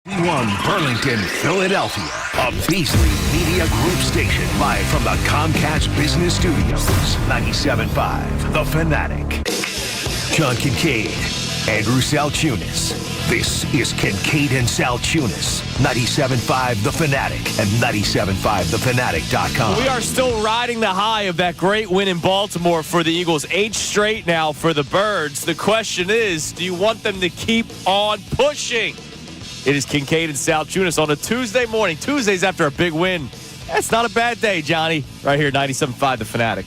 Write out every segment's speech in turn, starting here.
One Burlington, Philadelphia, a Beasley Media Group station, live from the Comcast Business Studios. 97.5, The Fanatic. John Kincade, Andrew Salciunas. This is Kincade and Salciunas. 97.5 The Fanatic and 97.5thefanatic.com. We are still riding the high of that great win in Baltimore for the Eagles. 8 straight now for the Birds. The question is, do you want them to keep on pushing? It is Kincade and Salciunas on a Tuesday morning. Tuesdays after a big win. That's not a bad day, Johnny. Right here, 97.5 The Fanatic.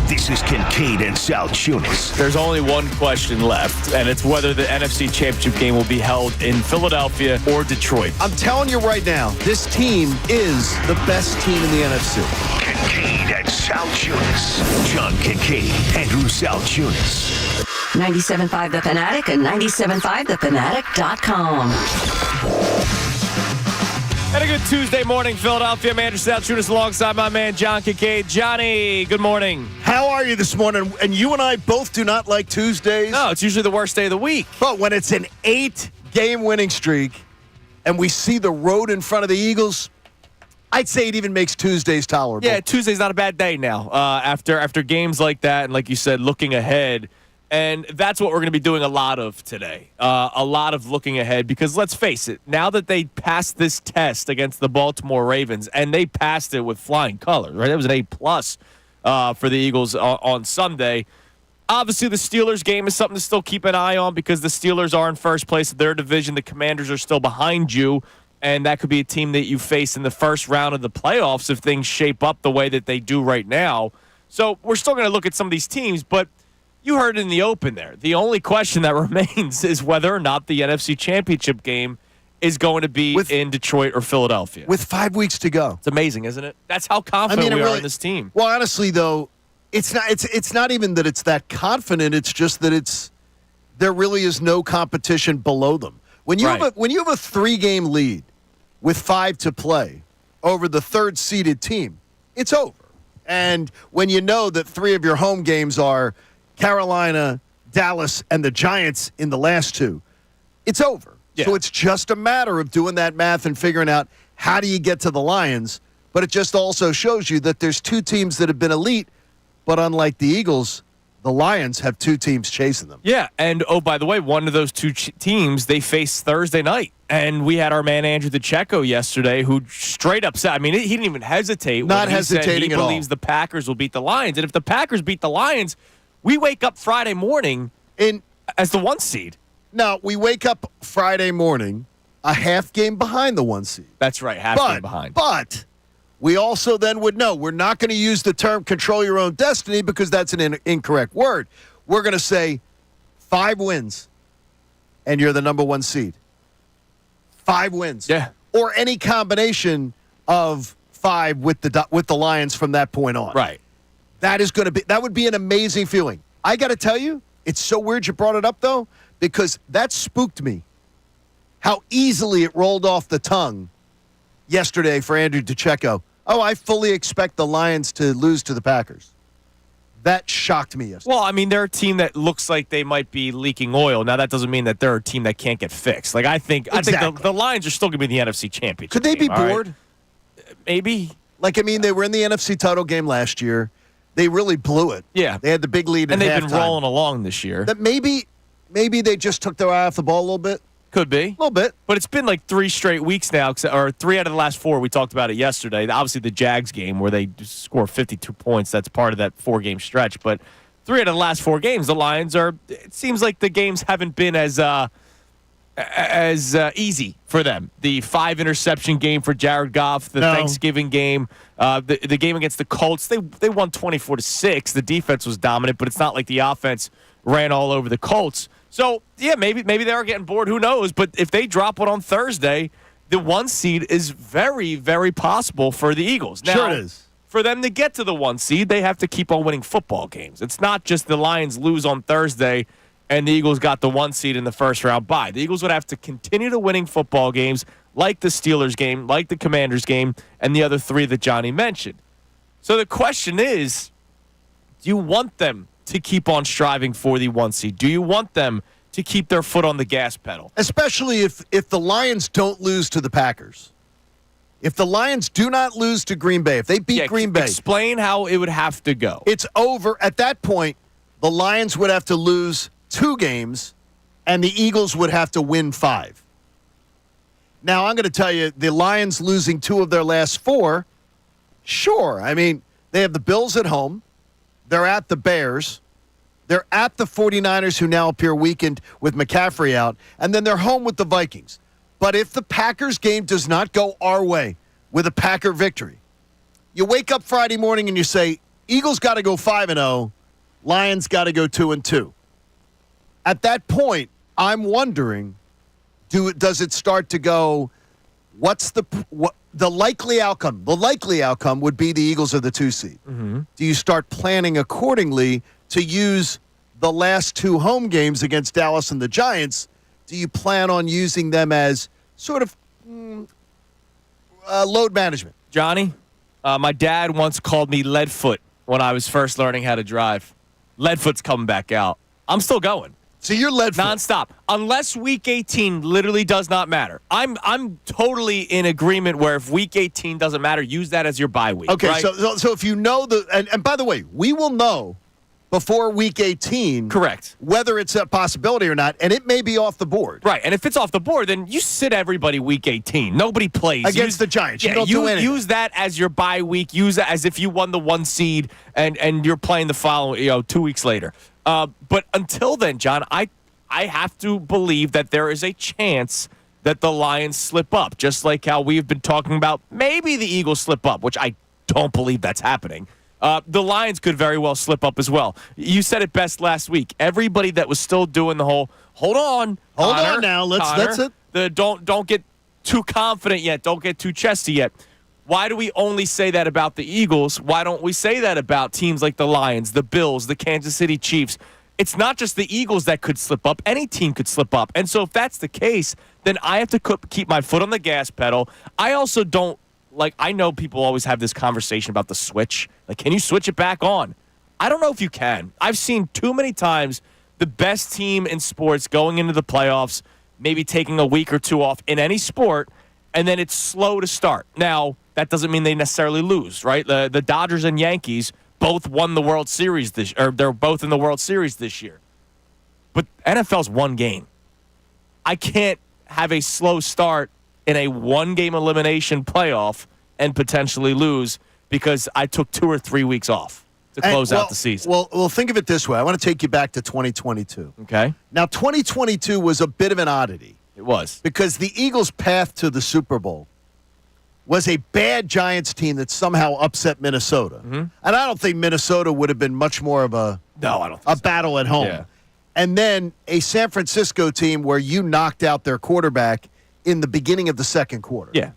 This is Kincade and Salciunas. There's only one question left, and it's whether the NFC Championship game will be held in Philadelphia or Detroit. I'm telling you right now, this team is the best team in the NFC. Kincade and Salciunas. John Kincade, Andrew Salciunas. 97.5 The Fanatic and 97.5thefanatic.com. And a good Tuesday morning, Philadelphia. I'm Andrew Salciunas alongside my man, John Kincade. Johnny, good morning. How are you this morning? And you and I both do not like Tuesdays. No, it's usually the worst day of the week. But when it's an 8-game winning streak and we see the road in front of the Eagles, I'd say it even makes Tuesdays tolerable. Yeah, Tuesday's not a bad day now after games like that and, like you said, looking ahead. And that's what we're going to be doing a lot of today, a lot of looking ahead, because let's face it, now that they passed this test against the Baltimore Ravens, and they passed it with flying colors, right? It was an A-plus for the Eagles on Sunday. Obviously, the Steelers game is something to still keep an eye on because the Steelers are in first place of their division. The Commanders are still behind you, and that could be a team that you face in the first round of the playoffs if things shape up the way that they do right now. So we're still going to look at some of these teams, but you heard it in the open there. The only question that remains is whether or not the NFC Championship game is going to be in Detroit or Philadelphia. With 5 weeks to go. It's amazing, isn't it? That's how confident we are in this team. Well, honestly, though, it's not even that it's that confident. It's just that there really is no competition below them. When you have a 3-game lead with 5 to play over the third-seeded team, it's over. And when you know that 3 of your home games are Carolina, Dallas, and the Giants in the last 2, it's over. Yeah. So it's just a matter of doing that math and figuring out how do you get to the Lions. But it just also shows you that there's 2 teams that have been elite, but unlike the Eagles, the Lions have 2 teams chasing them. Yeah, and by the way, one of those 2 teams, they face Thursday night. And we had our man Andrew DeCecco yesterday who straight up said, I mean, he didn't even hesitate. Not hesitating at all. He believes the Packers will beat the Lions. And if the Packers beat the Lions, we wake up Friday morning as the 1 seed. No, we wake up Friday morning a half game behind the 1 seed. That's right, game behind. But we also then would know we're not going to use the term control your own destiny because that's an incorrect word. We're going to say 5 wins and you're the number 1 seed. 5 wins. Yeah. Or any combination of 5 with the Lions from that point on. Right. That would be an amazing feeling. I got to tell you, it's so weird you brought it up, though, because that spooked me. How easily it rolled off the tongue yesterday for Andrew DeCecco. Oh, I fully expect the Lions to lose to the Packers. That shocked me yesterday. Well, I mean, they're a team that looks like they might be leaking oil. Now, that doesn't mean that they're a team that can't get fixed. Like, I think the Lions are still going to be in the NFC Championship. Could they be bored? Right? Maybe. Like, I mean, they were in the NFC title game last year. They really blew it. Yeah. They had the big lead at halftime. And they've been rolling along this year. That maybe they just took their eye off the ball a little bit. Could be. A little bit. But it's been like 3 straight weeks now, or 3 out of the last 4. We talked about it yesterday. Obviously, the Jags game where they score 52 points, that's part of that 4-game stretch. But 3 out of the last 4 games, the Lions it seems like the games haven't been as easy for them. The 5-interception game for Jared Goff, the Thanksgiving game, the game against the Colts, they won 24-6. The defense was dominant, but it's not like the offense ran all over the Colts. So, yeah, maybe they are getting bored. Who knows? But if they drop one on Thursday, the 1 seed is very, very possible for the Eagles. Now, sure it is. For them to get to the 1 seed, they have to keep on winning football games. It's not just the Lions lose on Thursday and the Eagles got the 1 seed in the first round bye. The Eagles would have to continue to winning football games like the Steelers game, like the Commanders game, and the other 3 that Johnny mentioned. So the question is, do you want them to keep on striving for the 1 seed? Do you want them to keep their foot on the gas pedal. Especially if the Lions don't lose to the Packers. If the Lions do not lose to Green Bay, if they beat Green Bay. Explain how it would have to go. It's over. At that point, the Lions would have to lose 2 games, and the Eagles would have to win 5. Now, I'm going to tell you, the Lions losing 2 of their last 4, sure. I mean, they have the Bills at home. They're at the Bears. They're at the 49ers, who now appear weakened with McCaffrey out. And then they're home with the Vikings. But if the Packers game does not go our way with a Packer victory, you wake up Friday morning and you say, Eagles got to go 5-0, Lions got to go 2-2. At that point, I'm wondering, does it start to go, what's the likely outcome? The likely outcome would be the Eagles are the 2 seed. Mm-hmm. Do you start planning accordingly to use the last 2 home games against Dallas and the Giants? Do you plan on using them as sort of load management? Johnny, my dad once called me Leadfoot when I was first learning how to drive. Leadfoot's coming back out. I'm still going. So you're Leadfoot. Nonstop. Unless week 18 literally does not matter. I'm totally in agreement where if week 18 doesn't matter, use that as your bye week. Okay, right? so if you know and by the way, we will know before week 18. Correct. Whether it's a possibility or not, and it may be off the board. Right, and if it's off the board, then you sit everybody week 18. Nobody plays. Against the Giants. You don't do anything. Use that as your bye week. Use it as if you won the 1 seed and you're playing the following, 2 weeks later. But until then, John, I have to believe that there is a chance that the Lions slip up, just like how we've been talking about maybe the Eagles slip up, which I don't believe that's happening. The Lions could very well slip up as well. You said it best last week. Everybody that was still doing the whole, hold on now, that's it. Don't get too confident yet. Don't get too chesty yet. Why do we only say that about the Eagles? Why don't we say that about teams like the Lions, the Bills, the Kansas City Chiefs? It's not just the Eagles that could slip up. Any team could slip up. And so if that's the case, then I have to keep my foot on the gas pedal. I also don't, I know people always have this conversation about the switch. Can you switch it back on? I don't know if you can. I've seen too many times the best team in sports going into the playoffs, maybe taking a week or 2 off in any sport, and then it's slow to start. Now, that doesn't mean they necessarily lose, right? The Dodgers and Yankees both won the World Series they're both in the World Series this year. But NFL's 1 game. I can't have a slow start in a 1-game elimination playoff and potentially lose because I took 2 or 3 weeks off to close out the season. Well, think of it this way. I want to take you back to 2022. Okay. Now, 2022 was a bit of an oddity. It was. Because the Eagles' path to the Super Bowl was a bad Giants team that somehow upset Minnesota. Mm-hmm. And I don't think Minnesota would have been much more of a battle at home. Yeah. And then a San Francisco team where you knocked out their quarterback in the beginning of the second quarter. Yeah.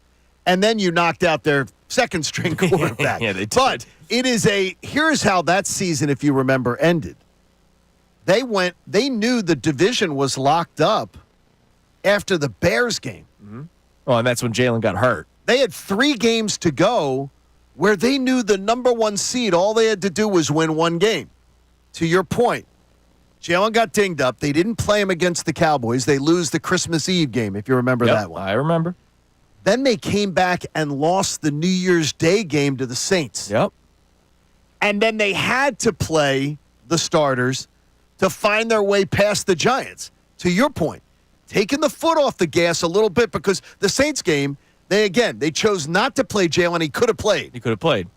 And then you knocked out their second-string quarterback. Yeah, they did. But here's how that season, if you remember, ended. They knew the division was locked up after the Bears game. Mm-hmm. Well, and that's when Jalen got hurt. They had 3 games to go where they knew the number 1 seed, all they had to do was win 1 game. To your point, Jalen got dinged up. They didn't play him against the Cowboys. They lose the Christmas Eve game, if you remember that one. I remember. Then they came back and lost the New Year's Day game to the Saints. Yep. And then they had to play the starters to find their way past the Giants. To your point, taking the foot off the gas a little bit because the Saints game, they chose not to play Jalen. He could have played.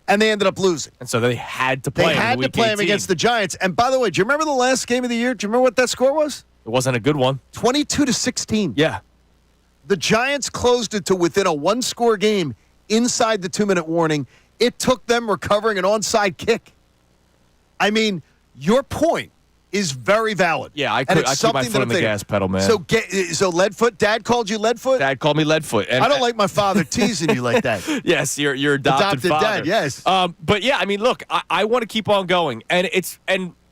And they ended up losing. And so they had to play him. They had to play him against the Giants. And by the way, do you remember the last game of the year? Do you remember what that score was? It wasn't a good one. 22-16. Yeah. The Giants closed it to within a 1-score game inside the 2-minute warning. It took them recovering an onside kick. I mean, your point is very valid. Yeah, I keep my foot on the gas pedal, man. So Leadfoot, Dad called you Leadfoot? Dad called me Leadfoot. And I don't like my father teasing you like that. Yes, your adopted father. Dad, yes. But yeah, I mean, look, I want to keep on going, and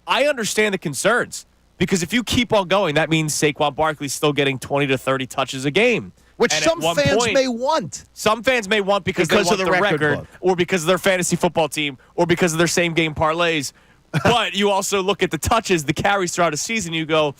I understand the concerns because if you keep on going, that means Saquon Barkley's still getting 20 to 30 touches a game. Which some fans may want. Some fans may want because they want the record or because of their fantasy football team, or because of their same game parlays. But you also look at the touches, the carries throughout a season, you go,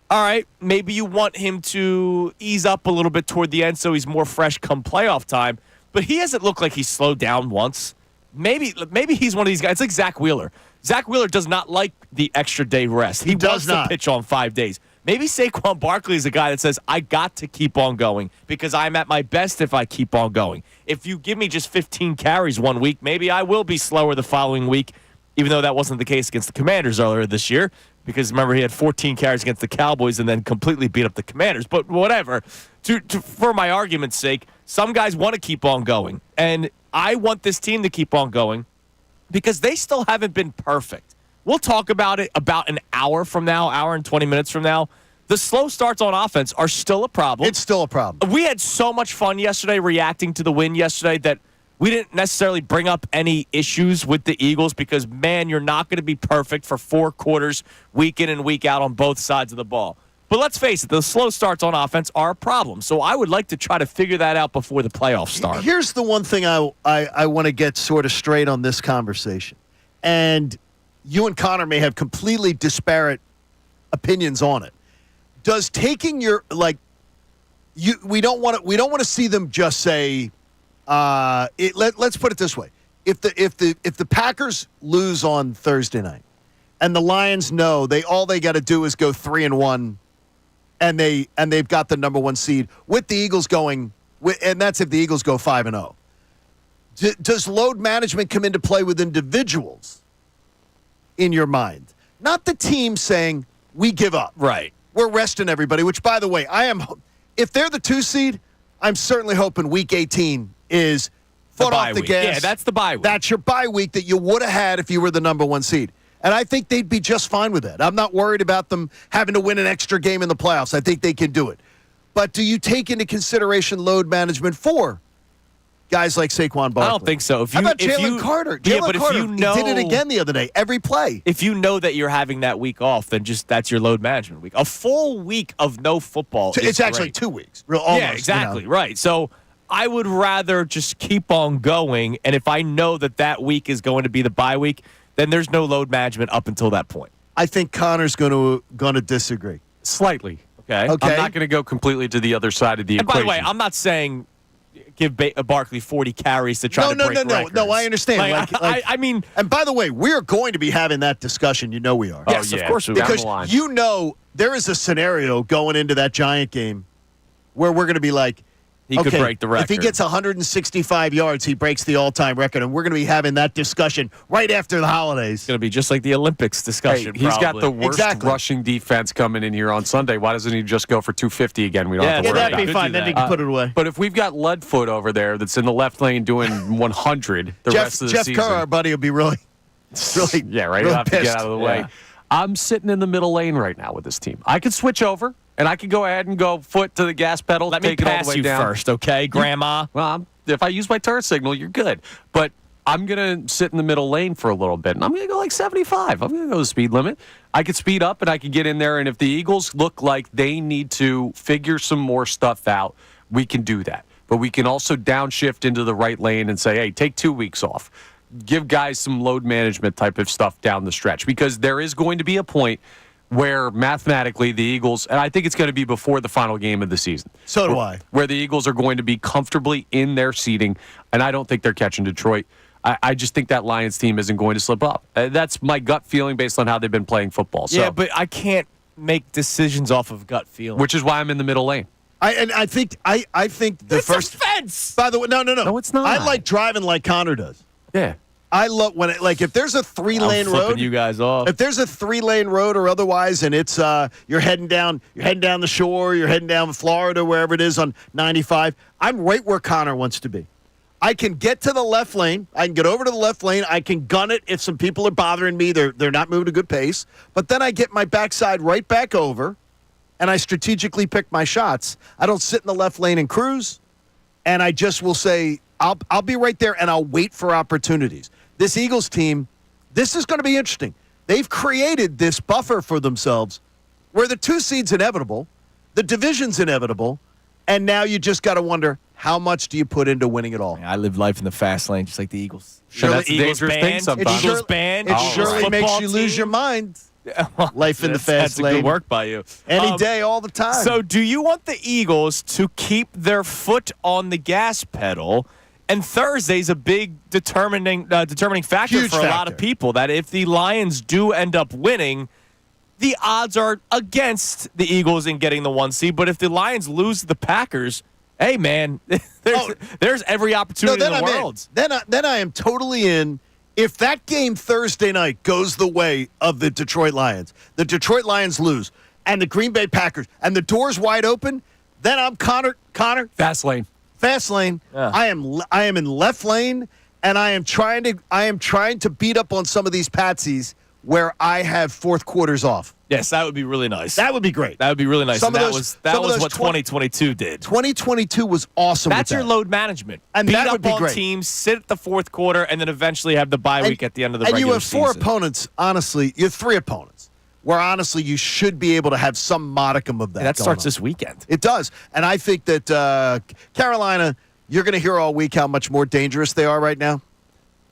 All right, maybe you want him to ease up a little bit toward the end so he's more fresh come playoff time, but he hasn't looked like he's slowed down once. Maybe he's one of these guys. It's like Zach Wheeler. Zach Wheeler does not like the extra day rest. He wants to pitch on 5 days. Maybe Saquon Barkley is a guy that says, I got to keep on going because I'm at my best if I keep on going. If you give me just 15 carries one week, maybe I will be slower the following week, even though that wasn't the case against the Commanders earlier this year. Because remember, he had 14 carries against the Cowboys and then completely beat up the Commanders. But whatever. For my argument's sake, some guys want to keep on going. And I want this team to keep on going because they still haven't been perfect. We'll talk about it about an hour from now, hour and 20 minutes from now. The slow starts on offense are still a problem. It's still a problem. We had so much fun yesterday reacting to the win yesterday that we didn't necessarily bring up any issues with the Eagles because, man, you're not going to be perfect for 4 quarters, week in and week out on both sides of the ball. But let's face it, the slow starts on offense are a problem. So I would like to try to figure that out before the playoffs start. Here's the one thing I want to get sort of straight on this conversation. And you and Connor may have completely disparate opinions on it. Does taking your we don't want to see them just say let's put it this way. If the Packers lose on Thursday night and the Lions know all they got to do is go 3-1 and they've got the number 1 seed with the Eagles going and that's if the Eagles go 5-0. Does load management come into play with individuals in your mind? Not the team saying we give up. Right. We're resting everybody, which, by the way, if they're the 2 seed, I'm certainly hoping week 18 is foot off the gas. Yeah, that's the bye week. That's your bye week that you would have had if you were the number 1 seed. And I think they'd be just fine with that. I'm not worried about them having to win an extra game in the playoffs. I think they can do it. But do you take into consideration load management for guys like Saquon Barkley? I don't think so. How about Jalen Carter? Jalen Carter, he did it again the other day, every play. If you know that you're having that week off, then that's your load management week. A full week of no football is It's actually great. 2 weeks. Almost, yeah, exactly, right. So I would rather just keep on going, and if I know that week is going to be the bye week, then there's no load management up until that point. I think Connor's going to disagree. Slightly. Okay. I'm not going to go completely to the other side of the equation. By the way, I'm not saying give Barkley 40 carries to try to break records. No, I understand. I mean, and by the way, we're going to be having that discussion. You know we are. Yes, of course we are. Because you know there is a scenario going into that Giant game where we're going to be like, he could break the record. If he gets 165 yards, he breaks the all-time record, and we're going to be having that discussion right after the holidays. It's going to be just like the Olympics discussion. Hey, he's got the worst rushing defense coming in here on Sunday. Why doesn't he just go for 250 again? We don't have to worry that'd about be it. fine. Then he can put it away. But if we've got Ludfoot over there that's in the left lane doing 100 rest of the season. Jeff Kerr, our buddy, will be really yeah, right. Really He'll have to get out of the way. Yeah. I'm sitting in the middle lane right now with this team. I could switch over. And I can go ahead and go foot to the gas pedal. Let me take it all pass the way you down. first, okay, Grandma? Well, if I use my turn signal, you're good. But I'm going to sit in the middle lane for a little bit, and I'm going to go like 75. I'm going to go the speed limit. I could speed up, and I could get in there, and if the Eagles look like they need to figure some more stuff out, we can do that. But we can also downshift into the right lane and say, hey, take 2 weeks off. Give guys some load management type of stuff down the stretch, because there is going to be a point where mathematically the Eagles, and I think it's going to be before the final game of the season. So do I. Where the Eagles are going to be comfortably in their seating, and I don't think they're catching Detroit. I just think that Lions team isn't going to slip up. That's my gut feeling based on how they've been playing football. So, yeah, but I can't make decisions off of gut feeling. Which is why I'm in the middle lane. I think the it's first a fence. By the way, no. No, it's not. I like driving like Connor does. Yeah. I love when if there's a 3-lane road, you guys off. If there's a 3-lane road or otherwise, and it's you're heading down the shore, you're heading down Florida, wherever it is on 95, I'm right where Connor wants to be. I can get to the left lane. I can get over to the left lane. I can gun it if some people are bothering me. They're not moving at a good pace. But then I get my backside right back over, and I strategically pick my shots. I don't sit in the left lane and cruise, and I just will say I'll be right there, and I'll wait for opportunities. This Eagles team, this is going to be interesting. They've created this buffer for themselves where the 2 seed's inevitable, the division's inevitable, and now you just got to wonder, how much do you put into winning it all? I live life in the fast lane, just like the Eagles. Sure, that's a Eagles dangerous band, thing sometimes. Eagles band. It surely makes football you lose team. your mind. Life in the fast That's lane. good work by you. Any day, all the time. So, do you want the Eagles to keep their foot on the gas pedal? And Thursday's a big determining factor Huge for a lot factor. of people. That if the Lions do end up winning, the odds are against the Eagles in getting the 1 seed. But if the Lions lose to the Packers, hey man, there's every opportunity in the world. Then I am totally in. If that game Thursday night goes the way of the Detroit Lions lose, and the Green Bay Packers, and the door's wide open, then I'm Connor. Fast lane. Yeah. I am in left lane, and I am trying to beat up on some of these patsies where I have fourth quarters off. Yes, that would be really nice. That would be great. That would be really nice. Some And of that those was what 2022 did. 2022 was awesome. That's with your that. load management. And beat that up would be on great. teams, sit at the fourth quarter, and then eventually have the bye week at the end of the regular season. And you have four season. opponents, honestly. You have three opponents, where honestly you should be able to have some modicum of that. That starts going on. this weekend. It does. And I think that Carolina, you're going to hear all week how much more dangerous they are right now.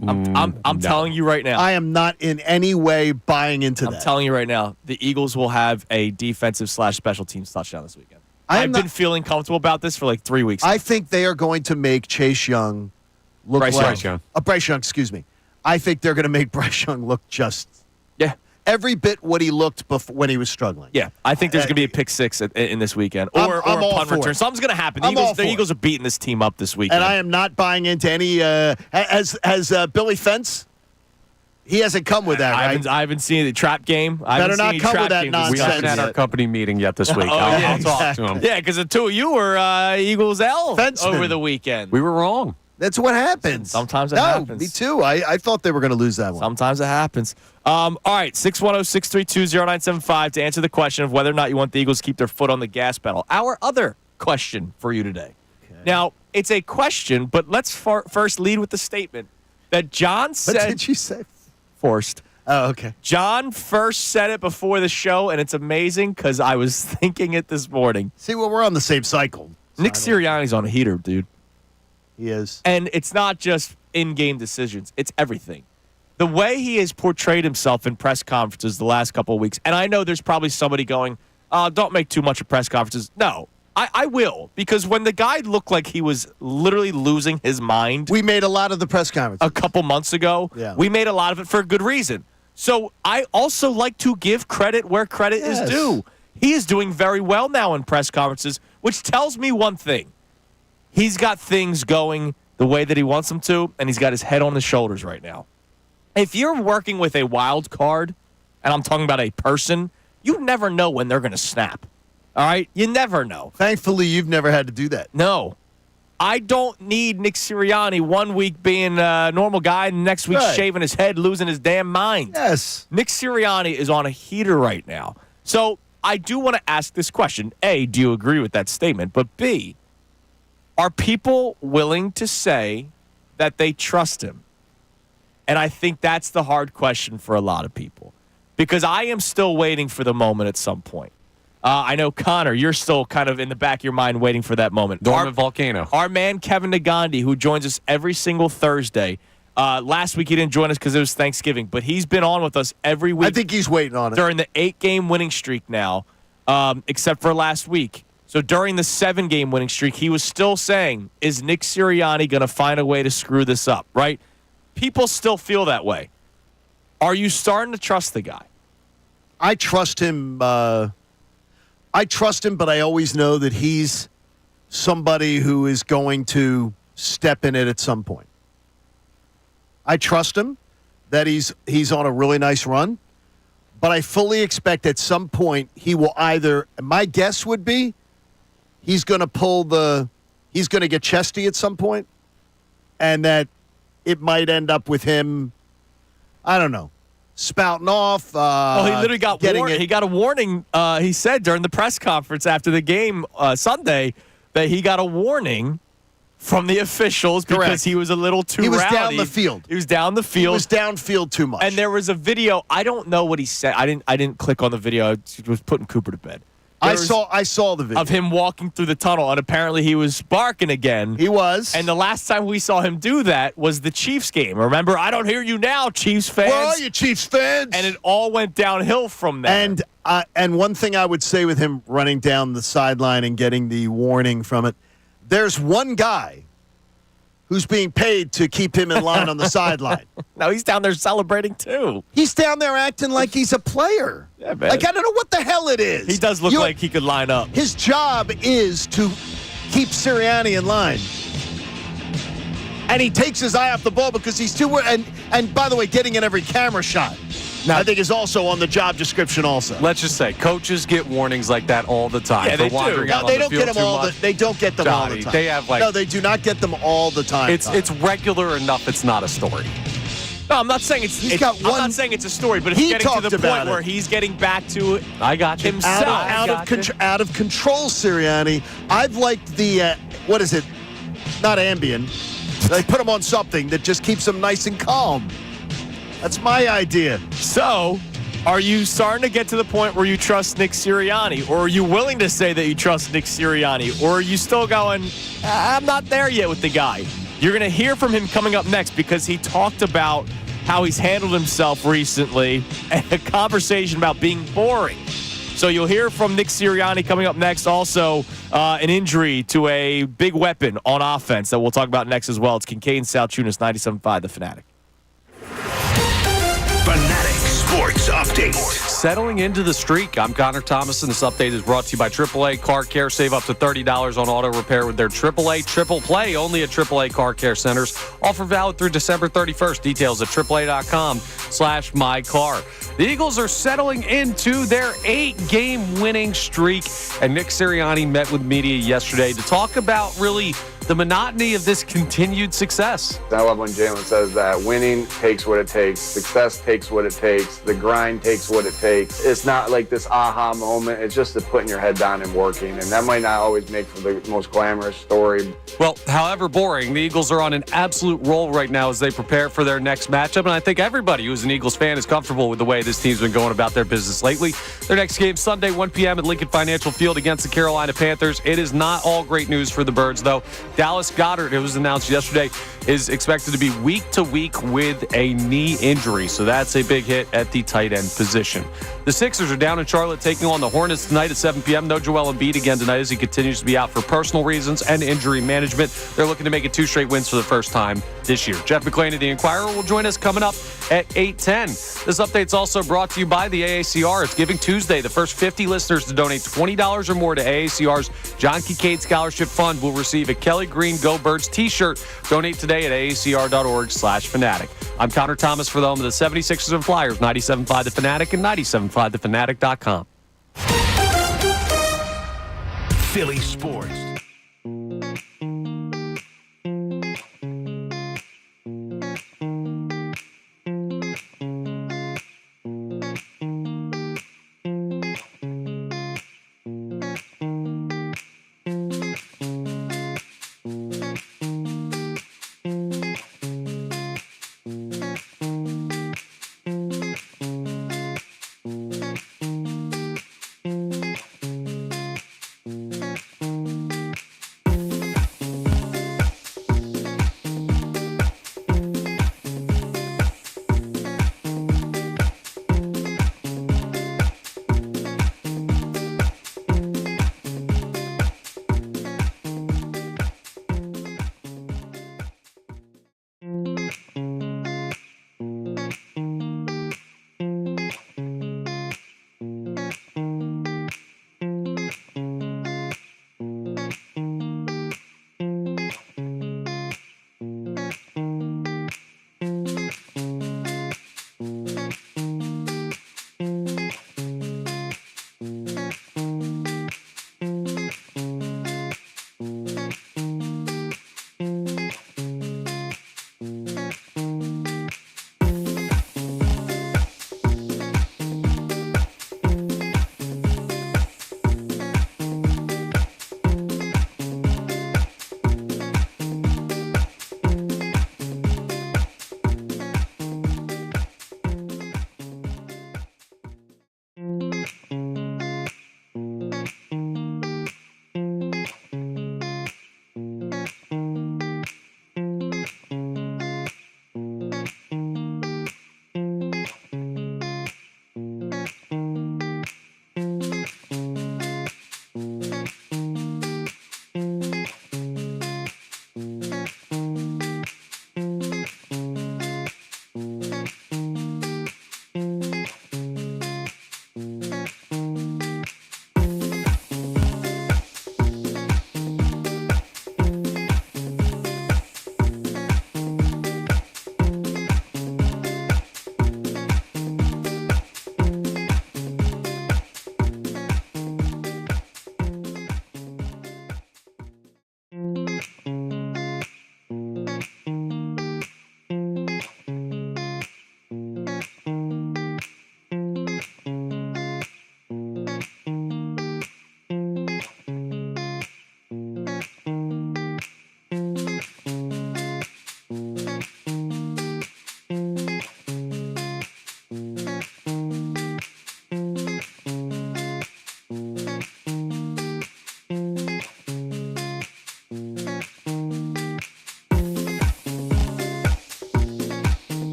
I'm telling you right now. I am not in any way buying into that. I'm telling you right now, the Eagles will have a defensive/special teams touchdown this weekend. I am I've not- been feeling comfortable about this for like 3 weeks. I think they are going to make Chase Young look Bryce like Young. Bryce Young, excuse me. I think they're going to make Bryce Young look just yeah. every bit what he looked before when he was struggling. Yeah, I think there's going to be a pick six in this weekend, or I'm a all punt for return. it. Something's going to happen. I'm all for The it. Eagles are beating this team up this weekend. And I am not buying into any. Has Billy Fence? He hasn't come with that, right? I haven't seen the trap game. I Better haven't not seen come trap with that game this nonsense. We haven't had our yet. company meeting yet this week. Oh, yeah, I'll talk to him. Yeah, because the two of you were Eagles L Fencemen. over the weekend. We were wrong. That's what happens. Sometimes it no, happens. me too. I thought they were going to lose that one. Sometimes it happens. All right, 610-632-0975 to answer the question of whether or not you want the Eagles to keep their foot on the gas pedal. Our other question for you today. Okay. Now, it's a question, but let's first lead with the statement that John said. What did you say? Forced. Oh, okay. John first said it before the show, and it's amazing because I was thinking it this morning. See, well, we're on the same cycle. Nick Sirianni's on a heater, dude. He is. And it's not just in-game decisions. It's everything. The way he has portrayed himself in press conferences the last couple of weeks, and I know there's probably somebody going, don't make too much of press conferences. No, I will, because when the guy looked like he was literally losing his mind We made a lot of the press conference. a couple months ago, Yeah. we made a lot of it for a good reason. So I also like to give credit where credit Yes. is due. He is doing very well now in press conferences, which tells me one thing. He's got things going the way that he wants them to, and he's got his head on his shoulders right now. If you're working with a wild card, and I'm talking about a person, you never know when they're going to snap. All right? You never know. Thankfully, you've never had to do that. No. I don't need Nick Sirianni 1 week being a normal guy and next week Right. shaving his head, losing his damn mind. Yes. Nick Sirianni is on a heater right now. So I do want to ask this question. A, do you agree with that statement? But B, are people willing to say that they trust him? And I think that's the hard question for a lot of people. Because I am still waiting for the moment at some point. I know, Connor, you're still kind of in the back of your mind waiting for that moment. Dormant volcano. Our man, Kevin Nagandi, who joins us every single Thursday. Last week he didn't join us because it was Thanksgiving, but he's been on with us every week. I think he's waiting on it. During the 8-game winning streak now, except for last week. So during the 7-game winning streak, he was still saying, is Nick Sirianni going to find a way to screw this up, right? People still feel that way. Are you starting to trust the guy? I trust him. But I always know that he's somebody who is going to step in it at some point. I trust him that he's on a really nice run, but I fully expect at some point he will either. My guess would be he's going to get chesty at some point, and that it might end up with him. I don't know. Spouting off. Well, he literally got getting it. He got a warning. He said during the press conference after the game Sunday that he got a warning from the officials because Correct. he was a little too He was rowdy. down the field. He was down the field. He was downfield too much. And there was a video. I don't know what he said. I didn't click on the video. I was putting Cooper to bed. I saw the video of him walking through the tunnel, and apparently he was barking again. He was. And the last time we saw him do that was the Chiefs game. Remember, I don't hear you now, Chiefs fans. Where are you, Chiefs fans? And it all went downhill from there. And one thing I would say with him running down the sideline and getting the warning from it, there's one guy who's being paid to keep him in line on the sideline. Now he's down there celebrating too. He's down there acting like he's a player. Yeah, man. Like, I don't know what the hell it is. He does look like he could line up. His job is to keep Sirianni in line. And he takes his eye off the ball because he's too... And by the way, getting in every camera shot, I think is also on the job description also. Let's just say, coaches get warnings like that all the time. Yeah, they do. No, they don't get them all the time. They don't get them all the time. They have no, they do not get them all the time. It's regular enough. It's not a story. No, I'm not saying I'm not saying it's a story, but it's getting to the point where he's getting back to I got you. himself. Out of control, Sirianni. I've liked the what is it? Not Ambien. They put him on something that just keeps him nice and calm. That's my idea. So, are you starting to get to the point where you trust Nick Sirianni? Or are you willing to say that you trust Nick Sirianni? Or are you still going, I'm not there yet with the guy? You're going to hear from him coming up next because he talked about how he's handled himself recently and a conversation about being boring. So you'll hear from Nick Sirianni coming up next. Also, an injury to a big weapon on offense that we'll talk about next as well. It's Kincade Salciunas, 97.5 The Fanatic. Fanatic Sports Update. Settling into the streak. I'm Connor Thomas, and this update is brought to you by AAA Car Care. Save up to $30 on auto repair with their AAA Triple Play only at AAA Car Care Centers. Offer valid through December 31st. Details at AAA.com/mycar. The Eagles are settling into their 8-game winning streak, and Nick Sirianni met with media yesterday to talk about really the monotony of this continued success. I love when Jalen says that winning takes what it takes, success takes what it takes, the grind takes what it takes. It's not like this aha moment. It's just the putting your head down and working, and that might not always make for the most glamorous story. Well, however boring, the Eagles are on an absolute roll right now as they prepare for their next matchup, and I think everybody who's an Eagles fan is comfortable with the way this team's been going about their business lately. Their next game Sunday, 1 p.m. at Lincoln Financial Field against the Carolina Panthers. It is not all great news for the Birds, though. Dallas Goedert, it was announced yesterday, is expected to be week to week with a knee injury. So that's a big hit at the tight end position. The Sixers are down in Charlotte taking on the Hornets tonight at 7 p.m. No Joel Embiid again tonight as he continues to be out for personal reasons and injury management. They're looking to make it 2 straight wins for the first time this year. Jeff McLane of the Inquirer will join us coming up at 8:10. This update's also brought to you by the AACR. It's Giving Tuesday. The first 50 listeners to donate $20 or more to AACR's John Kincade Scholarship Fund will receive a Kelly Green Go Birds t-shirt. Donate today at aacr.org/fanatic. I'm Connor Thomas for the home of the 76ers and Flyers, 97.5 The Fanatic and 97.5thefanatic.com. Philly Sports.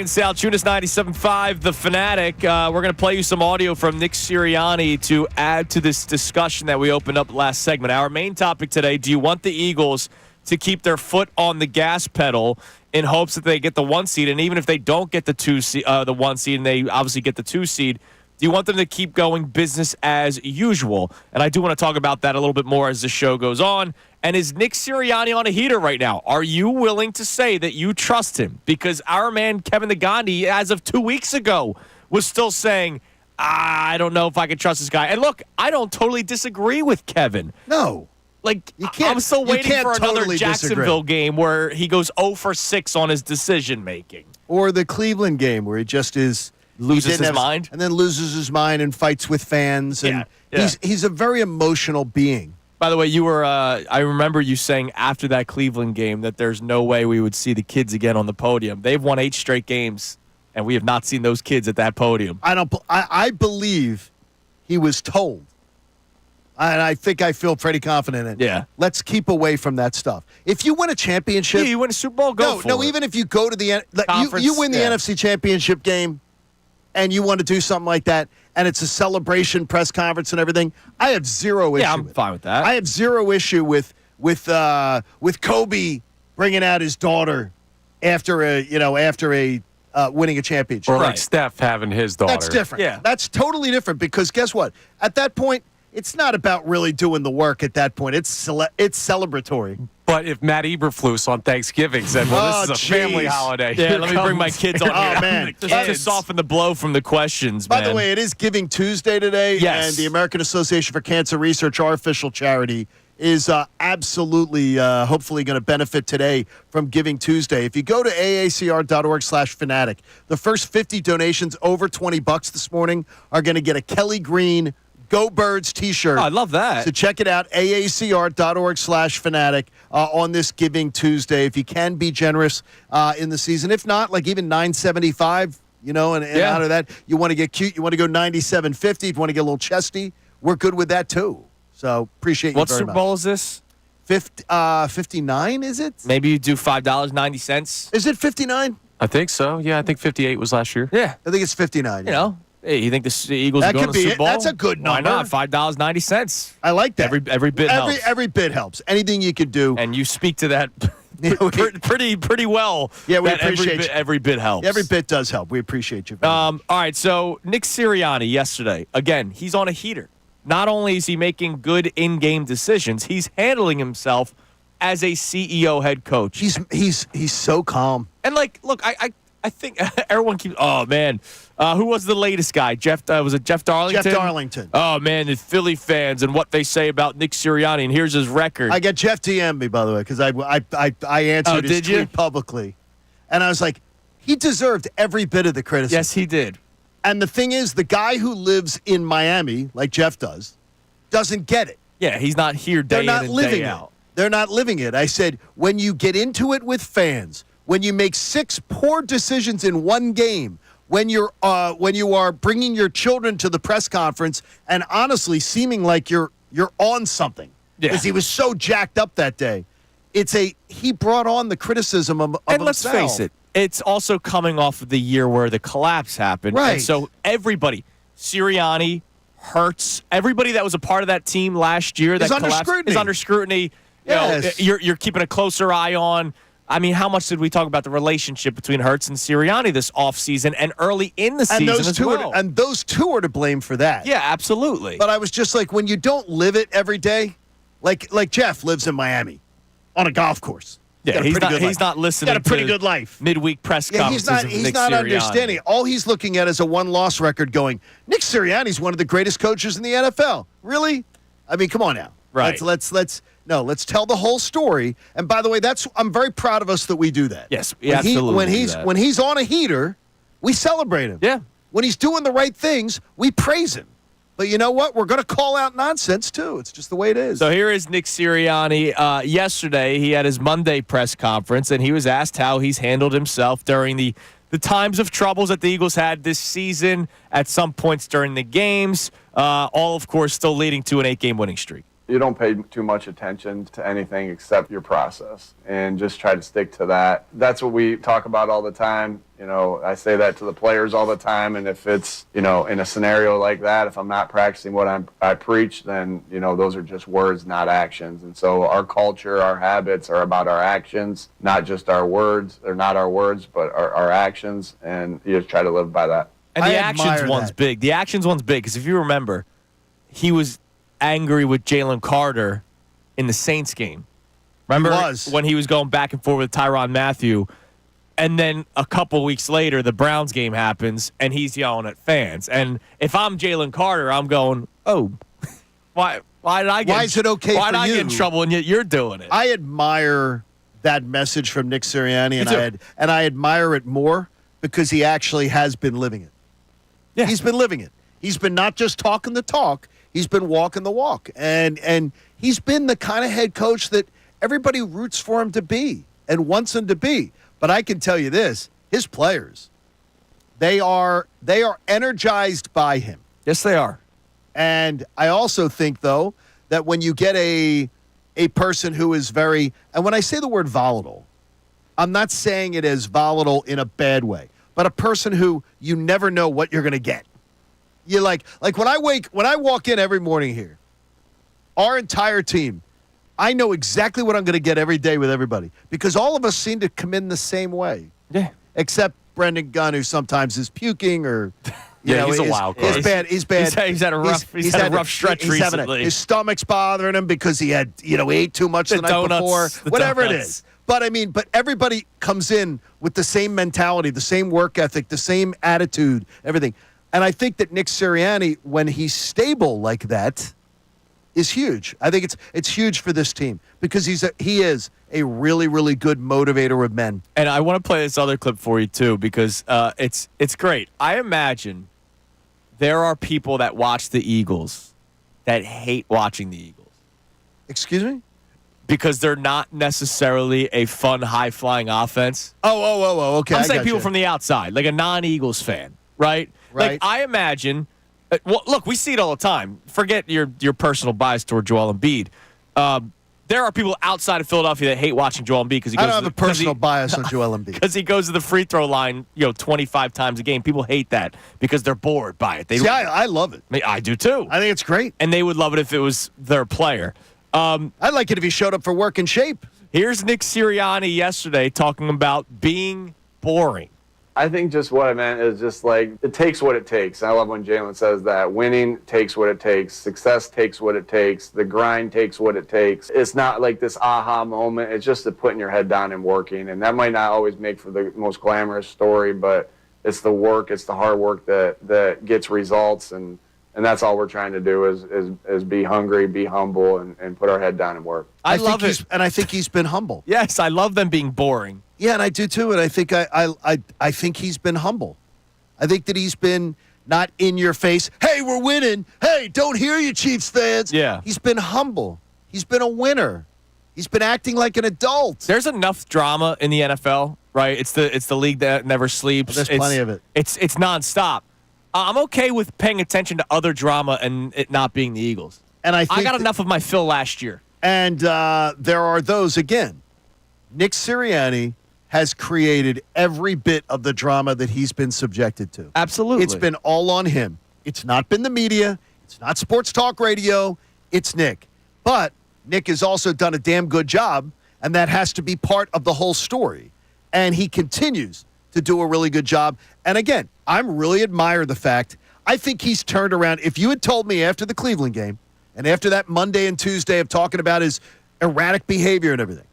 and Salciunas 97.5, The Fanatic. We're going to play you some audio from Nick Sirianni to add to this discussion that we opened up last segment. Our main topic today, do you want the Eagles to keep their foot on the gas pedal in hopes that they get the 1 seed? And even if they don't get the 1 seed and they obviously get the 2 seed, do you want them to keep going business as usual? And I do want to talk about that a little bit more as the show goes on. And is Nick Sirianni on a heater right now? Are you willing to say that you trust him? Because our man Kevin the Gandhi, as of 2 weeks ago, was still saying, I don't know if I can trust this guy. And look, I don't totally disagree with Kevin. No. Like, You can't- I'm still you waiting can't for another totally Jacksonville disagree. game where he goes 0 for 6 on his decision making. Or the Cleveland game where he just is Loses he didn't his mind? and then loses his mind and fights with fans. And Yeah. he's a very emotional being. By the way, you were I remember you saying after that Cleveland game that there's no way we would see the kids again on the podium. They've won 8 straight games, and we have not seen those kids at that podium. I believe he was told, and I think I feel pretty confident in it. Yeah. Let's keep away from that stuff. If you win a championship, Yeah, you win a Super Bowl, go for it. even if you go to the Conference, you win the yeah. NFC Championship game, and you want to do something like that, and it's a celebration press conference and everything, I have zero issue. Yeah, I'm with it. fine with that. I have zero issue with Kobe bringing out his daughter after winning a championship. Or like Right. Steph having his daughter. That's different. Yeah. That's totally different because guess what? At that point, it's not about really doing the work at that point. It's celebratory. But if Matt Eberflus on Thanksgiving said, well, this Oh, is a family jeez. holiday. Yeah, Here let me bring my comes- kids on Oh, here. man. Just to Kids. soften the blow from the questions, By man. the way, it is Giving Tuesday today, Yes. and the American Association for Cancer Research, our official charity, is absolutely, hopefully going to benefit today from Giving Tuesday. If you go to aacr.org/fanatic, the first 50 donations over $20 this morning are going to get a Kelly Green Go Birds t-shirt. Oh, I love that. So check it out, aacr.org/fanatic on this Giving Tuesday. If you can be generous in the season. If not, like even $9.75, and Yeah. out of that, you want to get cute, you want to go $97.50, if you want to get a little chesty, we're good with that too. So appreciate you What very Super much. Bowl is this? 59, is it? Maybe you do $5.90. Is it 59? I think so. Yeah, I think 58 was last year. Yeah. I think it's 59. You know, hey, you think the Eagles That are going could to the be Super it. Bowl? That's a good Why number. not? $5.90. I like that. Every bit helps. Every bit helps. Anything you could do. And you speak to that Yeah, pretty well. Yeah, we that appreciate you. every bit helps. Every bit does help. We appreciate you. very much. All right, so Nick Sirianni yesterday, again, he's on a heater. Not only is he making good in-game decisions, he's handling himself as a CEO head coach. He's so calm. And look, I think everyone keeps. Oh man, who was the latest guy? Was it Jeff Darlington? Jeff Darlington. Oh man, the Philly fans and what they say about Nick Sirianni, and here's his record. I got Jeff DM me, by the way, because I answered his did you? tweet publicly, and I was like, he deserved every bit of the criticism. Yes, he did. And the thing is, the guy who lives in Miami, like Jeff does, doesn't get it. Yeah, he's not here day They're not in and living day it. out. They're not living it. I said, when you get into it with fans, when you make 6 poor decisions in one game, when you are bringing your children to the press conference and honestly seeming like you're on something, Yeah. because he was so jacked up that day. He brought on the criticism of And let's himself. face it, it's also coming off of the year where the collapse happened. Right. And so everybody, Sirianni, Hurts, everybody that was a part of that team last year that Is under collapsed scrutiny. is under scrutiny. You Yes. know, you're keeping a closer eye on. I mean, how much did we talk about the relationship between Hurts and Sirianni this offseason and early in the season as well? Those two are to blame for that. Yeah, absolutely. But I was just like, when you don't live it every day, like Jeff lives in Miami on a golf course. yeah, got a he's pretty not good he's life. not listening Got a pretty to good life. midweek press Yeah, conferences he's of Nick not Sirianni. understanding. All he's looking at is a one-loss record going, Nick Sirianni's one of the greatest coaches in the NFL. Really? I mean, come on now. Right. Let's tell the whole story. And by the way, I'm very proud of us that we do that. Yes, we absolutely do that. When he's on a heater, we celebrate him. Yeah. When he's doing the right things, we praise him. But you know what? We're going to call out nonsense, too. It's just the way it is. So here is Nick Sirianni. Yesterday, he had his Monday press conference, and he was asked how he's handled himself during the times of troubles that the Eagles had this season, at some points during the games, all, of course, still leading to an 8-game winning streak. you don't pay too much attention to anything except your process and just try to stick to that. That's what we talk about all the time. I say that to the players all the time. And if it's, in a scenario like that, if I'm not practicing what I preach, then, those are just words, not actions. And so our culture, our habits are about our actions, not just our words. They're not our words, but our actions. And you just try to live by that. And the actions one's big. The actions one's big because if you remember, he was angry with Jalen Carter in the Saints game. Remember when he was going back and forth with Tyrann Mathieu? And then a couple weeks later, the Browns game happens, and he's yelling at fans. And if I'm Jalen Carter, I'm going, oh, why did I get? Why is it okay why for did I you? get in trouble and yet you're doing it? I admire that message from Nick Sirianni, and I admire it more because he actually has been living it. Yeah. He's been living it. He's been not just talking the talk, he's been walking the walk. And he's been the kind of head coach that everybody roots for him to be and wants him to be. But I can tell you this, his players, they are energized by him. Yes, they are. And I also think, though, that when you get a person who is very, and when I say the word volatile, I'm not saying it as volatile in a bad way, but a person who you never know what you're going to get. You like when I walk in every morning here, our entire team, I know exactly what I'm going to get every day with everybody because all of us seem to come in the same way. Yeah. Except Brendan Gunn, who sometimes is puking or he's a wild card. He's bad. He's had a rough stretch recently. His stomach's bothering him because he had ate too much the night before. Whatever it is. But everybody comes in with the same mentality, the same work ethic, the same attitude, everything. And I think that Nick Sirianni, when he's stable like that, is huge. I think it's huge for this team because he is a really, really good motivator of men. And I want to play this other clip for you too because it's great. I imagine there are people that watch the Eagles that hate watching the Eagles. Excuse me? Because they're not necessarily a fun, high-flying offense. Oh, okay. I'm saying people from the outside, like a non-Eagles fan, right? Right. Like I imagine. Well, look, we see it all the time. Forget your personal bias toward Joel Embiid. There are people outside of Philadelphia that hate watching Joel Embiid because he goes. I don't have a personal bias on Joel Embiid because he goes to the free throw line, 25 times a game. People hate that because they're bored by it. I love it. I do too. I think it's great, and they would love it if it was their player. I'd like it if he showed up for work in shape. Here's Nick Sirianni yesterday talking about being boring. I think just what I meant is just like it takes what it takes. I love when Jalen says that winning takes what it takes, success takes what it takes, the grind takes what it takes. It's not like this aha moment. It's just putting your head down and working. And that might not always make for the most glamorous story, but it's the work, it's the hard work that gets results. And that's all we're trying to do is be hungry, be humble, and put our head down and work. I love it. And I think he's been humble. Yes, I love them being boring. Yeah, and I do too. And I think I think he's been humble. I think that he's been not in your face. Hey, we're winning. Hey, don't hear you, Chiefs fans. Yeah. He's been humble. He's been a winner. He's been acting like an adult. There's enough drama in the NFL, right? It's the league that never sleeps. There's plenty of it. It's nonstop. I'm okay with paying attention to other drama and it not being the Eagles. And I got enough of my fill last year. And there are those again. Nick Sirianni has created every bit of the drama that he's been subjected to. Absolutely. It's been all on him. It's not been the media. It's not sports talk radio. It's Nick. But Nick has also done a damn good job, and that has to be part of the whole story. And he continues to do a really good job. And again, I really admire the fact, I think he's turned around. If you had told me after the Cleveland game and after that Monday and Tuesday of talking about his erratic behavior and everything,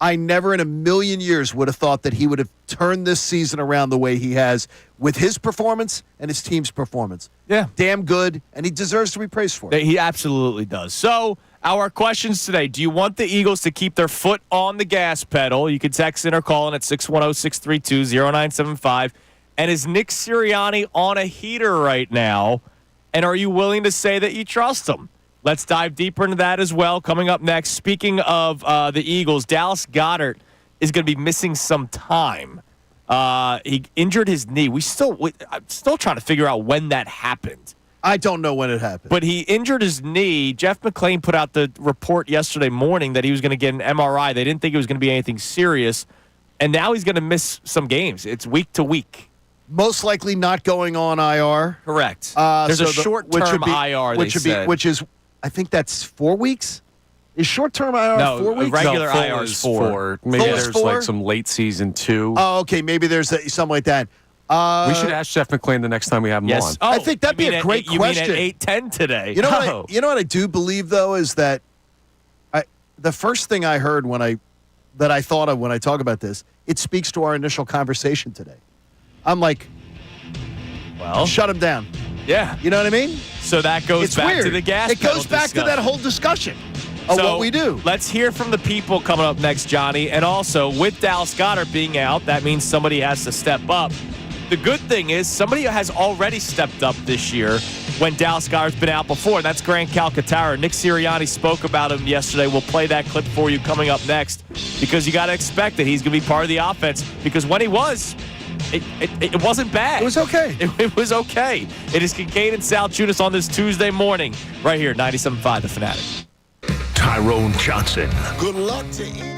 I never in a million years would have thought that he would have turned this season around the way he has with his performance and his team's performance. Yeah. Damn good, and he deserves to be praised for it. He absolutely does. So, our questions today. Do you want the Eagles to keep their foot on the gas pedal? You can text in or call in at 610-632-0975. And is Nick Sirianni on a heater right now? And are you willing to say that you trust him? Let's dive deeper into that as well. Coming up next, speaking of the Eagles, Dallas Goedert is going to be missing some time. He injured his knee. I'm still trying to figure out when that happened. I don't know when it happened. But he injured his knee. Jeff McLane put out the report yesterday morning that he was going to get an MRI. They didn't think it was going to be anything serious. And now he's going to miss some games. It's week to week. Most likely not going on IR. Correct. There's a short-term IR, which is, I think that's 4 weeks? Is short-term IR 4 weeks? Regular full IR is 4. Maybe Full is there's 4? like some late season 2. Oh, okay. Maybe there's something like that. We should ask Jeff McLane the next time we have him Yes. on. Oh, I think that'd be a great question. You mean at 8:10 today? You know what I do believe, though, is that the first thing I heard that I thought of when I talk about this, it speaks to our initial conversation today. I'm like, well, shut him down. Yeah. You know what I mean? So that goes It's back weird. to the gas It goes pedal back to that discussion. whole discussion of So what we do. Let's hear from the people coming up next, Johnny. And also, with Dallas Goedert being out, that means somebody has to step up. The good thing is somebody has already stepped up this year when Dallas Goedert's been out before, and that's Grant Calcaterra. Nick Sirianni spoke about him yesterday. We'll play that clip for you coming up next because you got to expect that he's going to be part of the offense because when he was, it wasn't bad. It was okay. It was okay. It is Kincade and Salciunas on this Tuesday morning right here, 97.5 The Fanatic. Tyrone Johnson. Good luck to you.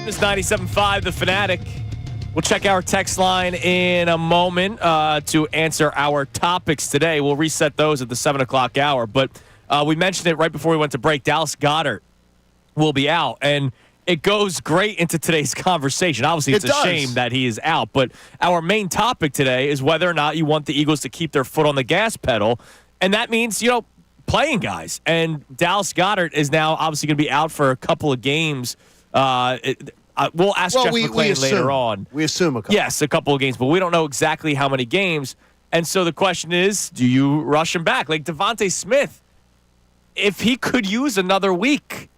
This is 97.5, The Fanatic. We'll check our text line in a moment to answer our topics today. We'll reset those at the 7 o'clock hour. But we mentioned it right before we went to break. Dallas Goedert will be out. And it goes great into today's conversation. Obviously, it's a shame that he is out. But our main topic today is whether or not you want the Eagles to keep their foot on the gas pedal. And that means, playing guys. And Dallas Goedert is now obviously going to be out for a couple of games. We'll ask Jeff McLane later on. We assume a couple. Yes, a couple of games, but we don't know exactly how many games. And so the question is, do you rush him back? Like Devontae Smith, if he could use another week,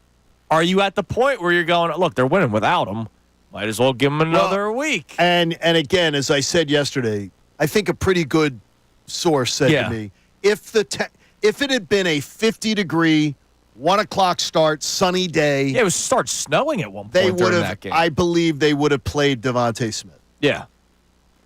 are you at the point where you're going, look, they're winning without him. Might as well give him another week. And again, as I said yesterday, I think a pretty good source said to me, if it had been a 50-degree, 1 o'clock start, sunny day. Yeah, it was start snowing at one point during that game. I believe they would have played Devontae Smith. Yeah.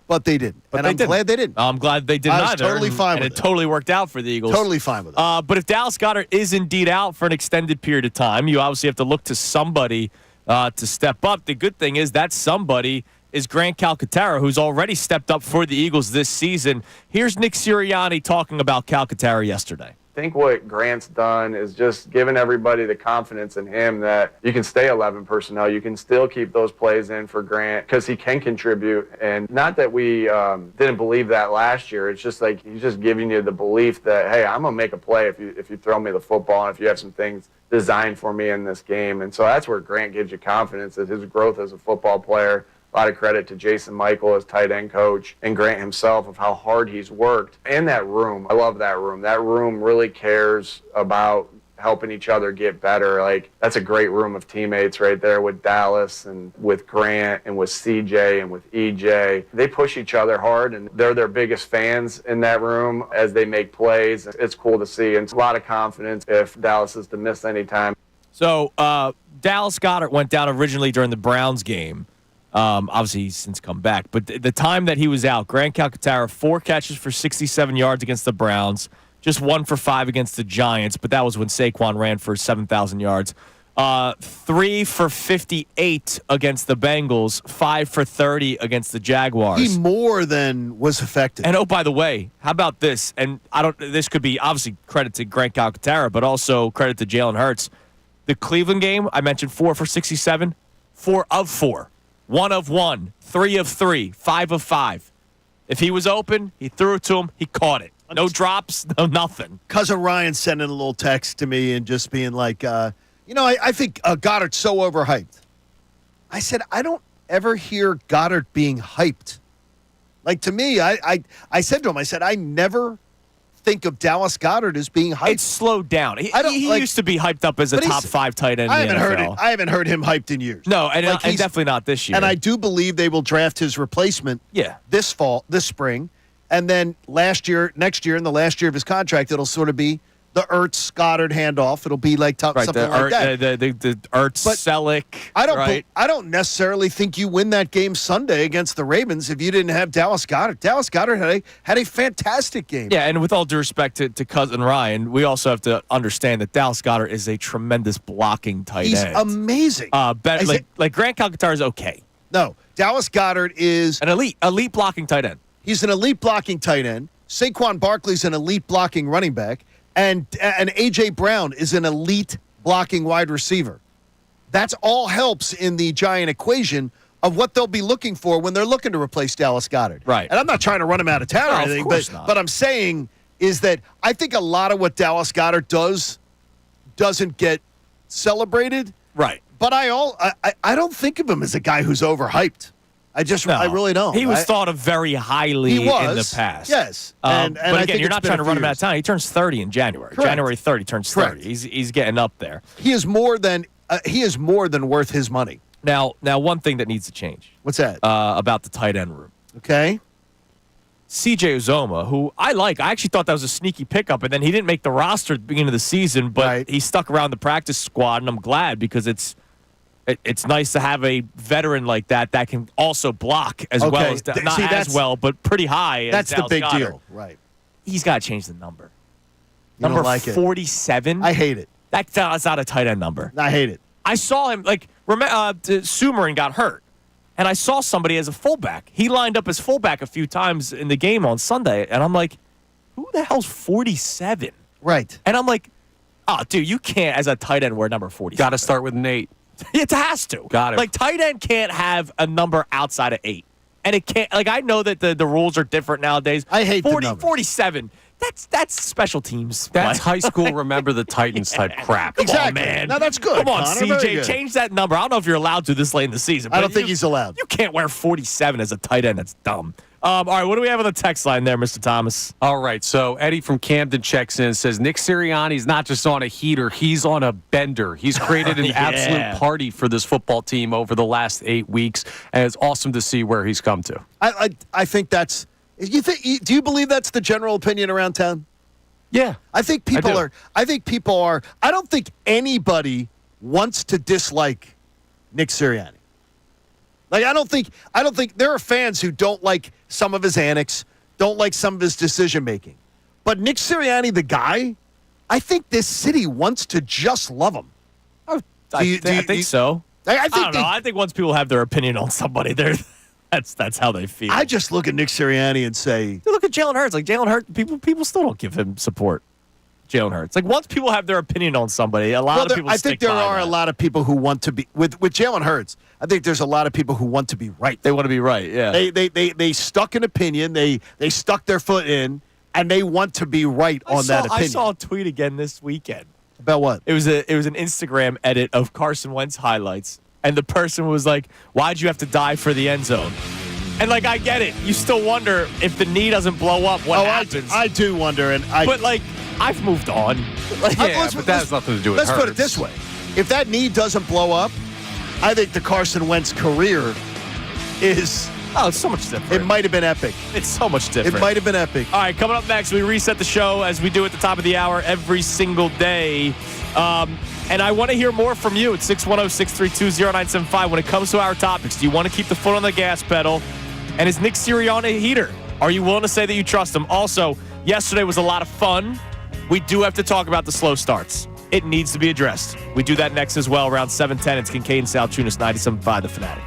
But they didn't. I'm glad they didn't. I'm glad they didn't either. I was totally fine with it. And it totally worked out for the Eagles. Totally fine with it. But if Dallas Goedert is indeed out for an extended period of time, you obviously have to look to somebody to step up. The good thing is that somebody is Grant Calcaterra, who's already stepped up for the Eagles this season. Here's Nick Sirianni talking about Calcaterra yesterday. I think what Grant's done is just giving everybody the confidence in him that you can stay 11 personnel. You can still keep those plays in for Grant because he can contribute. And not that we didn't believe that last year. It's just like he's just giving you the belief that, hey, I'm going to make a play if you throw me the football and if you have some things designed for me in this game. And so that's where Grant gives you confidence is his growth as a football player. A lot of credit to Jason Michael as tight end coach and Grant himself of how hard he's worked. And that room, I love that room. That room really cares about helping each other get better. Like, that's a great room of teammates right there with Dallas and with Grant and with CJ and with EJ. They push each other hard, and they're their biggest fans in that room as they make plays. It's cool to see, and it's a lot of confidence if Dallas is to miss any time. So Dallas Goedert went down originally during the Browns game. Obviously, he's since come back. But the time that he was out, Grant Calcaterra, 4 catches for 67 yards against the Browns, just 1 for 5 against the Giants, but that was when Saquon ran for 7,000 yards. 3 for 58 against the Bengals, 5 for 30 against the Jaguars. He more than was effective. And, oh, by the way, how about this? And this could be obviously credit to Grant Calcaterra, but also credit to Jalen Hurts. The Cleveland game, I mentioned 4 for 67, 4 of 4. 1 of 1, 3 of 3, 5 of 5. If he was open, he threw it to him, he caught it. No drops, no nothing. Cousin Ryan sending a little text to me and just being like, I think Goddard's so overhyped. I said, I don't ever hear Goddard being hyped. Like, to me, I said to him, I never think of Dallas Goedert as being hyped. It's slowed down. He used to be hyped up as a top 5 tight end in the NFL. I haven't heard him hyped in years. No, and definitely not this year. And I do believe they will draft his replacement this spring. And then next year, in the last year of his contract, it'll sort of be the Ertz-Goddard handoff. It'll be like something like that. The Ertz-Selleck. I don't necessarily think you win that game Sunday against the Ravens if you didn't have Dallas Goedert. Dallas Goedert had a fantastic game. Yeah, and with all due respect to Cousin Ryan, we also have to understand that Dallas Goedert is a tremendous blocking tight end. He's amazing. Like Grant Calcaterra is okay. No, Dallas Goedert is an elite blocking tight end. He's an elite blocking tight end. Saquon Barkley's an elite blocking running back. And A.J. Brown is an elite blocking wide receiver. That's all helps in the giant equation of what they'll be looking for when they're looking to replace Dallas Goedert. Right. And I'm not trying to run him out of town or anything, but I'm saying is that I think a lot of what Dallas Goedert doesn't get celebrated. Right. But I don't think of him as a guy who's overhyped. I really don't. He was thought of very highly in the past. Yes. But again, you're not trying to run him out of town. He turns 30 in January. Correct. January 30 he turns 30. He's getting up there. He is more than worth his money. Now one thing that needs to change. What's that? About the tight end room. Okay. CJ Uzomah, who I actually thought that was a sneaky pickup, and then he didn't make the roster at the beginning of the season, but he stuck around the practice squad, and I'm glad because it's nice to have a veteran like that can also block as well as but pretty high. That's as the big Goddard. deal, right? He's got to change the number. Number 47. I hate it. That's not a tight end number. I hate it. I saw him Sumerin got hurt, and I saw somebody as a fullback. He lined up as fullback a few times in the game on Sunday, and I'm like, who the hell's 47? Right. And I'm like, oh, dude, you can't, as a tight end, wear number 47. Got to start with an 8. It has to. Got it. Like, tight end can't have a number outside of 8. And it can't, like, I know that the rules are different nowadays. I hate 40, the numbers. 47. That's special teams. That's high school Remember the Titans type crap. Come Exactly. on, man. No, that's good. Come on, Connor, very CJ. good. Change that number. I don't know if you're allowed to this late in the season. I but don't think he's allowed. You can't wear 47 as a tight end. That's dumb. All right, what do we have on the text line there, Mr. Thomas? All right, so Eddie from Camden checks in and says, Nick Sirianni's not just on a heater, he's on a bender. He's created an absolute party for this football team over the last 8 weeks, and it's awesome to see where he's come to. I think that's – do you believe that's the general opinion around town? Yeah. I think people are – I don't think anybody wants to dislike Nick Sirianni. Like, I don't think there are fans who don't like some of his antics, don't like some of his decision making. But Nick Sirianni, the guy, I think this city wants to just love him. I think so. I don't know. I think once people have their opinion on somebody, that's how they feel. I just look at Nick Sirianni and say, look at Jalen Hurts. Like, Jalen Hurts, people still don't give him support. Jalen Hurts. Like, once people have their opinion on somebody, a lot of people. I think there are a lot of people who want to be with Jalen Hurts. I think there's a lot of people who want to be right. They want to be right. Yeah. They stuck an opinion. They stuck their foot in, and they want to be right on that opinion. I saw a tweet again this weekend. About what? It was an Instagram edit of Carson Wentz highlights, and the person was like, "Why'd you have to die for the end zone?" And like, I get it. You still wonder if the knee doesn't blow up, what happens. I do wonder, but like, I've moved on. But that has nothing to do with Let's put it this way. If that knee doesn't blow up, I think the Carson Wentz career is... Oh, it's so much different. It might have been epic. It's so much different. It might have been epic. All right, coming up next, we reset the show as we do at the top of the hour every single day. And I want to hear more from you at 610-632-0975 when it comes to our topics. Do you want to keep the foot on the gas pedal? And is Nick Sirianni a heater? Are you willing to say that you trust him? Also, yesterday was a lot of fun. We do have to talk about the slow starts. It needs to be addressed. We do that next as well, around 7:10. It's Kincade Salciunas, 97.5 The Fanatic.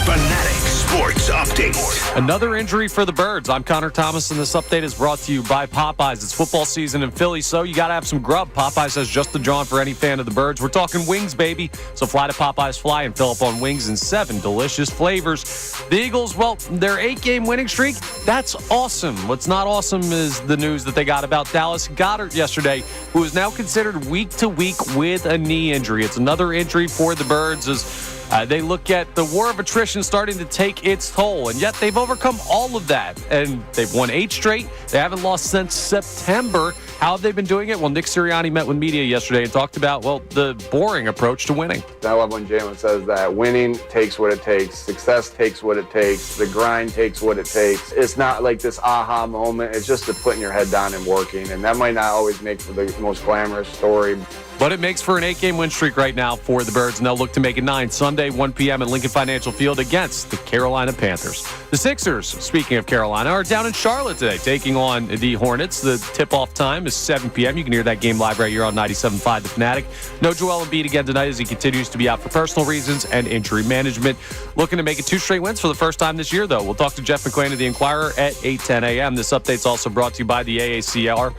Fanatic Sports Update. Another injury for the Birds. I'm Connor Thomas, and this update is brought to you by Popeyes. It's football season in Philly, so you got to have some grub. Popeyes has just the John for any fan of the Birds. We're talking wings, baby. So fly to Popeyes Fly and fill up on wings in 7 delicious flavors. The Eagles, well, their 8-game winning streak, that's awesome. What's not awesome is the news that they got about Dallas Goedert yesterday, who is now considered week to week with a knee injury. It's another injury for the Birds as they look at the war of attrition starting to take its toll, and yet they've overcome all of that, and they've won 8 straight. They haven't lost since September. How have they been doing it? Well, Nick Sirianni met with media yesterday and talked about, well, the boring approach to winning. I love when Jalen says that winning takes what it takes, success takes what it takes, the grind takes what it takes. It's not like this aha moment. It's just putting your head down and working, and that might not always make for the most glamorous story. But it makes for an 8-game win streak right now for the Birds, and they'll look to make it 9 Sunday, 1 p.m. at Lincoln Financial Field against the Carolina Panthers. The Sixers, speaking of Carolina, are down in Charlotte today, taking on the Hornets. The tip-off time is 7 p.m. You can hear that game live right here on 97.5 The Fanatic. No Joel Embiid again tonight as he continues to be out for personal reasons and injury management. Looking to make it 2 straight wins for the first time this year, though. We'll talk to Jeff McLane of the Inquirer at 8:10 a.m. This update's also brought to you by the AACR.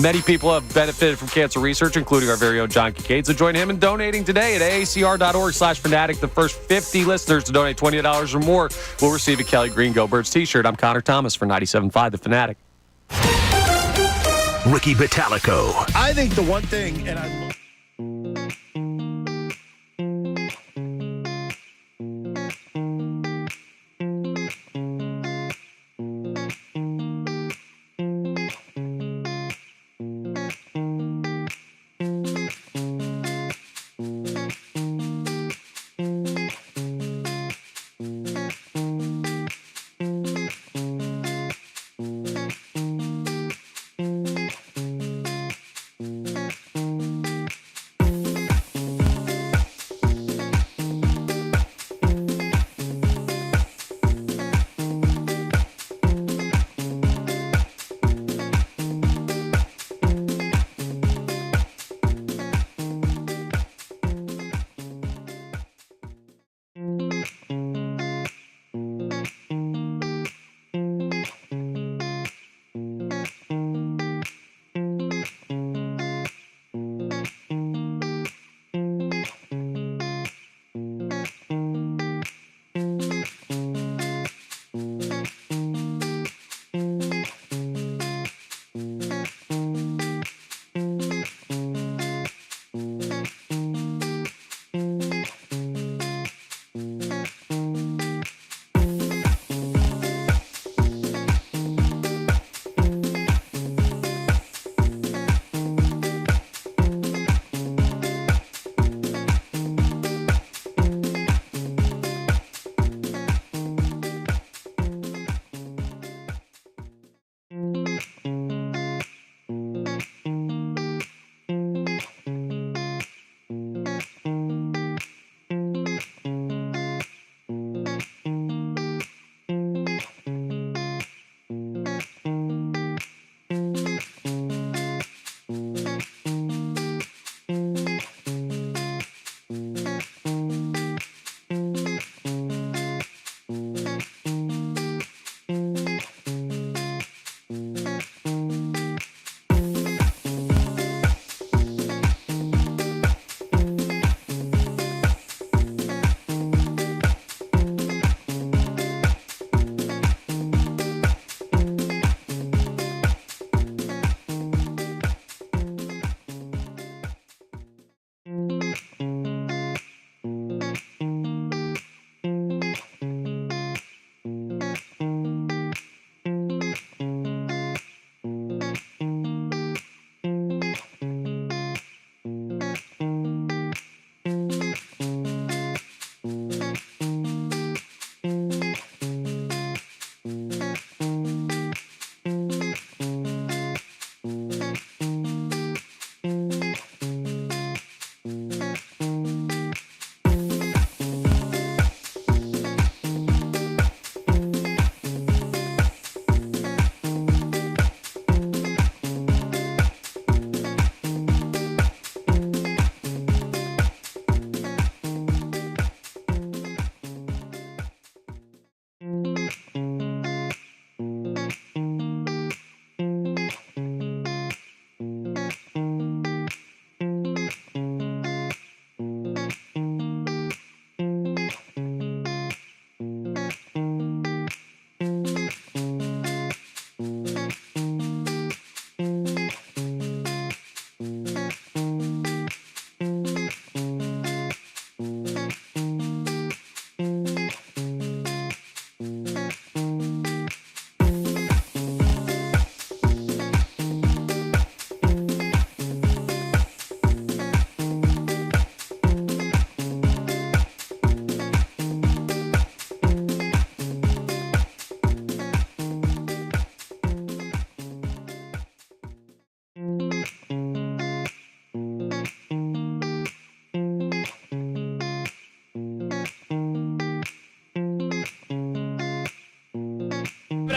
Many people have benefited from cancer research, including our very own John Kincade. So join him in donating today at aacr.org/fanatic. The first 50 listeners to donate $20 or more will receive a Kelly Green Go Birds t-shirt. I'm Connor Thomas for 97.5 The Fanatic. Ricky Batalico. I think the one thing, and I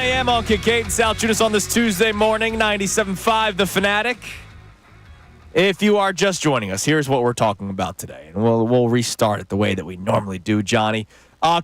a.m. on Kincade Salciunas on this Tuesday morning, 97.5 The Fanatic. If you are just joining us, here's what we're talking about today. And we'll restart it the way that we normally do, Johnny.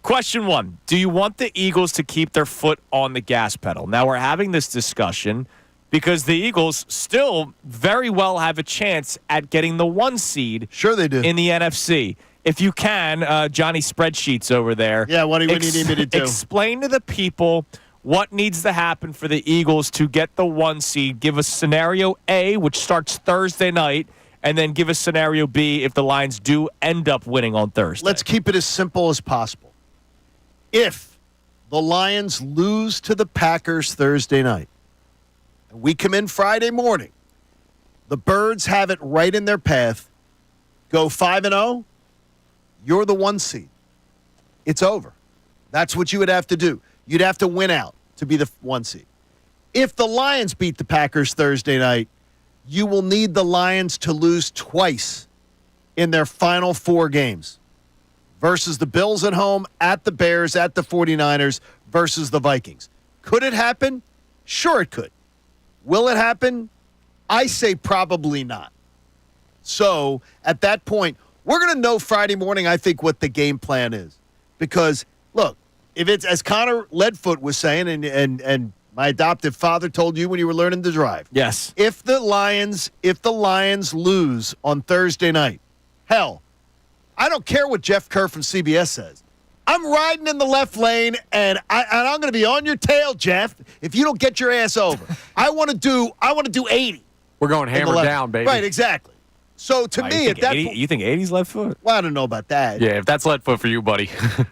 Question 1. Do you want the Eagles to keep their foot on the gas pedal? Now, we're having this discussion because the Eagles still very well have a chance at getting the 1 seed Sure they do. in the NFC. If you can, Johnny Spreadsheets over there. Yeah, what do you need me to do? Explain to the people what needs to happen for the Eagles to get the 1 seed. Give us scenario A, which starts Thursday night, and then give us scenario B if the Lions do end up winning on Thursday. Let's keep it as simple as possible. If the Lions lose to the Packers Thursday night, and we come in Friday morning, the Birds have it right in their path, go 5-0, you're the 1 seed. It's over. That's what you would have to do. You'd have to win out to be the 1 seed. If the Lions beat the Packers Thursday night, you will need the Lions to lose twice in their final 4 games versus the Bills at home, at the Bears, at the 49ers, versus the Vikings. Could it happen? Sure it could. Will it happen? I say probably not. So at that point, we're going to know Friday morning, I think, what the game plan is. Because, look, if it's, as Connor Leadfoot was saying, and my adoptive father told you when you were learning to drive. Yes. If the Lions lose on Thursday night, hell, I don't care what Jeff Kerr from CBS says. I'm riding in the left lane, and I'm going to be on your tail, Jeff, if you don't get your ass over. I want to do 80. We're going hammer down, baby. Right, exactly. So to me, at that point, you think 80's left foot? well, I don't know about that. Yeah, if that's Leadfoot for you, buddy.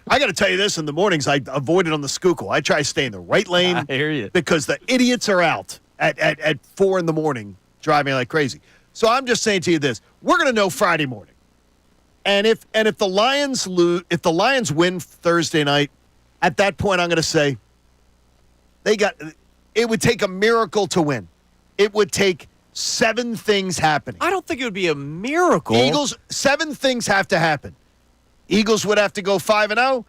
I got to tell you this: in the mornings, I avoid it on the Schuylkill. I try to stay in the right lane. I hear you. Because the idiots are out at 4 in the morning driving like crazy. So I'm just saying to you this: we're going to know Friday morning, and if the Lions win Thursday night, at that point, I'm going to say it would take a miracle to win. It would take 7 things happening. I don't think it would be a miracle. Eagles, 7 things have to happen. Eagles would have to go 5-0.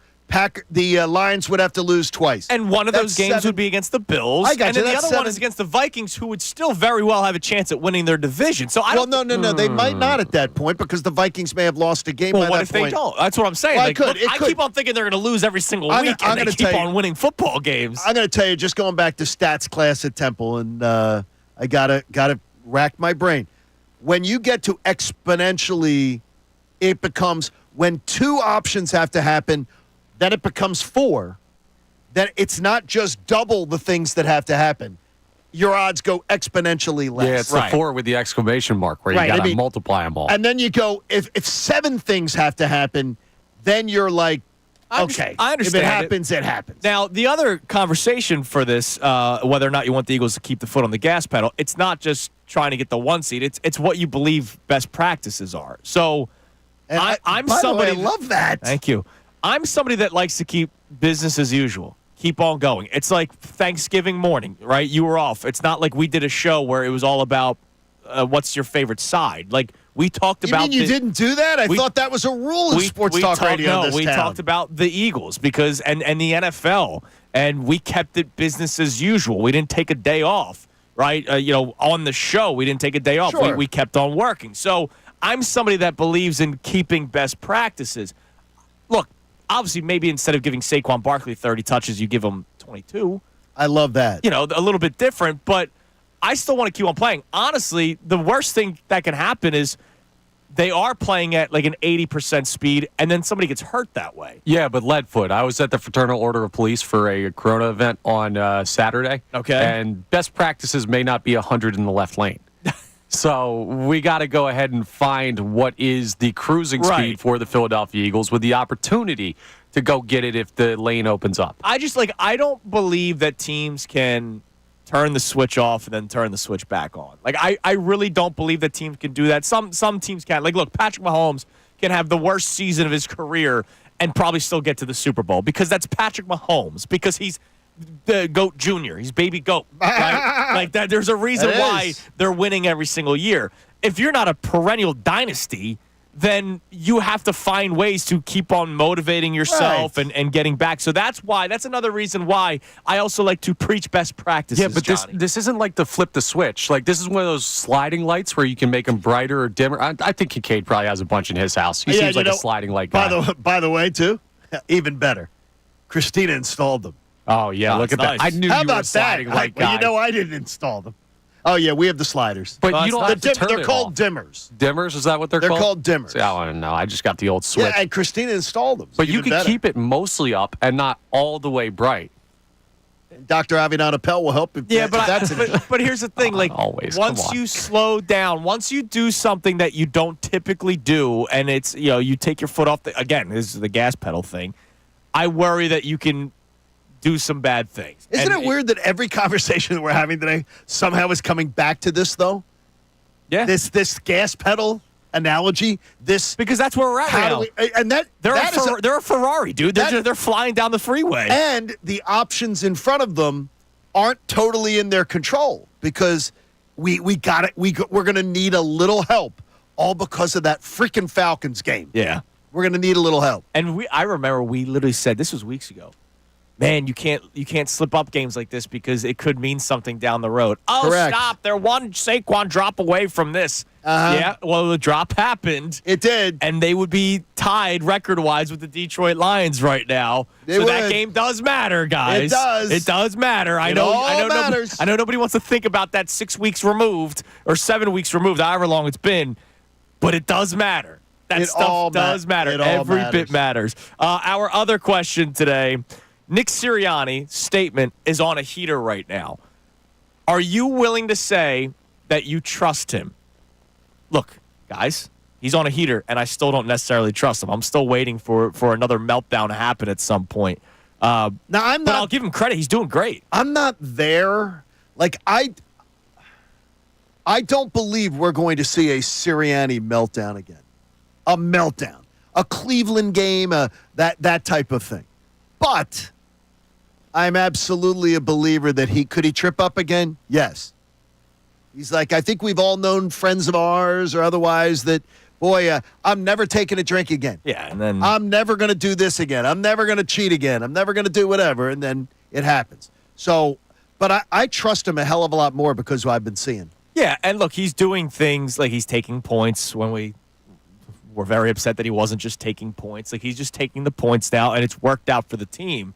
The Lions would have to lose twice. And one of those games would be against the Bills. I got and you. then the That's other one 7. is against the Vikings, who would still very well have a chance at winning their division. So I don't. Well, no. They might not at that point because the Vikings may have lost a game Well, by what that if point. they don't? That's what I'm saying. Well, Like, it could. look, I keep on thinking they're going to lose every single week, and they keep on winning football games. I'm going to tell you, just going back to stats class at Temple, and I gotta rack my brain. When you get to exponentially, it becomes when 2 options have to happen, then it becomes 4. Then it's not just double the things that have to happen. Your odds go exponentially less. Yeah, it's the 4 with the exclamation mark where you got to multiply them all. And then you go, if 7 things have to happen, then you're like, okay, I understand. If it happens, it happens. Now, the other conversation for this, whether or not you want the Eagles to keep the foot on the gas pedal, it's not just trying to get the 1 seed. It's what you believe best practices are. So and I'm by somebody. The way, I love that. Thank you. I'm somebody that likes to keep business as usual. Keep on going. It's like Thanksgiving morning, right? You were off. It's not like we did a show where it was all about what's your favorite side. Like we talked about. You mean you didn't do that? I thought that was a rule in sports talk radio. No, in this we town. talked about the Eagles because and the NFL, and we kept it business as usual. We didn't take a day off, right? On the show, we didn't take a day off. Sure. We kept on working. So I'm somebody that believes in keeping best practices. Look, obviously, maybe instead of giving Saquon Barkley 30 touches, you give him 22. I love that. A little bit different, but I still want to keep on playing. Honestly, the worst thing that can happen is they are playing at like an 80% speed, and then somebody gets hurt that way. Yeah, but Leadfoot. I was at the Fraternal Order of Police for a Corona event on Saturday. Okay. And best practices may not be 100 in the left lane. So we got to go ahead and find what is the cruising speed for the Philadelphia Eagles with the opportunity to go get it if the lane opens up. I don't believe that teams can turn the switch off and then turn the switch back on. Like I really don't believe that teams can do that. Some teams can. Like look, Patrick Mahomes can have the worst season of his career and probably still get to the Super Bowl because that's Patrick Mahomes because he's the GOAT Junior. He's baby GOAT. Right? Like that. There's a reason why they're winning every single year. If you're not a perennial dynasty, then you have to find ways to keep on motivating yourself and getting back. So that's another reason why I also like to preach best practices. Yeah, but Johnny. this isn't like to flip the switch. Like, this is one of those sliding lights where you can make them brighter or dimmer. I think Kincade probably has a bunch in his house. He seems like a sliding light guy. By the way, too, even better, Christina installed them. Oh, yeah, look at nice. that. I knew How you were a about sliding that? light guy. I didn't install them. Oh, yeah, we have the sliders. But you don't have to turn They're it called off. dimmers. Dimmers, is that what they're They're called? called dimmers. See, I don't know. I just got the old switch. Yeah, and Christina installed them. But you Even can better. keep it mostly up and not all the way bright. Dr. Avidan Appel will help if, Yeah, if but, that's an issue. but here's the thing. Like, always, once come on. you slow down, once you do something that you don't typically do, and it's, you take your foot off again, this is the gas pedal thing, I worry that you can do some bad things. Isn't And it weird that every conversation that we're having today somehow is coming back to this, though? Yeah. This gas pedal analogy, this... Because that's where we're at How now. do we, and that, They're that is they're a Ferrari, dude. They're flying down the freeway. and the options in front of them aren't totally in their control because we're going to need a little help all because of that freaking Falcons game. Yeah. We're going to need a little help. And I remember we literally said, this was weeks ago, man, you can't slip up games like this because it could mean something down the road. Oh, Correct. stop. They're one Saquon drop away from this. Uh-huh. Yeah, well, the drop happened. It did. And they would be tied record-wise with the Detroit Lions right now. They so that would. game does matter, guys. It does. It does matter. I It know. all I know. matters. I know nobody wants to think about that 6 weeks removed or 7 weeks removed, however long it's been. But it does matter. That It stuff all does matter. it all Every matters. bit matters. Our other question today, Nick Sirianni's statement is on a heater right now. Are you willing to say that you trust him? Look, guys, he's on a heater, and I still don't necessarily trust him. I'm still waiting for another meltdown to happen at some point. Now, I'm But I'll not give him credit. He's doing great. I'm not there. Like, I don't believe we're going to see a Sirianni meltdown again. A meltdown. A Cleveland game, that type of thing. But I'm absolutely a believer that could he trip up again? Yes. He's like, I think we've all known friends of ours or otherwise that, boy, I'm never taking a drink again. Yeah, and then I'm never going to do this again. I'm never going to cheat again. I'm never going to do whatever. And then it happens. So, but I trust him a hell of a lot more because of what I've been seeing. yeah, and look, he's doing things like he's taking points when we were very upset that he wasn't just taking points. Like he's just taking the points now, and it's worked out for the team.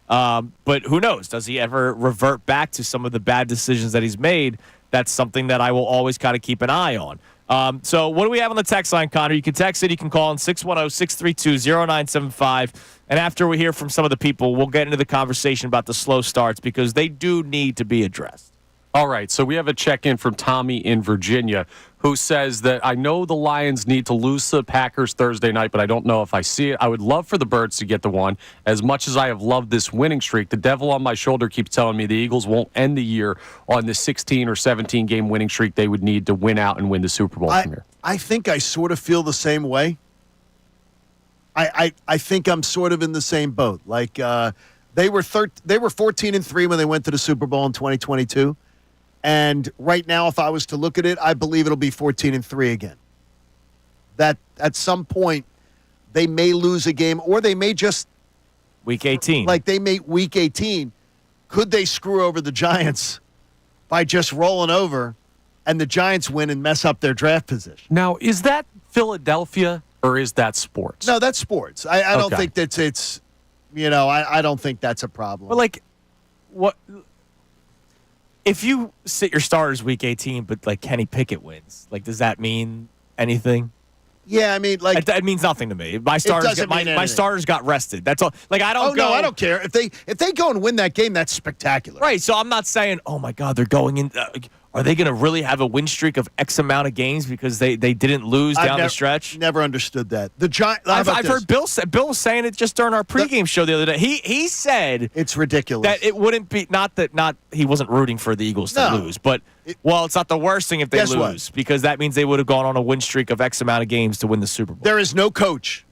But who knows? Does he ever revert back to some of the bad decisions that he's made? That's something that I will always kind of keep an eye on. So what do we have on the text line, Connor? You can text it. You can call in 610-632-0975. And after we hear from some of the people, we'll get into the conversation about the slow starts because they do need to be addressed. All right, so we have a check-in from Tommy in Virginia who says that I know the Lions need to lose to the Packers Thursday night, but I don't know if I see it. I would love for the Birds to get the one. As much as I have loved this winning streak, the devil on my shoulder keeps telling me the Eagles won't end the year on the 16 or 17 game winning streak they would need to win out and win the Super Bowl from here. I think I sort of feel the same way. I think I'm sort of in the same boat. Like they were 14-3 when they went to the Super Bowl in 2022. And right now, if I was to look at it, I believe it'll be 14-3 again. That at some point they may lose a game, or they may just Week 18. like they may week 18. Could they screw over the Giants by just rolling over, and the Giants win and mess up their draft position? Now, is that Philadelphia or is that sports? No, that's sports. I don't Okay. think that's it's. I don't think that's a problem. But like, what if you sit your starters Week 18, but like Kenny Pickett wins? Like, does that mean anything? yeah, I mean, like, It means nothing to me. My starters, doesn't mean my anything. starters got rested. That's all. Like, I don't. oh no, I don't care if they go and win that game. That's spectacular. Right. So I'm not saying, oh my God, they're going in. Are they going to really have a win streak of X amount of games because they didn't lose down the stretch? Never understood that. The Giants. I've heard Bill was saying it just during our pregame show the other day. He said it's ridiculous that it wouldn't be not he wasn't rooting for the Eagles to No. lose, but it's not the worst thing if they Guess what? lose because that means they would have gone on a win streak of X amount of games to win the Super Bowl. There is no coach.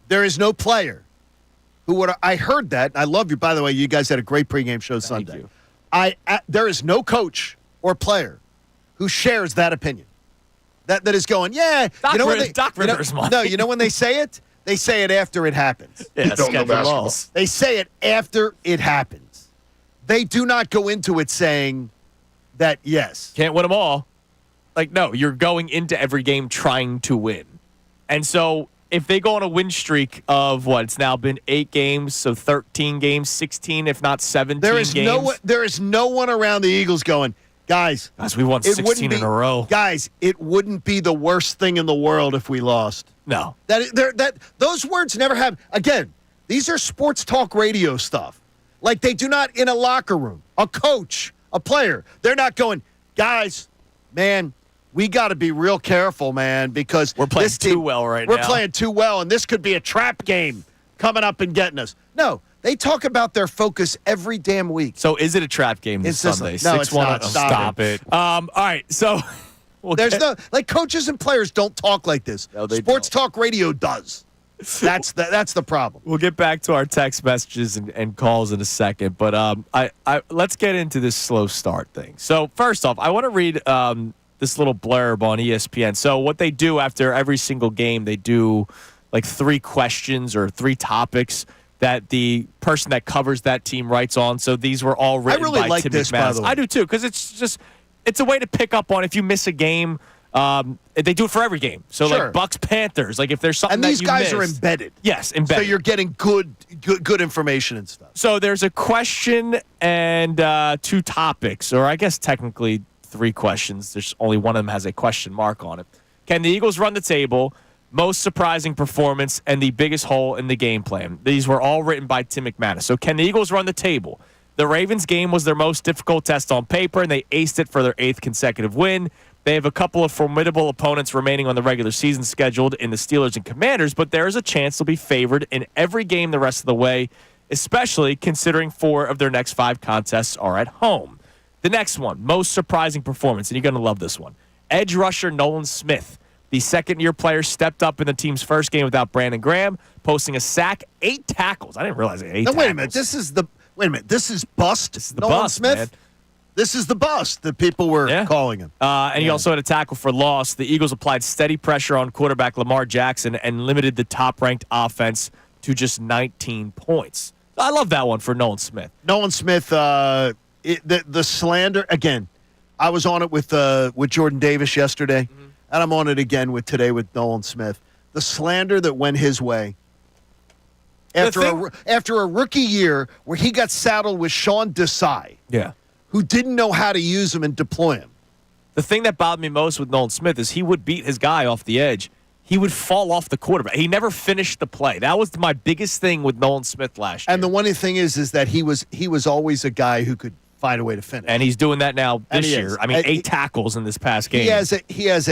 There is no player who would. I heard that. I love you. By the way, you guys had a great pregame show Sunday. you. There is no coach or player who shares that opinion. that is going, yeah. Doc you know Rivers- when they, Doc you know- Rivers money. No, you know when they say it? They say it after it happens. Yeah, don't know schedule basketball. balls. They say it after it happens. They do not go into it saying that, yes. Can't win them all. Like, no, you're going into every game trying to win. And so if they go on a win streak of what? It's now been 8 games, so 13 games, 16, if not 17 There is games. there is no one around the Eagles going, guys, Guys, we won 16 in a row. Guys, it wouldn't be the worst thing in the world if we lost. No. Those words never have. Again, these are sports talk radio stuff. Like they do not in a locker room, a coach, a player. They're not going, guys, man, we got to be real careful, man, because We're playing this team, too well right we're now. We're playing too well, and this could be a trap game coming up and getting us. No, they talk about their focus every damn week. So is it a trap game this It's just- Sunday? no, it's 6-1. not. Stop it. All right, so There's no like coaches and players don't talk like this. No, they Sports don't. talk radio does. That's the problem. We'll get back to our text messages and calls in a second, but I let's get into this slow start thing. So first off, I want to read this little blurb on ESPN. So what they do after every single game, they do like 3 questions or 3 topics that the person that covers that team writes on. So these were all written really by like Tim this, by McManus. the way. I do too, because it's a way to pick up on if you miss a game. They do it for every game. So Sure. like Bucks Panthers, like if there's something And that these you guys are missed- embedded. Yes, So embedded. you're getting good information and stuff. So there's a question and 2 topics, or I guess technically 3 questions. There's only one of them has a question mark on it. Can the Eagles run the table? Most surprising performance and the biggest hole in the game plan. These were all written by Tim McManus. So can the Eagles run the table? The Ravens game was their most difficult test on paper, and they aced it for their 8th consecutive win. They have a couple of formidable opponents remaining on the regular season scheduled in the Steelers and Commanders, but there is a chance they'll be favored in every game the rest of the way, especially considering 4 of their next 5 contests are at home. The next one, most surprising performance, and you're going to love this one. Edge rusher Nolan Smith, the second-year player, stepped up in the team's first game without Brandon Graham, posting a sack, 8 tackles. I didn't realize it. 8 Now tackles. wait a minute. This is bust. This is the Nolan bust, Smith. man. This is the bust that people were Yeah. calling him. And he also had a tackle for loss. The Eagles applied steady pressure on quarterback Lamar Jackson and limited the top-ranked offense to just 19 points. I love that one for Nolan Smith. Nolan Smith, the slander again. I was on it with Jordan Davis yesterday, and I'm on it again today with Nolan Smith. The slander that went his way after a rookie year where he got saddled with Sean Desai, Yeah. who didn't know how to use him and deploy him. The thing that bothered me most with Nolan Smith is he would beat his guy off the edge. He would fall off the quarterback. He never finished the play. That was my biggest thing with Nolan Smith last year. And the one thing is that he was always a guy who could find a way to finish. And he's doing that now And this he year. is. I mean, And 8 tackles in this past game. He has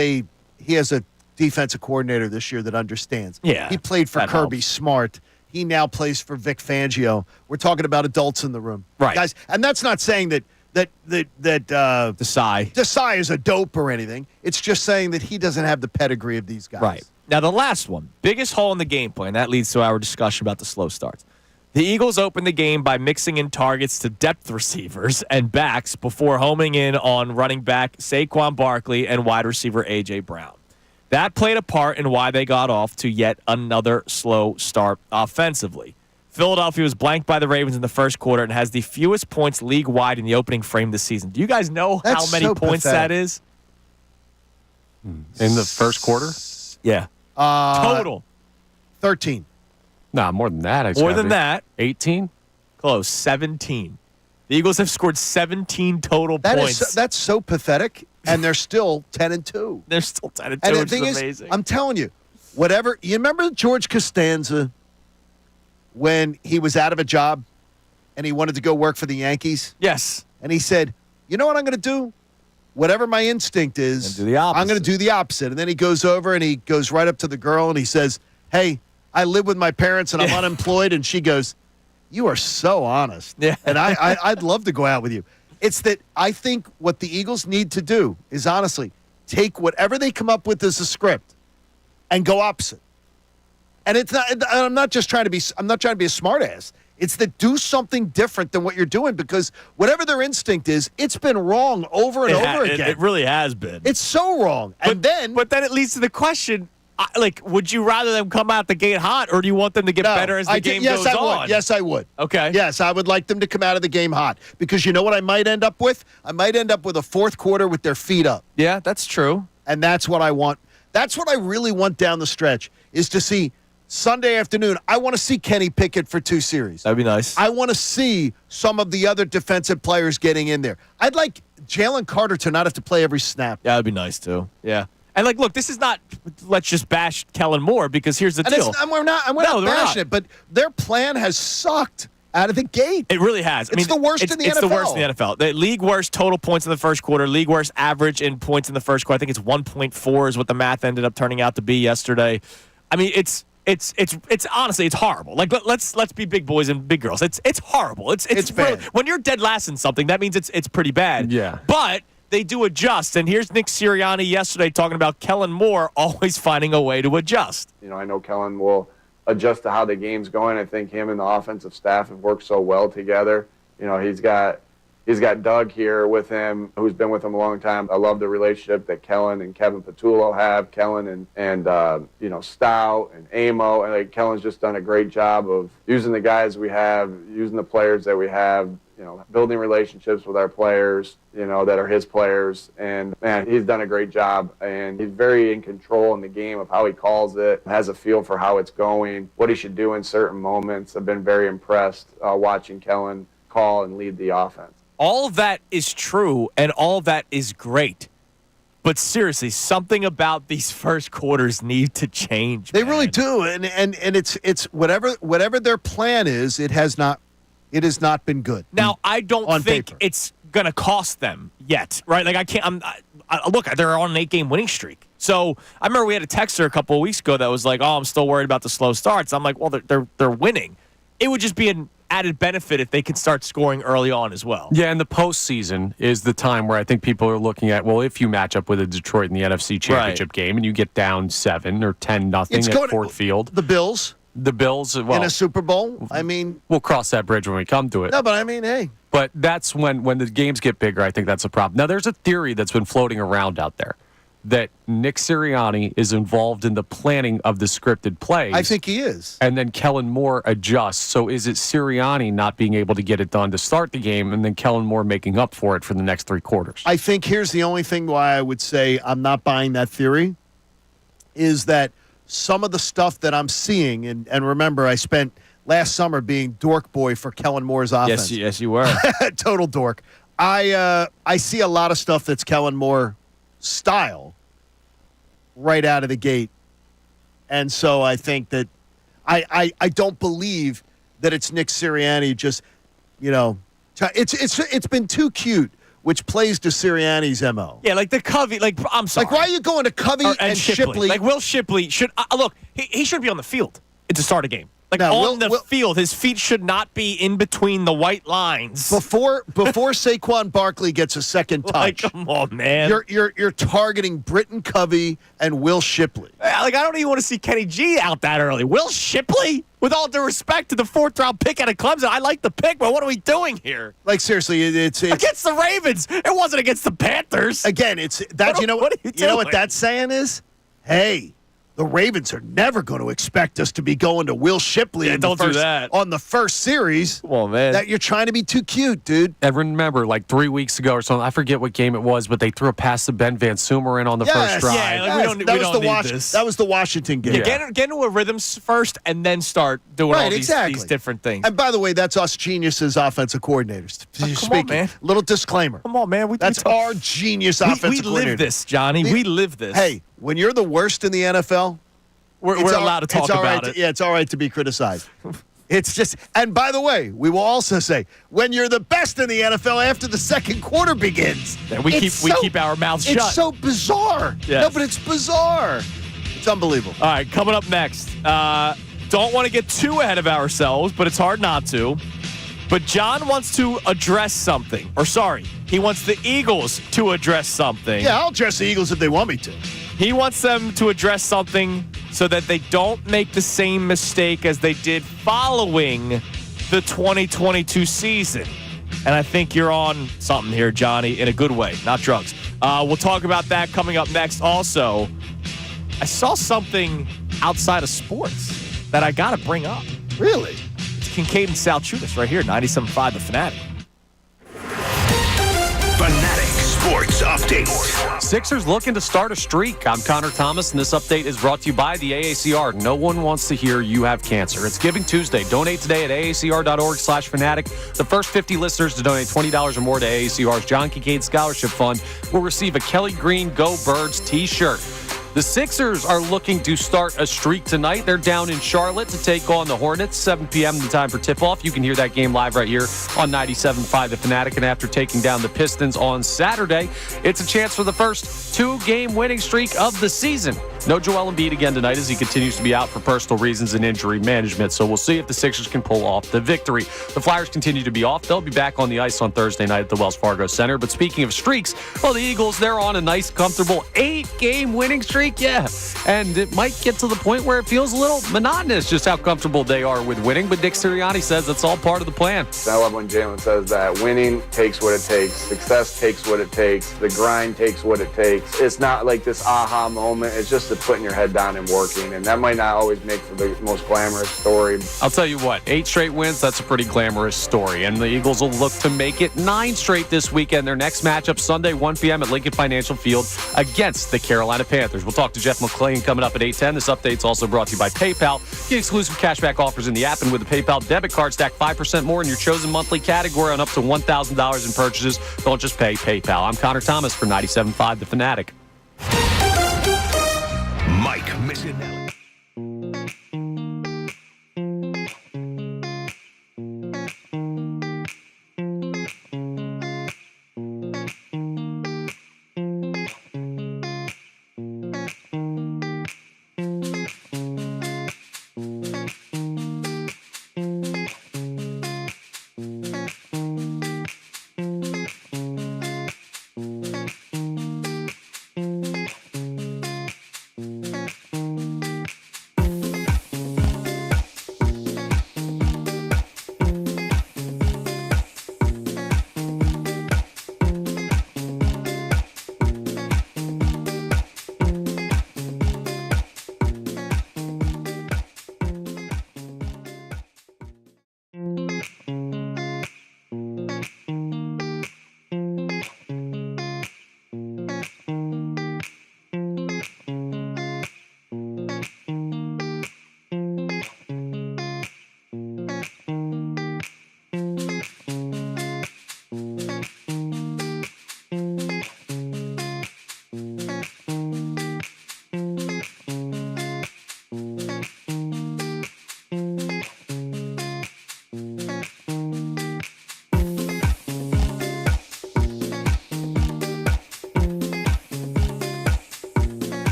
a defensive coordinator this year that understands. Yeah, He played for that Kirby helps. Smart. He now plays for Vic Fangio. We're talking about adults in the room. Right. Guys, and that's not saying that Desai. Desai is a dope or anything. It's just saying that he doesn't have the pedigree of these guys. Right. Now, the last one, biggest hole in the game plan. That leads to our discussion about the slow starts. The Eagles opened the game by mixing in targets to depth receivers and backs before homing in on running back Saquon Barkley and wide receiver A.J. Brown. That played a part in why they got off to yet another slow start offensively. Philadelphia was blanked by the Ravens in the first quarter and has the fewest points league-wide in the opening frame this season. Do you guys know That's how many so points pathetic. that is? In the first quarter? Yeah. Total. 13. Nah, more than that. More than that. 18? Close. 17. The Eagles have scored 17 total points. That's so pathetic, and they're still 10-2. They're still 10-2, And the which thing is is, amazing. I'm telling you, whatever. You remember George Costanza when he was out of a job and he wanted to go work for the Yankees? Yes. And he said, you know what I'm going to do? Whatever my instinct is, And do the opposite. I'm going to do the opposite. And then he goes over and he goes right up to the girl and he says, hey, I live with my parents and I'm unemployed. And she goes, you are so honest. Yeah. And I'd love to go out with you. It's that I think what the Eagles need to do is honestly take whatever they come up with as a script and go opposite. And it's not. I'm not trying to be a smartass. It's that do something different than what you're doing, because whatever their instinct is, it's been wrong over and over again. It really has been. It's so wrong. But then it leads to the question, would you rather them come out the gate hot, or do you want them to get better as the game goes on? Yes, I would. Okay. Yes, I would like them to come out of the game hot, because you know what I might end up with? I might end up with a fourth quarter with their feet up. Yeah, that's true. And that's what I want. That's what I really want down the stretch, is to see Sunday afternoon. I want to see Kenny Pickett for 2 series. That'd be nice. I want to see some of the other defensive players getting in there. I'd like Jalen Carter to not have to play every snap. Yeah, that'd be nice too. Yeah. And look, this is not, let's just bash Kellen Moore, because here's the deal. We're not bashing it, but their plan has sucked out of the gate. It really has. It's the worst in the NFL. It's the worst in the NFL. The league worst total points in the first quarter, league worst average in points in the first quarter. I think it's 1.4 is what the math ended up turning out to be yesterday. I mean, it's honestly, it's horrible. Like, let's be big boys and big girls. It's horrible. It's bad. When you're dead last in something, that means it's pretty bad. Yeah. But they do adjust. And here's Nick Sirianni yesterday talking about Kellen Moore always finding a way to adjust. I know Kellen will adjust to how the game's going. I think him and the offensive staff have worked so well together. He's got Doug here with him, who's been with him a long time. I love the relationship that Kellen and Kevin Patullo have. Kellen and Stout and Amo. And Kellen's just done a great job of using the guys we have, using the players that we have, building relationships with our players, that are his players. And, man, he's done a great job. And he's very in control in the game of how he calls it, has a feel for how it's going, what he should do in certain moments. I've been very impressed watching Kellen call and lead the offense. All of that is true, and all of that is great. But seriously, something about these first quarters need to change. They man. really do, and it's whatever their plan is. It has not been good. Now, I don't think paper. it's gonna cost them yet, right? Like, I can't. Look, they're on an 8-game winning streak. So I remember we had a texter a couple of weeks ago that was like, "Oh, I'm still worried about the slow starts." I'm like, "Well, they're winning." It would just be an added benefit if they could start scoring early on as well. Yeah, and the postseason is the time where I think people are looking at, well, if you match up with a Detroit in the NFC Championship game and you get down 7 or 10-0 at Ford Field. The Bills, well, in a Super Bowl. I mean, we'll cross that bridge when we come to it. No, but I mean, hey. But that's when the games get bigger, I think that's a problem. Now, there's a theory that's been floating around out there that Nick Sirianni is involved in the planning of the scripted plays. I think he is. And then Kellen Moore adjusts. So is it Sirianni not being able to get it done to start the game and then Kellen Moore making up for it for the next 3 quarters? I think here's the only thing why I would say I'm not buying that theory is that some of the stuff that I'm seeing, and remember, I spent last summer being dork boy for Kellen Moore's offense. Yes, you were. Total dork. I see a lot of stuff that's Kellen Moore style right out of the gate. And so I think that I don't believe that it's Nick Sirianni just, it's been too cute, which plays to Sirianni's MO. Yeah, like the Covey, I'm sorry. Like, why are you going to Covey and Shipley? Like, Will Shipley should, look, he shouldn't be on the field to start a game. Like, now, on the field, his feet should not be in between the white lines. Before Saquon Barkley gets a second touch. Like, come on, man. You're targeting Britton Covey and Will Shipley. I don't even want to see Kenny G out that early. Will Shipley? With all due respect to the 4th-round pick out of Clemson, I like the pick, but what are we doing here? Like, seriously, it's against the Ravens. It wasn't against the Panthers. Again, it's that. What are you know what doing? that's saying is, hey, the Ravens are never going to expect us to be going to Will Shipley do that. on the first series. Come on, man. That you're trying to be too cute, dude. And remember, like 3 weeks ago or something, I forget what game it was, but they threw a pass to Ben Van Sumer in on the first drive. Yeah, we don't need this. That was the Washington game. Yeah, get into a rhythm first and then start doing all these different things. And by the way, that's us geniuses offensive coordinators. Come on, man. Little disclaimer. Come on, man. That's our genius offensive coordinator. We live this, Johnny. We live this. Hey, when you're the worst in the NFL, we're allowed to talk about it. Yeah, it's all right to be criticized. It's just, and by the way, we will also say, when you're the best in the NFL after the second quarter begins, and we keep our mouths shut. It's so bizarre. Yes. No, but it's bizarre. It's unbelievable. All right, coming up next. Don't want to get too ahead of ourselves, but it's hard not to. But John wants to address something. Or sorry, he wants the Eagles to address something. Yeah, I'll address the Eagles if they want me to. He wants them to address something so that they don't make the same mistake as they did following the 2022 season. And I think you're on something here, Johnny, in a good way, not drugs. We'll talk about that coming up next. Also, I saw something outside of sports that I got to bring up. Really? It's Kincade Salciunas right here, 97.5 The Fanatic. Fanatic Sports Update. Sixers looking to start a streak. I'm Connor Thomas, and this update is brought to you by the AACR. No one wants to hear you have cancer. It's Giving Tuesday. Donate today at aacr.org/fanatic. The first 50 listeners to donate $20 or more to AACR's John Kincade Scholarship Fund will receive a Kelly Green Go Birds t-shirt. The Sixers are looking to start a streak tonight. They're down in Charlotte to take on the Hornets. 7 p.m. the time for tip-off. You can hear that game live right here on 97.5 The Fanatic. And after taking down the Pistons on Saturday, it's a chance for the first 2-game winning streak of the season. No Joel Embiid again tonight as he continues to be out for personal reasons and injury management. So we'll see if the Sixers can pull off the victory. The Flyers continue to be off. They'll be back on the ice on Thursday night at the Wells Fargo Center. But speaking of streaks, well, the Eagles, they're on a nice, comfortable 8-game winning streak. Yeah. And it might get to the point where it feels a little monotonous just how comfortable they are with winning. But Nick Sirianni says that's all part of the plan. I love when Jalen says that winning takes what it takes. Success takes what it takes. The grind takes what it takes. It's not like this aha moment. It's just putting your head down and working. And that might not always make for the most glamorous story. I'll tell you what, 8 straight wins, that's a pretty glamorous story. And the Eagles will look to make it 9 straight this weekend. Their next matchup Sunday, 1 p.m. at Lincoln Financial Field against the Carolina Panthers. We'll talk to Jeff McLane coming up at 8:10. This update's also brought to you by PayPal. Get exclusive cashback offers in the app, and with the PayPal debit card, stack 5% more in your chosen monthly category on up to $1,000 in purchases. Don't just pay, PayPal. I'm Connor Thomas for 97.5 The Fanatic. Mike Missanelli.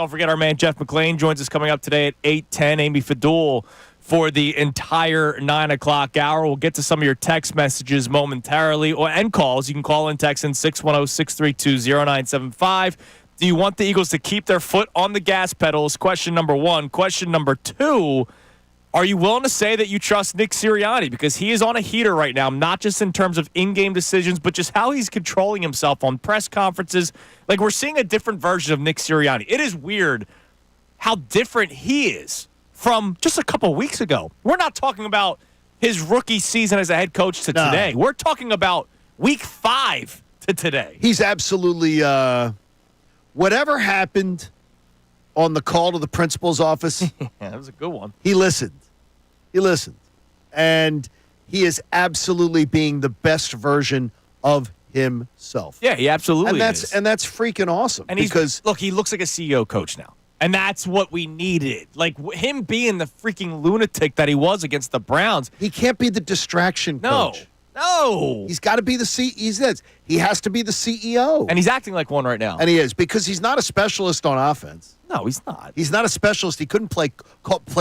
Don't forget our man Jeff McLane joins us coming up today at 8:10. Amy Fadul for the entire 9 o'clock hour. We'll get to some of your text messages momentarily and calls. You can call and text in 610-632-0975. Do you want the Eagles to keep their foot on the gas pedals? Question number one. Question number two, are you willing to say that you trust Nick Sirianni? Because he is on a heater right now, not just in terms of in-game decisions, but just how he's controlling himself on press conferences. Like, we're seeing a different version of Nick Sirianni. It is weird how different he is from just a couple of weeks ago. We're not talking about his rookie season as a head coach to today. We're talking about week 5 to today. He's absolutely whatever happened on the call to the principal's office. Yeah, that was a good one. He listened. And he is absolutely being the best version of himself. Yeah, he absolutely is. is. And that's freaking awesome. And because look, he looks like a CEO coach now. And that's what we needed. Like, him being the freaking lunatic that he was against the Browns. he can't be the distraction coach. No. He's got to be he has to be the CEO. And he's acting like one right now. And he is, because he's not a specialist on offense. No, he's not. He's not a specialist. He couldn't play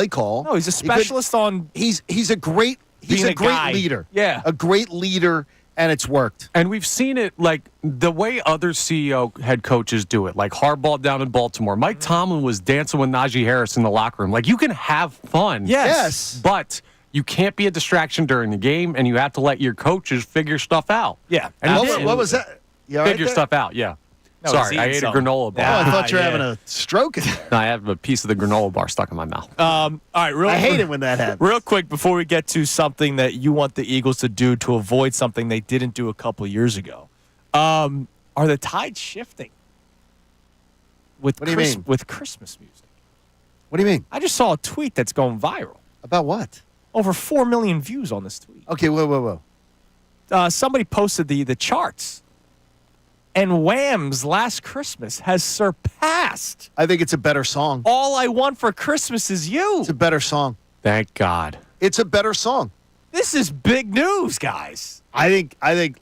call. No, he's a specialist on He's a great being a great guy. leader. Yeah. A great leader, and it's worked. And we've seen it, like, the way other CEO head coaches do it, like Harbaugh down in Baltimore. Mike Tomlin was dancing with Najee Harris in the locker room. Like, you can have fun. Yes. But you can't be a distraction during the game, and you have to let your coaches figure stuff out. Yeah. And What was that? You all right figure there? stuff out, yeah. No, Sorry, he's I eating ate a something. granola bar. Oh, I thought you were yeah. having a stroke in there. No, I have a piece of the granola bar stuck in my mouth. All right, I hate it when that happens. Real quick, before we get to something that you want the Eagles to do to avoid something they didn't do a couple years ago, are the tides shifting with What do you mean? with Christmas music? What do you mean? I just saw a tweet that's going viral. About what? Over 4 million views on this tweet. Okay, whoa. Somebody posted the charts, and Wham's Last Christmas has surpassed I think it's a better song. All I Want for Christmas Is You. It's a better song. Thank God. It's a better song. This is big news, guys. I think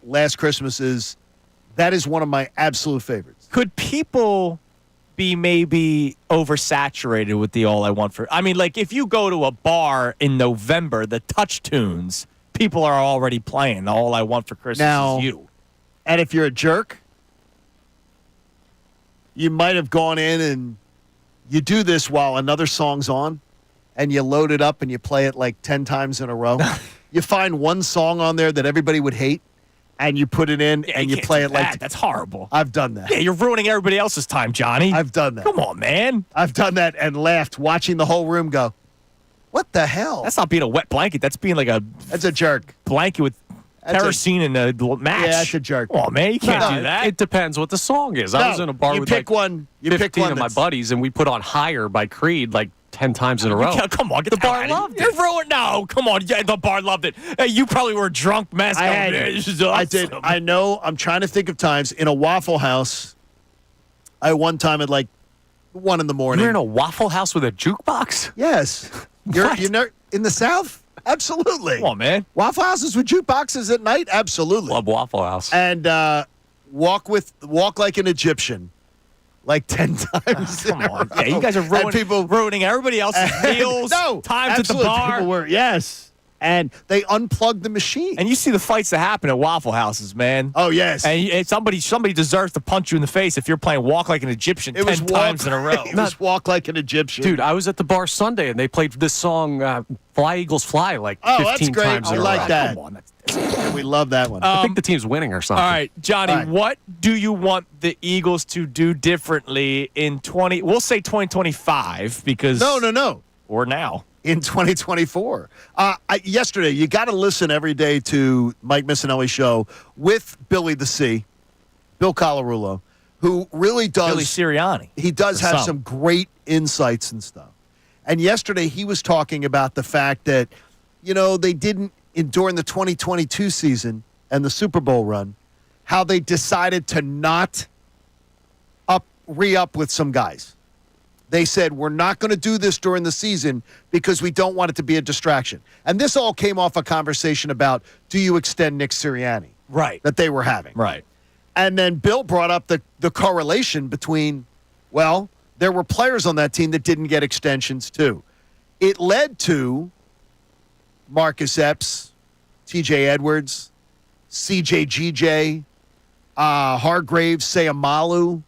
Last Christmas is one of my absolute favorites. Could people be maybe oversaturated with the All I Want for? I mean, like, if you go to a bar in November, the touch tunes, people are already playing the All I Want for Christmas Is You. And if you're a jerk, you might have gone in and you do this while another song's on, and you load it up and you play it like 10 times in a row. You find one song on there that everybody would hate, and you put it in and you can't play do it like that. That's horrible. I've done that. Yeah, you're ruining everybody else's time, Johnny. I've done that. Come on, man. I've done that and laughed watching the whole room go, what the hell? That's not being a wet blanket. That's being like a That's a jerk. blanket with kerosene and a match. Yeah, that's a jerk. Come on, man. You can't No, do that. It depends what the song is. I was in a bar you with pick like one. You 15 pick one of my that's- buddies, and we put on Higher by Creed like 10 times in a row. Come on, get The the hell bar out of here. loved You're it. ruined. No, come on. Yeah, the bar loved it. Hey, you probably were a drunk mess. I going, had. "Yeah, this is I did. awesome." I know. I'm trying to think of times in a Waffle House. I one time at like 1 in the morning. You're in a Waffle House with a jukebox? Yes. What? You're in the South? Absolutely. Come on, man. Waffle houses with jukeboxes at night? Absolutely. Love Waffle House. And walk like an Egyptian, like 10 times. Come in a on. row. Yeah, you guys are And ruining everybody else's meals, no, times absolutely. at the bar. People were, yes. And they unplugged the machine. And you see the fights that happen at Waffle Houses, man. oh yes. And somebody deserves to punch you in the face if you're playing Walk Like an Egyptian it was 10 times in a row. It was walk like an Egyptian. Dude, I was at the bar Sunday, and they played this song, Fly Eagles Fly, like Oh, 15 that's great. times I in a like row. that. Come on. That's we love that one. I think the team's winning or something. All right, Johnny, All right. what do you want the Eagles to do differently in we'll say 2025 because no. or now. In 2024. Yesterday, you got to listen every day to Mike Missanelli's show with Billy the C, Bill Colarulo, who really does. Billy Sirianni. He does For have some. some great insights and stuff. And yesterday, he was talking about the fact that, they didn't, during the 2022 season and the Super Bowl run, how they decided to not re-up with some guys. They said, we're not going to do this during the season because we don't want it to be a distraction. And this all came off a conversation about, do you extend Nick Sirianni? Right. That they were having. Right. And then Bill brought up the correlation between, well, there were players on that team that didn't get extensions too. It led to Marcus Epps, TJ Edwards, CJGJ, Hargraves, Sayamalu,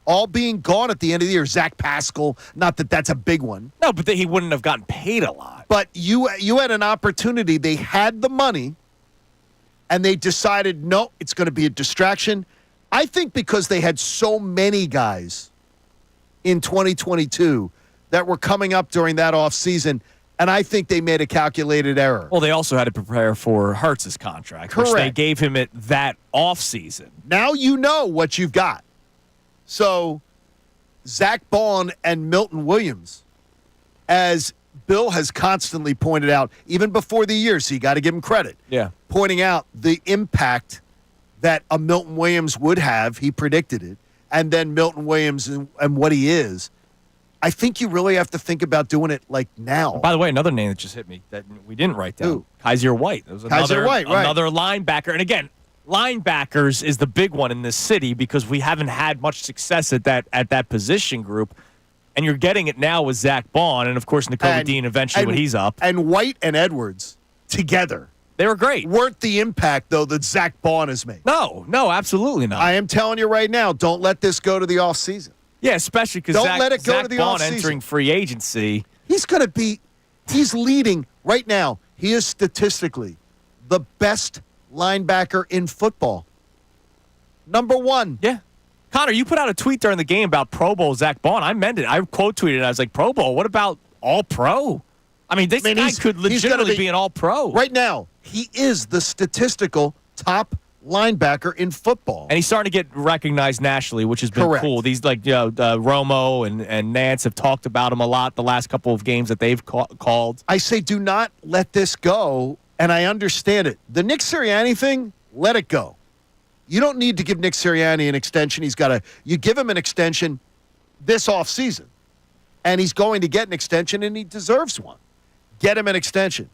all being gone at the end of the year. Zach Pascal, not that that's a big one. No, but he wouldn't have gotten paid a lot. But you had an opportunity. They had the money, and they decided, no, it's going to be a distraction. I think because they had so many guys in 2022 that were coming up during that offseason, and I think they made a calculated error. Well, they also had to prepare for Hurts' contract, which they gave him at that offseason. Now you know what you've got. So, Zack Baun and Milton Williams, as Bill has constantly pointed out, even before the year, so you got to give him credit. Yeah. Pointing out the impact that a Milton Williams would have. He predicted it. And then Milton Williams and what he is. I think you really have to think about doing it like now. By the way, another name that just hit me that we didn't write down. Who? Kaiser White. It was another linebacker. And again, linebackers is the big one in this city because we haven't had much success at that position group. And you're getting it now with Zack Baun and, of course, Nakobe Dean eventually when he's up. And White and Edwards together. They were great. Weren't the impact, though, that Zack Baun has made. No, absolutely not. I am telling you right now, don't let this go to the offseason. Yeah, especially because Zack Baun entering free agency. He's leading right now. He is statistically the best linebacker in football. Number one. Yeah. Connor, you put out a tweet during the game about Pro Bowl Zack Baun. I meant it. I quote tweeted it. I was like, Pro Bowl, what about All-Pro? I mean, this guy could legitimately be an All-Pro. Right now, he is the statistical top linebacker in football. And he's starting to get recognized nationally, which has been cool. These Romo and Nance have talked about him a lot the last couple of games that they've called. I say do not let this go, and I understand it. The Nick Sirianni thing, let it go. You don't need to give Nick Sirianni an extension. You give him an extension this offseason, and he's going to get an extension, and he deserves one. Get him an extension.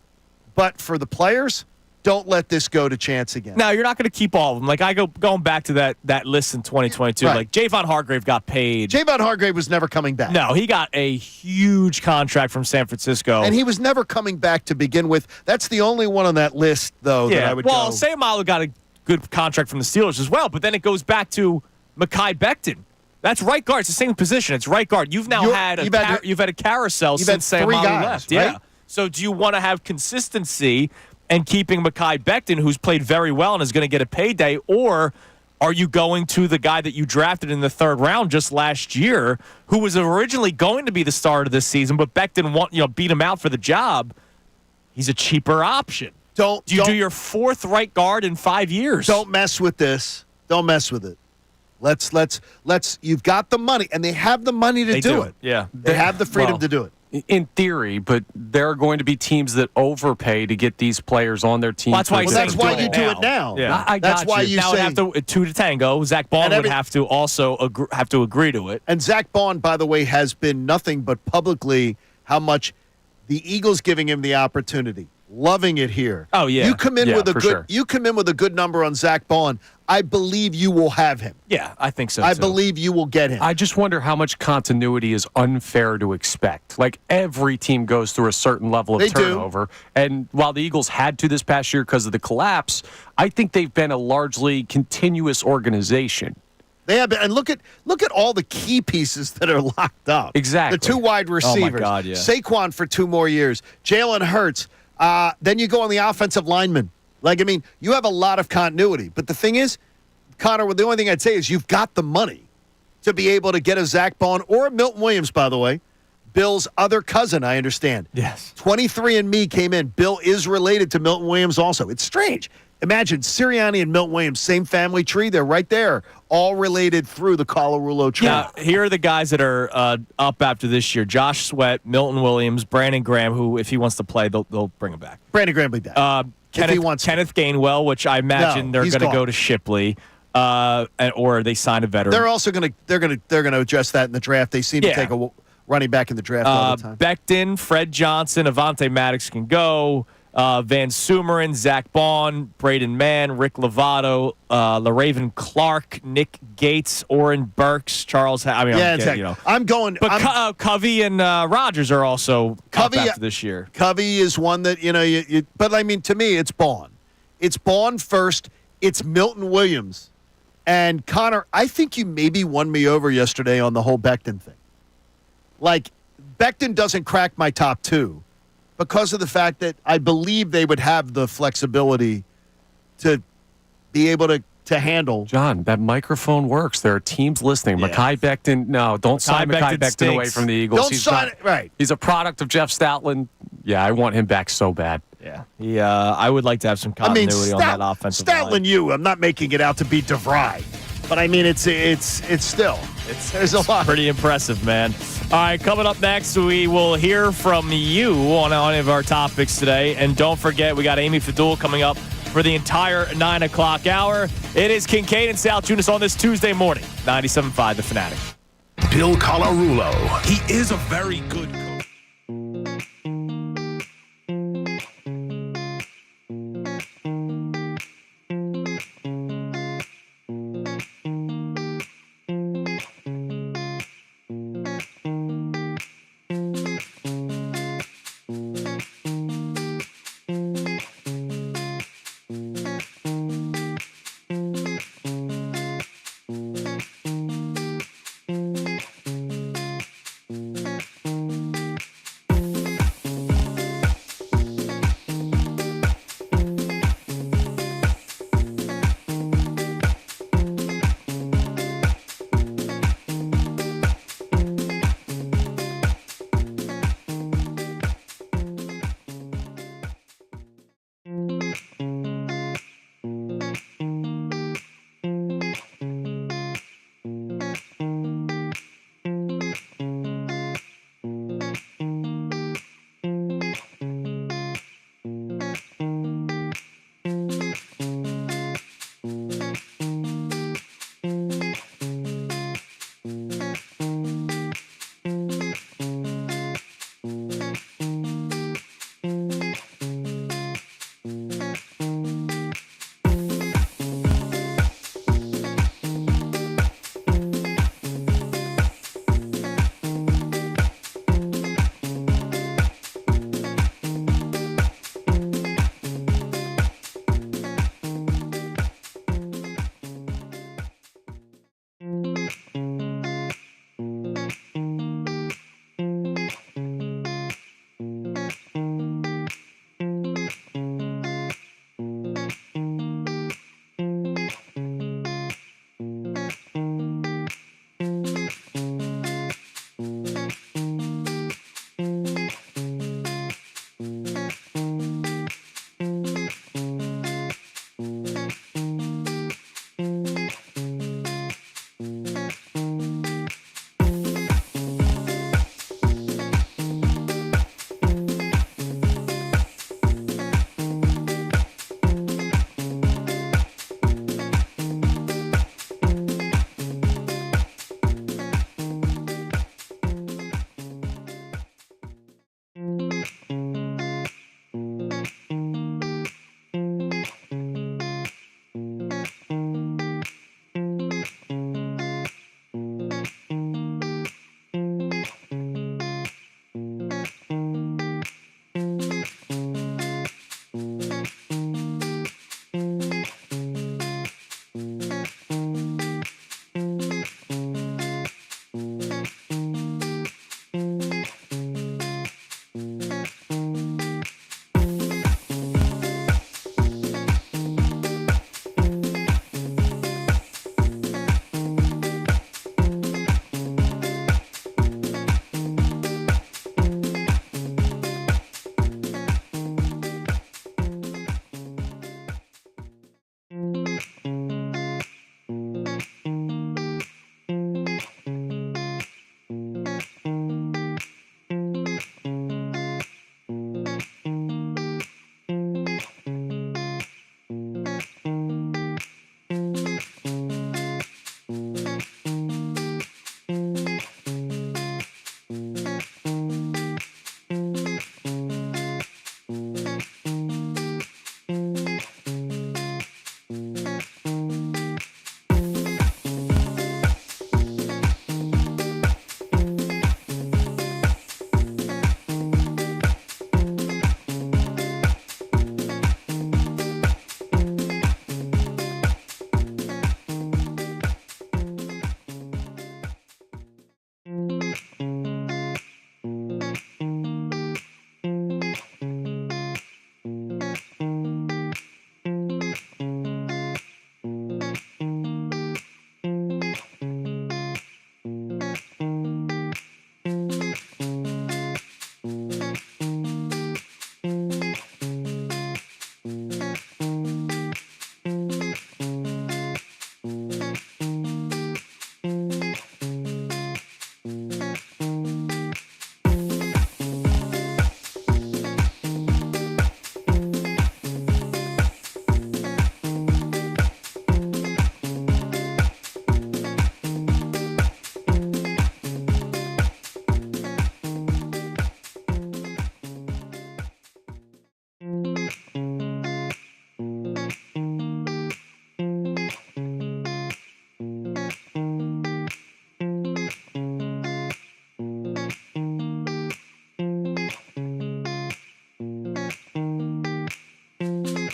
But for the players, don't let this go to chance again. Now, you're not going to keep all of them. Like, going back to that list in 2022, like Javon Hargrave got paid. Javon Hargrave was never coming back. No, he got a huge contract from San Francisco. And he was never coming back to begin with. That's the only one on that list, though, that I would go. Well, Sayamalu got a good contract from the Steelers as well, but then it goes back to Mekhi Becton. That's right guard. It's the same position. It's right guard. You've had a carousel since Sayamalu left. Right? Yeah. So do you want to have consistency and keeping Mekhi Becton, who's played very well and is going to get a payday, or are you going to the guy that you drafted in the third round just last year, who was originally going to be the starter this season, but Becton beat him out for the job? He's a cheaper option. Do you do your fourth right guard in 5 years? Don't mess with this. Don't mess with it. Let's. You've got the money, and they have the money to do it. Yeah, they have the freedom to do it. In theory, but there are going to be teams that overpay to get these players on their team. Well, that's why you do it now. Yeah, that's why you now say have to two to tango. Zack Baun would have to also agree to it. And Zack Baun, by the way, has been nothing but publicly how much the Eagles giving him the opportunity. Loving it here. Oh yeah, you come in with a good. Sure. You come in with a good number on Zack Baun. I believe you will have him. Yeah, I think so. I believe you will get him. I just wonder how much continuity is unfair to expect. Like every team goes through a certain level of turnover, and while the Eagles had to this past year because of the collapse, I think they've been a largely continuous organization. They have been, and look at all the key pieces that are locked up. Exactly. The two wide receivers. Oh my God, yeah. Saquon for 2 more years. Jalen Hurts. Then you go on the offensive lineman. You have a lot of continuity. But the thing is, Connor, the only thing I'd say is you've got the money to be able to get a Zack Baun or a Milton Williams, by the way. Bill's other cousin, I understand. Yes. 23andMe came in. Bill is related to Milton Williams also. It's strange. Imagine Sirianni and Milton Williams, same family tree. They're right there, all related through the Colarulo tree. Now, here are the guys that are up after this year. Josh Sweat, Milton Williams, Brandon Graham, who, if he wants to play, they'll bring him back. Brandon Graham will be back. Kenneth Gainwell, which I imagine they're going to go to Shipley, or they sign a veteran. They're also going to address that in the draft. They seem to take a running back in the draft all the time. Becton, Fred Johnson, Avonte Maddox can go. Van Sumeren, Zack Baun, Braden Mann, Rick Lovato, LaRaven Clark, Nick Gates, Oren Burks, Charles. Exactly. I'm going. But Covey and Rogers are also up after this year. Covey is one that but I mean, to me, it's Baun. It's Baun first. It's Milton Williams. And Connor, I think you maybe won me over yesterday on the whole Becton thing. Like, Becton doesn't crack my top two because of the fact that I believe they would have the flexibility to be able to handle. John, that microphone works. There are teams listening. Yeah. Mekhi Becton, no, don't sign Mekhi Becton away from the Eagles. Don't sign it. Right. He's a product of Jeff Stoutland. Yeah, I want him back so bad. Yeah, I would like to have some continuity on that offensive line. Stoutland, I'm not making it out to be DeVry, but I mean it's still there's a lot. Pretty impressive, man. All right, coming up next, we will hear from you on any of our topics today, and don't forget we got Amy Fadul coming up for the entire 9 o'clock hour. It is Kincade and Salciunas on this Tuesday morning, 97.5 The Fanatic. Bill Colarulo. He is a very good coach.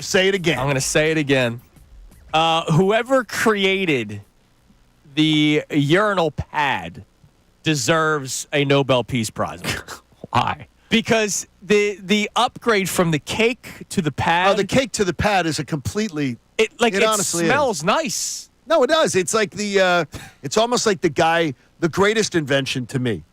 Say it again. I'm going to say it again. Whoever created the urinal pad deserves a Nobel Peace Prize. Why? Because the upgrade from the cake to the pad. Oh, the cake to the pad is a completely. It honestly smells is. nice. No, it does. It's like it's almost like the greatest invention to me,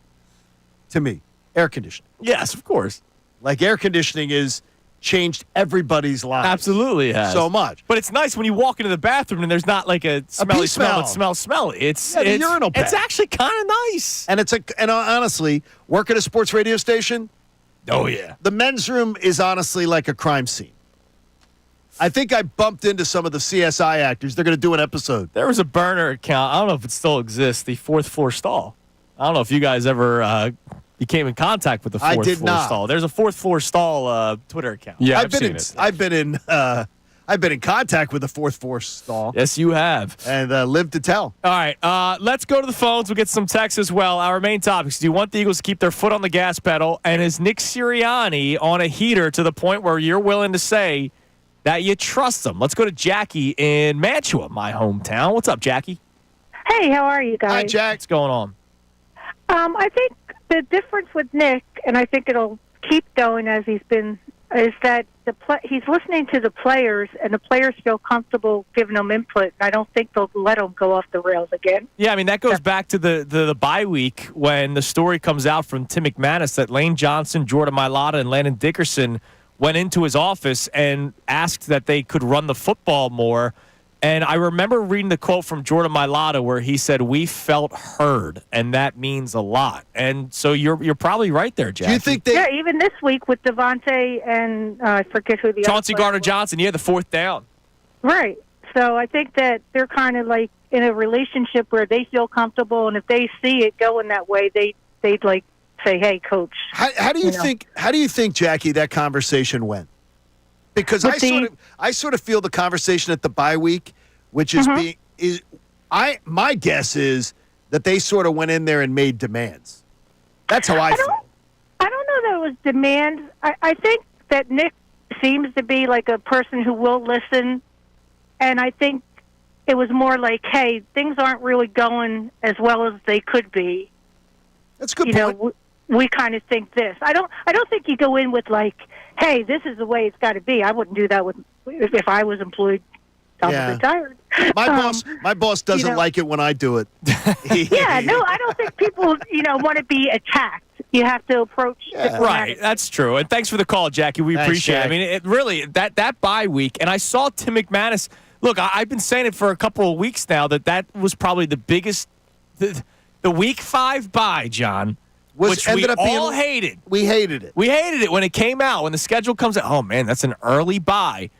air conditioning. Yes, of course. Like air conditioning is changed everybody's lives. Absolutely has. So much. But it's nice when you walk into the bathroom and there's not like a smelly pee smell that smell. smells smelly. It's the urinal pad. It's actually kind of nice. And honestly, work at a sports radio station, Oh, yeah. the men's room is honestly like a crime scene. I think I bumped into some of the CSI actors. They're going to do an episode. There was a burner account. I don't know if it still exists. The fourth floor stall. I don't know if you guys ever became in contact with the I fourth did floor not. stall. There's a fourth floor stall Twitter account. Yeah, I've been in contact with the fourth floor stall Yes, you have. and lived to tell. All right, let's go to the phones. We'll get some texts as well. Our main topics: do you want the Eagles to keep their foot on the gas pedal? And is Nick Sirianni on a heater to the point where you're willing to say that you trust him? Let's go to Jackie in Mantua, my hometown. What's up, Jackie? Hey, how are you guys? Hi, Jack. What's going on? I think the difference with Nick, and I think it'll keep going as he's been, is that he's listening to the players, and the players feel comfortable giving him input. And I don't think they'll let him go off the rails again. Yeah, I mean, that goes back to the bye week when the story comes out from Tim McManus that Lane Johnson, Jordan Mailata, and Landon Dickerson went into his office and asked that they could run the football more. And I remember reading the quote from Jordan Mailata where he said, "We felt heard," and that means a lot. And so you're probably right there, Jack. Do you think they? Yeah, even this week with Devontae and I forget who the Chauncey other player Gardner-Johnson, the fourth down. was. Right. So I think that they're kind of like in a relationship where they feel comfortable, and if they see it going that way, they'd like say, "Hey, coach." How do you think? How do you think, Jackie, that conversation went? Because I sort of feel the conversation at the bye week, which is my guess is that they sort of went in there and made demands. That's how I feel. I don't know that it was demands. I think that Nick seems to be like a person who will listen, and I think it was more like, hey, things aren't really going as well as they could be. That's a good You point. know, we kind of think this. I don't think you go in with like, hey, this is the way it's got to be. I wouldn't do that if I was employed. I'm retired. My boss doesn't like it when I do it. Yeah, no, I don't think people, want to be attacked. You have to approach Right, that's true. And thanks for the call, Jackie. We Thanks, appreciate Jack. it. I mean, it really, that bye week, and I saw Tim McManus. Look, I've been saying it for a couple of weeks now that was probably the biggest, the week 5 bye, John, which we all hated. We hated it. We hated it when it came out, when the schedule comes out. Oh, man, that's an early bye.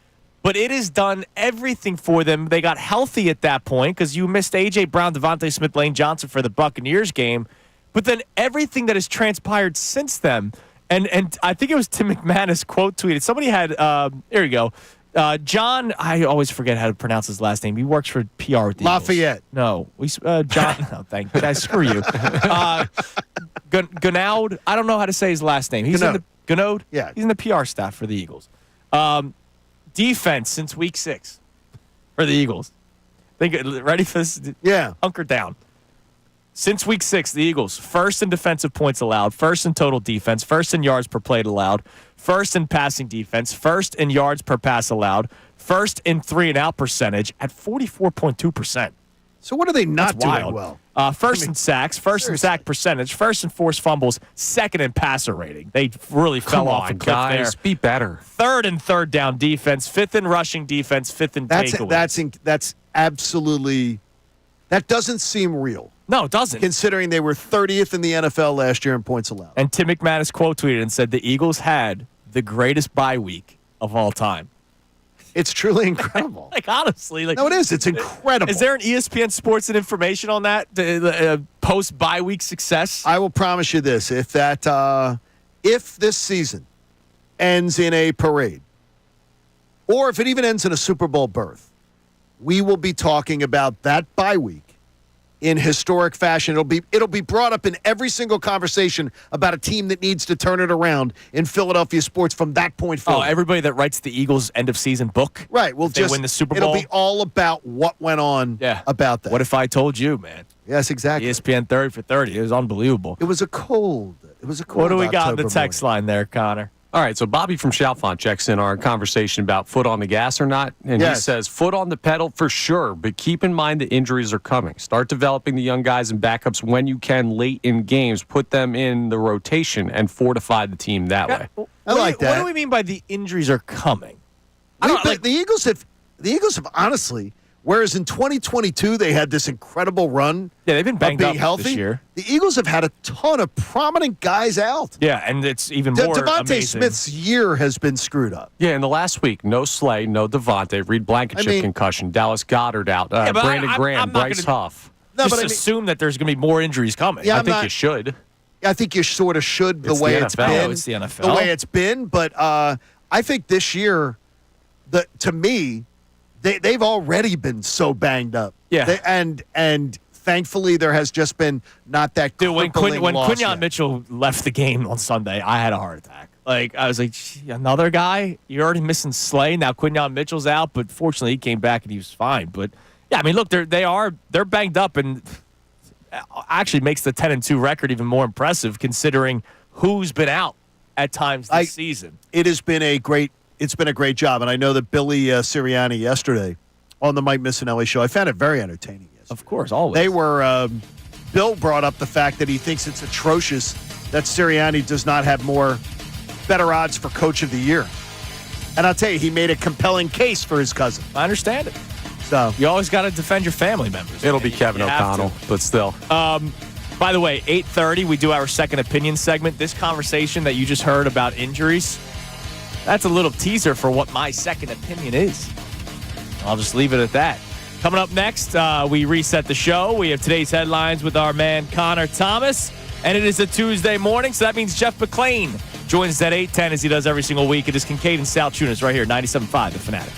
But it has done everything for them. They got healthy at that point because you missed A.J. Brown, Devontae Smith, Lane Johnson for the Buccaneers game. But then everything that has transpired since then, and I think it was Tim McManus quote tweeted. Somebody had, there you go. John, I always forget how to pronounce his last name. He works for PR with the Lafayette. Eagles. No, John. No, thank you. Guys, screw you. Gonaud. I don't know how to say his last name. He's in the Gonaud. Yeah, he's in the PR staff for the Eagles. Defense since week 6 for the Eagles. Ready for this? Yeah. Hunker down. Since week 6, the Eagles, first in defensive points allowed, first in total defense, first in yards per play allowed, first in passing defense, first in yards per pass allowed, first in 3-and-out percentage at 44.2%. So what are they not That's doing wild. well? First in sacks, first in sack percentage, first in forced fumbles, second in passer rating. They really fell off a cliff guys, there. be better. Third in third down defense, fifth in rushing defense, fifth in takeaways. That's absolutely. That doesn't seem real. No, it doesn't. Considering they were 30th in the NFL last year in points allowed. And Tim McManus quote tweeted and said the Eagles had the greatest bye week of all time. It's truly incredible. Honestly, no, it is. It's incredible. Is there an ESPN Sports and information on that post bye week success? I will promise you this: if this season ends in a parade, or if it even ends in a Super Bowl berth, we will be talking about that bye week in historic fashion. It'll be brought up in every single conversation about a team that needs to turn it around in Philadelphia sports from that point forward. Oh, everybody that writes the Eagles end of season book, right? Well, they win the Super Bowl. It'll be all about what went on. About that. What if I told you, man? Yes, exactly. ESPN 30 for 30. It was unbelievable. It was a cold. What do we got in the October text line there, Connor? All right, so Bobby from Chalfont checks in our conversation about foot on the gas or not, and he says, foot on the pedal for sure, but keep in mind the injuries are coming. Start developing the young guys and backups when you can late in games. Put them in the rotation and fortify the team that way. I like that. What do we mean by the injuries are coming? The Eagles have honestly, whereas in 2022 they had this incredible run. Yeah, they've been banged of being up healthy this year. The Eagles have had a ton of prominent guys out. Yeah, and it's even more Devontae amazing. Smith's year has been screwed up. Yeah, in the last week, no Slay, no Devontae, Reed Blankenship concussion, Dallas Goedert out, Brandon Graham, Bryce Huff. No, Just assume that there's going to be more injuries coming. Yeah, I think you should. I think you sort of should the way it's been. Oh, it's the NFL. The way it's been, but I think this year, to me, they've already been so banged up. Yeah, and thankfully there has just been not that. Dude, when loss Quinyon yet. Mitchell left the game on Sunday, I had a heart attack. Like I was like, another guy? You're already missing Slay. Now Quinyon Mitchell's out, but fortunately he came back and he was fine. But yeah, I mean, look, they're banged up, and actually makes the 10-2 record even more impressive considering who's been out at times this season. It's been a great job, and I know that Billy Sirianni yesterday on the Mike Missanelli show, I found it very entertaining. Of course, always. They were. Bill brought up the fact that he thinks it's atrocious that Sirianni does not have better odds for Coach of the Year, and I'll tell you, he made a compelling case for his cousin. I understand it. So you always got to defend your family members. It'll be Kevin O'Connell, but still. By the way, 8:30, we do our second opinion segment. This conversation that you just heard about injuries, that's a little teaser for what my second opinion is. I'll just leave it at that. Coming up next, we reset the show. We have today's headlines with our man Connor Thomas, and it is a Tuesday morning, so that means Jeff McLane joins us at 8:10 as he does every single week. It is Kincade Salciunas right here, 97.5 The Fanatic.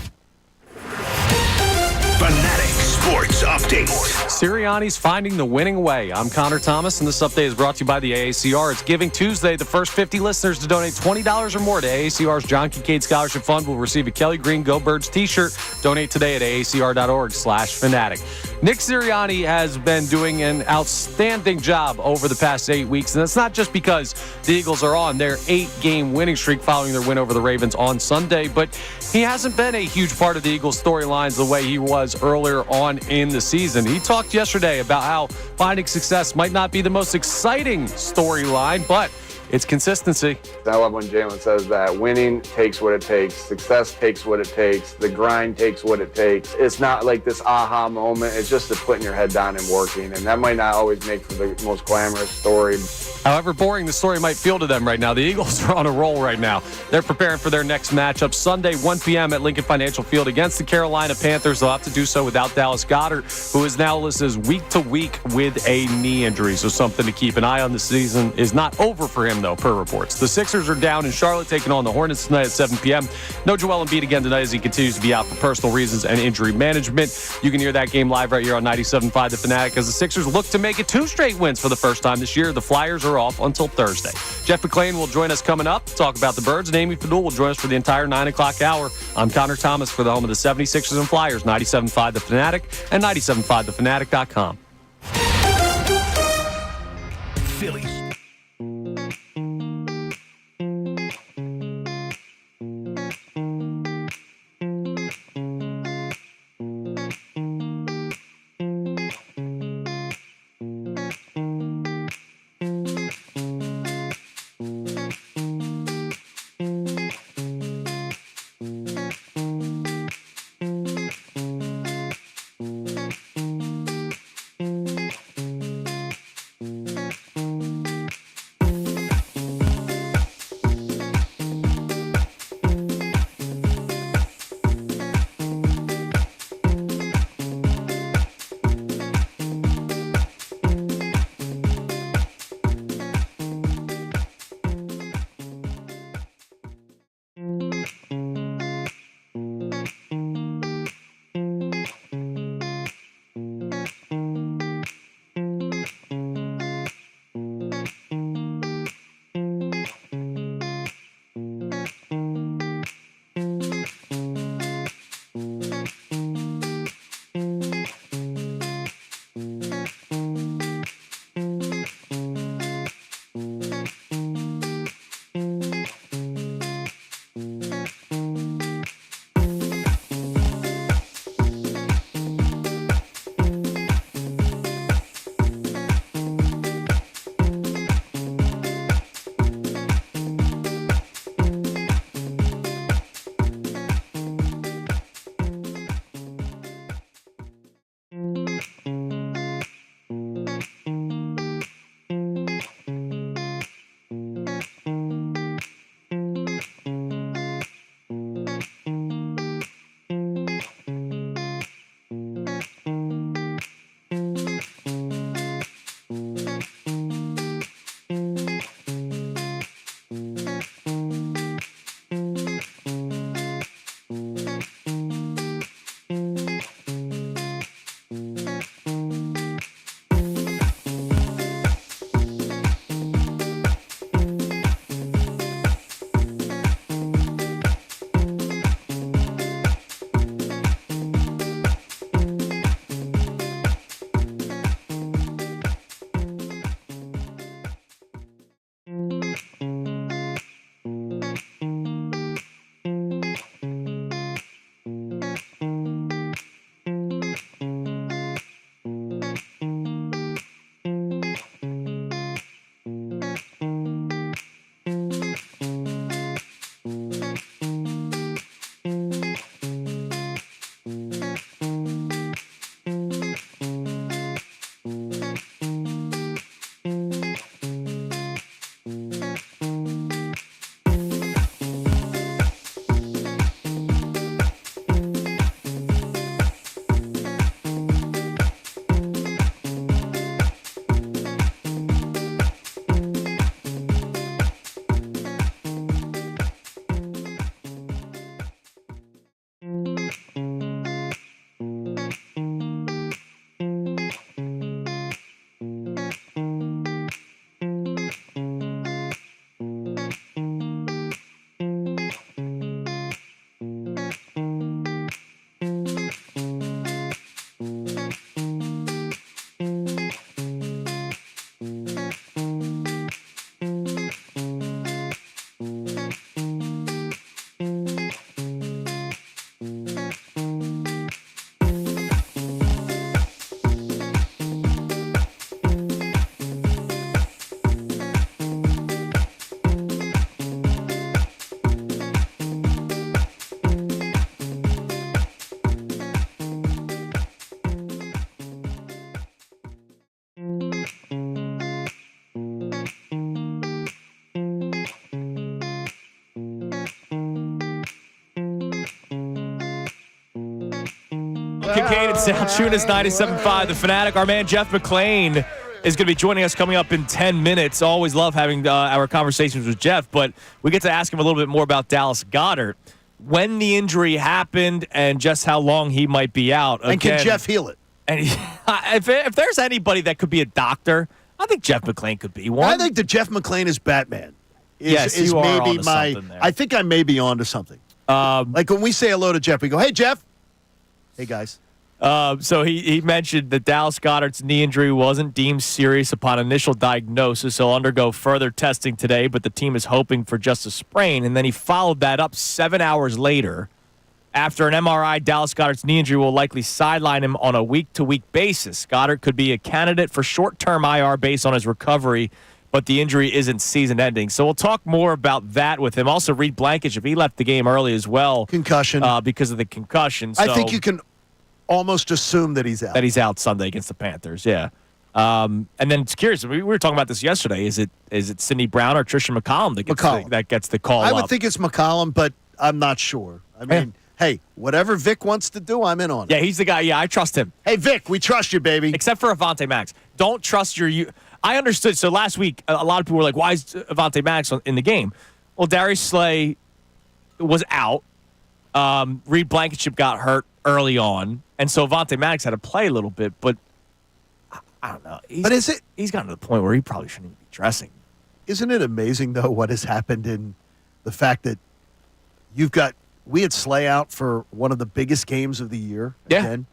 Fanatic Sports Update. Sirianni's finding the winning way. I'm Connor Thomas, and this update is brought to you by the AACR. It's Giving Tuesday. The first 50 listeners to donate $20 or more to AACR's John Kincade Scholarship Fund will receive a Kelly Green Go Birds t-shirt. Donate today at aacr.org/fanatic. Nick Sirianni has been doing an outstanding job over the past 8 weeks, and that's not just because the Eagles are on their 8-game winning streak following their win over the Ravens on Sunday, but he hasn't been a huge part of the Eagles' storylines the way he was earlier on in the season. He talked yesterday about how finding success might not be the most exciting storyline, but it's consistency. I love when Jalen says that winning takes what it takes, success takes what it takes, the grind takes what it takes. It's not like this aha moment. It's just putting your head down and working, and that might not always make for the most glamorous story. However boring the story might feel to them right now, the Eagles are on a roll right now. They're preparing for their next matchup Sunday, 1 p.m. at Lincoln Financial Field against the Carolina Panthers. They'll have to do so without Dallas Goedert, who is now listed as week to week with a knee injury. So something to keep an eye on. The season is not over for him, though, per reports. The Sixers are down in Charlotte, taking on the Hornets tonight at 7 p.m. No Joel Embiid again tonight as he continues to be out for personal reasons and injury management. You can hear that game live right here on 97.5 The Fanatic as the Sixers look to make it 2 straight wins for the first time this year. The Flyers are off until Thursday. Jeff McLane will join us coming up to talk about the Birds, and Amy Fadul will join us for the entire 9 o'clock hour. I'm Connor Thomas for the home of the 76ers and Flyers, 97.5 The Fanatic and 97.5thefanatic.com. Phillies. Kincade Salciunas, 97.5 The Fanatic. Our man Jeff McLane is going to be joining us coming up in 10 minutes. Always love having our conversations with Jeff, but we get to ask him a little bit more about Dallas Goedert, when the injury happened, and just how long he might be out. And can Jeff heal it? And if there's anybody that could be a doctor, I think Jeff McLane could be one. I think that Jeff McLane is Batman. Yes, you are onto something there. I think I may be onto something. Like when we say hello to Jeff, we go, "Hey, Jeff." Hey, guys. So he mentioned that Dallas Goedert's knee injury wasn't deemed serious upon initial diagnosis. He'll undergo further testing today, but the team is hoping for just a sprain. And then he followed that up 7 hours later. After an MRI, Dallas Goedert's knee injury will likely sideline him on a week-to-week basis. Goedert could be a candidate for short-term IR based on his recovery, but the injury isn't season-ending. So we'll talk more about that with him. Also, Reed Blankenship, he left the game early as well. Concussion. Because of the concussion. So I think you can almost assume that he's out. That he's out Sunday against the Panthers, yeah. And then it's curious. We were talking about this yesterday. Is it Sidney Brown or Trishan McCollum that gets the call I would up? think it's McCollum, but I'm not sure. I mean, hey, whatever Vic wants to do, I'm in on it. Yeah, he's the guy. Yeah, I trust him. Hey, Vic, we trust you, baby. Except for Avonte Max. Don't trust your – I understood. So last week, a lot of people were like, why is Avonte Max in the game? Well, Darius Slay was out. Reed Blankenship got hurt early on. And so Avonte Max had to play a little bit. But I don't know. He's gotten to the point where he probably shouldn't even be dressing. Isn't it amazing, though, what has happened in the fact that we had Slay out for one of the biggest games of the year again,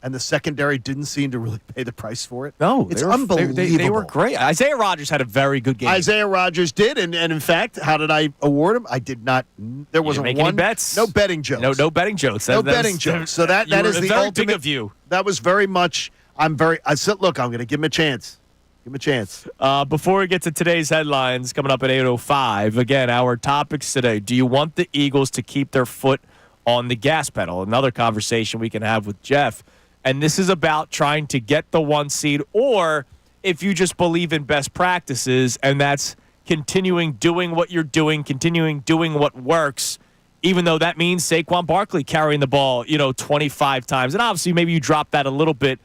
and the secondary didn't seem to really pay the price for it. No, it's unbelievable. They were great. Isaiah Rodgers had a very good game. Isaiah Rodgers did, and in fact, how did I award him? I did not. There wasn't make one any bets. No betting jokes. No betting jokes. No betting jokes. So that is the very ultimate big of you. That was very much. I said, look, I'm going to give him a chance. Give him a chance. Before we get to today's headlines coming up at 8:05, again, our topics today. Do you want the Eagles to keep their foot on the gas pedal? Another conversation we can have with Jeff. And this is about trying to get the 1 seed, or if you just believe in best practices, and that's continuing doing what you're doing, continuing doing what works, even though that means Saquon Barkley carrying the ball, 25 times. And obviously maybe you drop that a little bit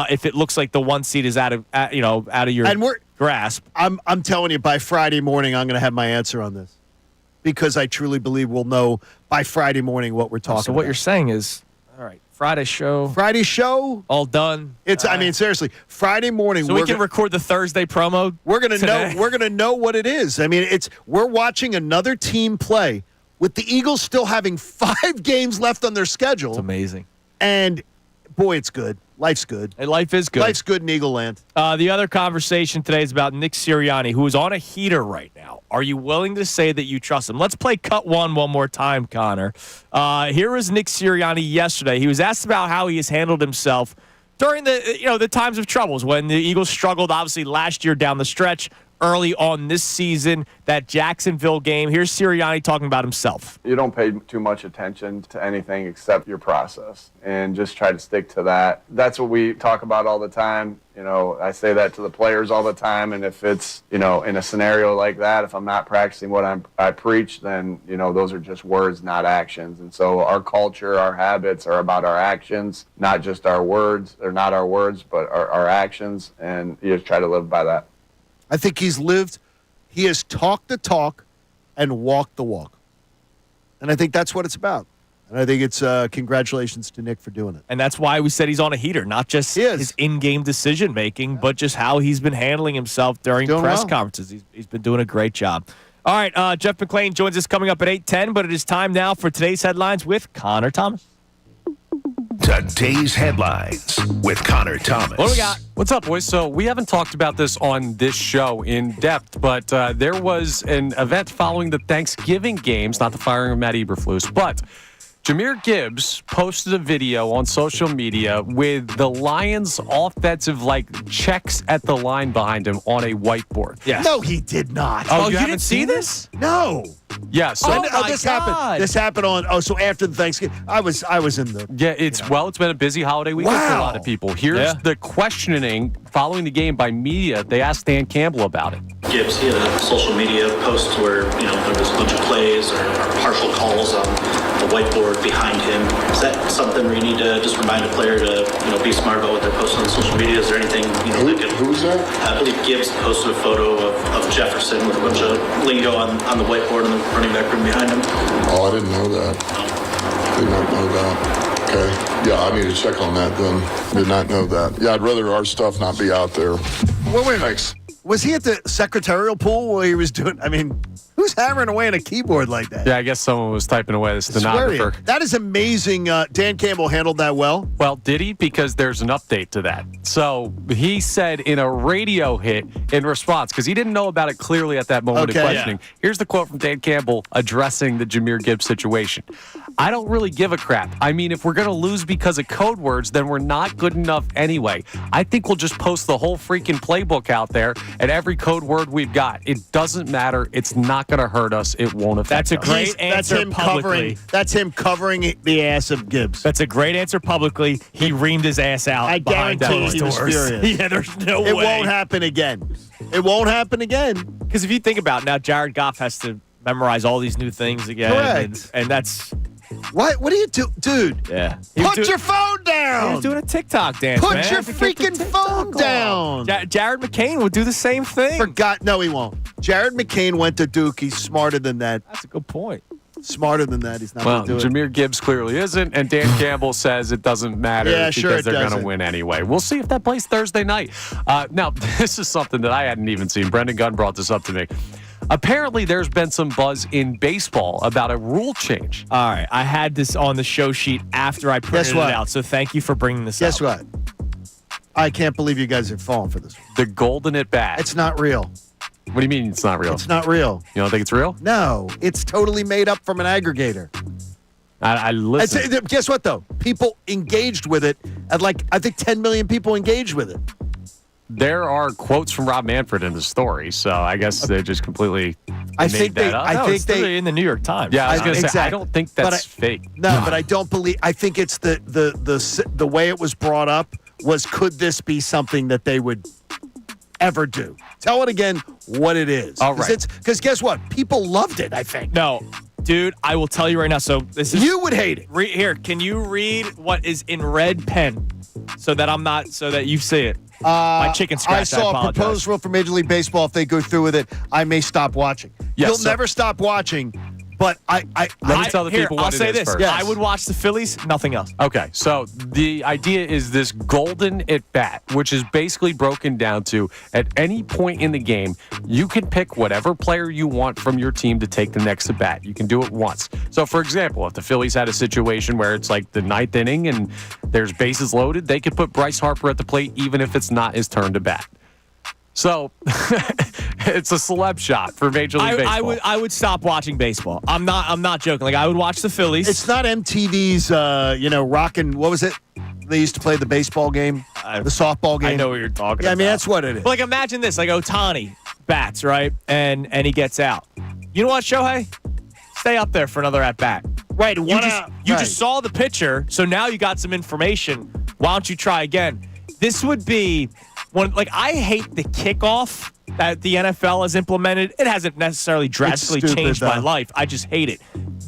if it looks like the 1 seed is out of your grasp. I'm telling you, by Friday morning, I'm going to have my answer on this, because I truly believe we'll know by Friday morning what we're talking about. So what you're saying is, all right, Friday show, all done. I mean, seriously, Friday morning. So we can record the Thursday promo. We're going to know. We're going to know what it is. I mean, we're watching another team play with the Eagles still having 5 games left on their schedule. It's amazing. And boy, it's good. Life's good. Hey, life is good. Life's good in Eagle Land. The other conversation today is about Nick Sirianni, who is on a heater right now. Are you willing to say that you trust him? Let's play cut one more time, Connor. Here was Nick Sirianni yesterday. He was asked about how he has handled himself during the times of troubles when the Eagles struggled, obviously, last year down the stretch. Early on this season, that Jacksonville game. Here's Sirianni talking about himself. You don't pay too much attention to anything except your process, and just try to stick to that. That's what we talk about all the time. I say that to the players all the time, and if it's, in a scenario like that, if I'm not practicing what I preach, then, those are just words, not actions. And so our culture, our habits are about our actions, not just our words. They're not our words, but our actions, and you just try to live by that. I think he has talked the talk and walked the walk. And I think that's what it's about. And I think it's congratulations to Nick for doing it. And that's why we said he's on a heater, not just his in-game decision-making, but just how he's been handling himself during press conferences. He's been doing a great job. All right, Jeff McLane joins us coming up at 8:10, but it is time now for today's headlines with Connor Thomas. Today's headlines with Connor Thomas. What do we got? What's up, boys? So we haven't talked about this on this show in depth, but there was an event following the Thanksgiving games, not the firing of Matt Eberflus, but Jahmyr Gibbs posted a video on social media with the Lions' offensive checks at the line behind him on a whiteboard. Yeah. No, he did not. Oh, you haven't seen this? No. Yeah. So this happened. This happened on. So after the Thanksgiving, I was in the. Yeah, it's been a busy holiday weekend for a lot of people. Here's the questioning following the game by media. They asked Dan Campbell about it. Gibbs, he had a social media post where there was a bunch of plays or partial calls on the whiteboard behind him. Is that something where you need to just remind a player to be smart about what they're posting on social media? Is there anything Who's that? I believe Gibbs posted a photo of Jefferson with a bunch of lingo on the whiteboard in the running back room behind him. Oh, I didn't know that. Did not know that. Okay. Yeah, I need to check on that then. Did not know that. Yeah, I'd rather our stuff not be out there. Well, wait a minute. Thanks. Was he at the secretarial pool while he was doing? I mean, who's hammering away on a keyboard like that? Yeah, I guess someone was typing away the stenographer. That is amazing. Dan Campbell handled that well. Well, did he? Because there's an update to that. So he said in a radio hit in response, because he didn't know about it clearly at that moment of questioning. Yeah. Here's the quote from Dan Campbell addressing the Jahmyr Gibbs situation. I don't really give a crap. I mean, if we're going to lose because of code words, then we're not good enough anyway. I think we'll just post the whole freaking playbook out there and every code word we've got. It doesn't matter. It's not going to hurt us. It won't affect us. That's a great answer publicly. That's him covering the ass of Gibbs. That's a great answer publicly. He reamed his ass out. I guarantee he was furious. Yeah, there's no way. It won't happen again. It won't happen again. Because if you think about it, now Jared Goff has to memorize all these new things again. Correct. And that's... What are you doing? Dude. Yeah. Put your phone down. He was doing a TikTok dance, Put man. your freaking phone down. Jared McCain would do the same thing. No, he won't. Jared McCain went to Duke. He's smarter than that. That's a good point. Smarter than that. He's not going to do it. Jahmyr Gibbs clearly isn't, and Dan Campbell says it doesn't matter because they're going to win anyway. We'll see if that plays Thursday night. Now, this is something that I hadn't even seen. Brendan Gunn brought this up to me. Apparently, there's been some buzz in baseball about a rule change. All right. I had this on the show sheet after I printed it out, so thank you for bringing this up. Guess what? I can't believe you guys are falling for this one. The golden at bat. It's not real. What do you mean it's not real? It's not real. You don't think it's real? No. It's totally made up from an aggregator. I listen. Guess what, though? People engaged with it. I think 10 million people engaged with it. There are quotes from Rob Manfred in the story, so I guess they just completely made that up. I think they in the New York Times. Yeah, I was going to say I don't think that's fake. No, but I don't believe. I think it's the way it was brought up was, could this be something that they would ever do? Tell it again what it is. All right. Because guess what? People loved it. I think. No. Dude, I will tell you right now. So this is you would hate it. Here, can you read what is in red pen so that you see it? My chicken scratch. I saw a proposed rule for Major League Baseball. If they go through with it, I may stop watching. You'll never stop watching. But let me tell the people what I'll say it is this. first. Yes. I would watch the Phillies, nothing else. Okay, so the idea is this golden at bat, which is basically broken down to at any point in the game, you can pick whatever player you want from your team to take the next at bat. You can do it once. So, for example, if the Phillies had a situation where it's like the ninth inning and there's bases loaded, they could put Bryce Harper at the plate even if it's not his turn to bat. So it's a celeb shot for Major League Baseball. I would stop watching baseball. I'm not joking. Like, I would watch the Phillies. It's not MTV's rockin', what was it? They used to play the baseball game, the softball game. I know what you're talking about. Yeah, I mean, that's what it is. Like, imagine this. Like, Ohtani bats, right? And he gets out. You know what, Shohei? Stay up there for another at-bat. Right, You just saw the pitcher, so now you got some information. Why don't you try again? This would be I hate the kickoff that the NFL has implemented. It hasn't necessarily drastically changed my life. I just hate it.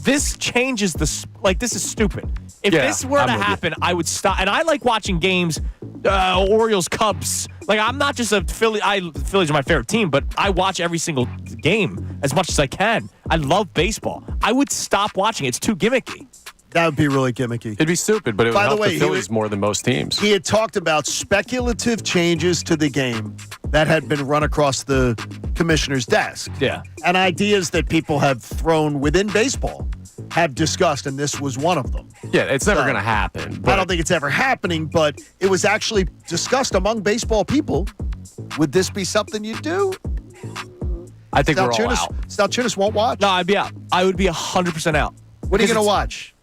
This changes this is stupid. If this were to happen, I would stop. And I like watching games, Orioles, Cubs. Like, I'm not just a Philly. Phillies are my favorite team, but I watch every single game as much as I can. I love baseball. I would stop watching. It's too gimmicky. That would be really gimmicky. It'd be stupid, but it would help the Phillies more than most teams. He had talked about speculative changes to the game that had been run across the commissioner's desk. Yeah. And ideas that people have thrown within baseball have discussed, and this was one of them. Yeah, it's never going to happen. I don't think it's ever happening, but it was actually discussed among baseball people. Would this be something you'd do? I think we're all out. Salciunas won't watch? No, I'd be out. I would be 100% out. What are you going to watch?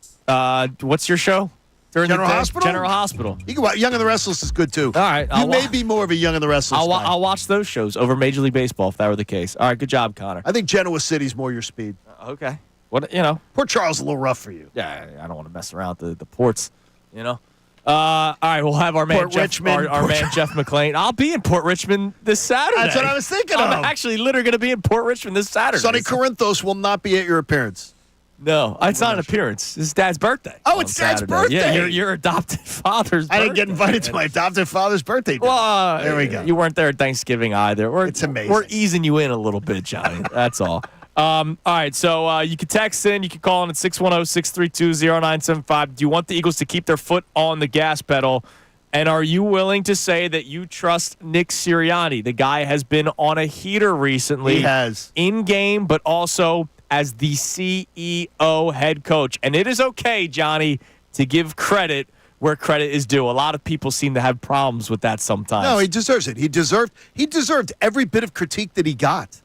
What's your show? General Hospital? General Hospital. You can watch. Young and the Restless is good, too. All right. You may be more of a Young and the Restless guy. I'll watch those shows over Major League Baseball if that were the case. All right, good job, Connor. I think Genoa City's more your speed. Okay. Port Charles is a little rough for you. Yeah, I don't want to mess around with the ports, All right, we'll have our man Jeff McLane. I'll be in Port Richmond this Saturday. That's what I was thinking of. I'm actually literally going to be in Port Richmond this Saturday. Sonny Corinthos will not be at your appearance. No, it's not an appearance. It's Dad's birthday. Oh, it's Dad's birthday. Yeah, your adopted father's birthday. I didn't get invited to my adopted father's birthday. Well, there we go. You weren't there at Thanksgiving either. It's amazing. We're easing you in a little bit, Johnny. That's all. All right, so you can text in. You can call in at 610-632-0975. Do you want the Eagles to keep their foot on the gas pedal? And are you willing to say that you trust Nick Sirianni? The guy has been on a heater recently. He has. In game, but also as the CEO head coach. And it is okay, Johnny, to give credit where credit is due. A lot of people seem to have problems with that sometimes. No, he deserves it. He deserved every bit of critique that he got.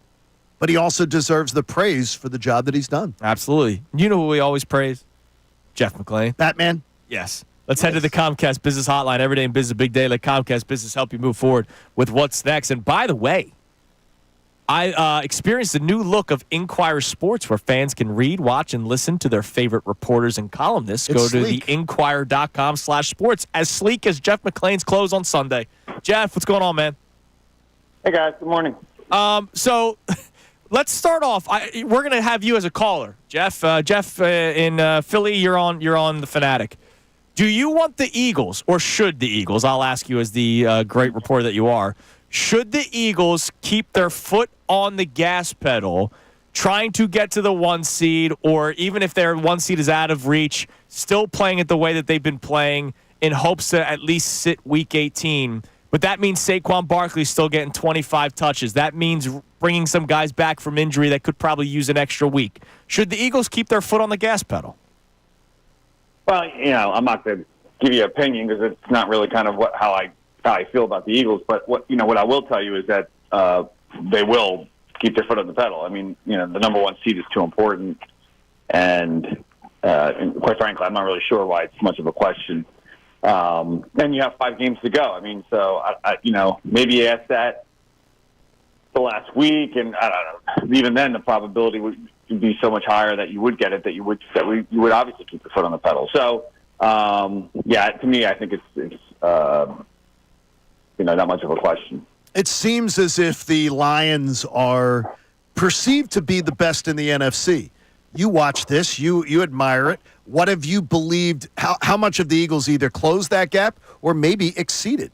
But he also deserves the praise for the job that he's done. Absolutely. You know who we always praise? Jeff McLane. Batman? Yes. Let's head to the Comcast Business Hotline. Every day in business, a big day. Let Comcast Business help you move forward with what's next. And by the way, I experienced a new look of Inquirer Sports where fans can read, watch, and listen to their favorite reporters and columnists. Go to theinquirer.com/sports. As sleek as Jeff McLane's clothes on Sunday. Jeff, what's going on, man? Hey, guys. Good morning. So let's start off. We're going to have you as a caller. Jeff in Philly, you're on the Fanatic. Do you want the Eagles, or should the Eagles, I'll ask you as the great reporter that you are, should the Eagles keep their foot on the gas pedal, trying to get to the 1 seed, or even if their 1 seed is out of reach, still playing it the way that they've been playing in hopes to at least sit Week 18? But that means Saquon Barkley's still getting 25 touches. That means bringing some guys back from injury that could probably use an extra week. Should the Eagles keep their foot on the gas pedal? Well, I'm not going to give you an opinion because it's not really kind of how I feel about the Eagles. But what I will tell you is that they will keep their foot on the pedal. I mean, the number 1 seed is too important, and quite frankly, I'm not really sure why it's much of a question. And you have 5 games to go. I mean, so I maybe you ask that the last week, and I don't know. Even then, the probability would be so much higher that you would get it, that you would obviously keep the foot on the pedal. So, to me, I think it's not much of a question. It seems as if the Lions are perceived to be the best in the NFC. You watch this, you admire it. What have you believed? How much of the Eagles either closed that gap or maybe exceeded?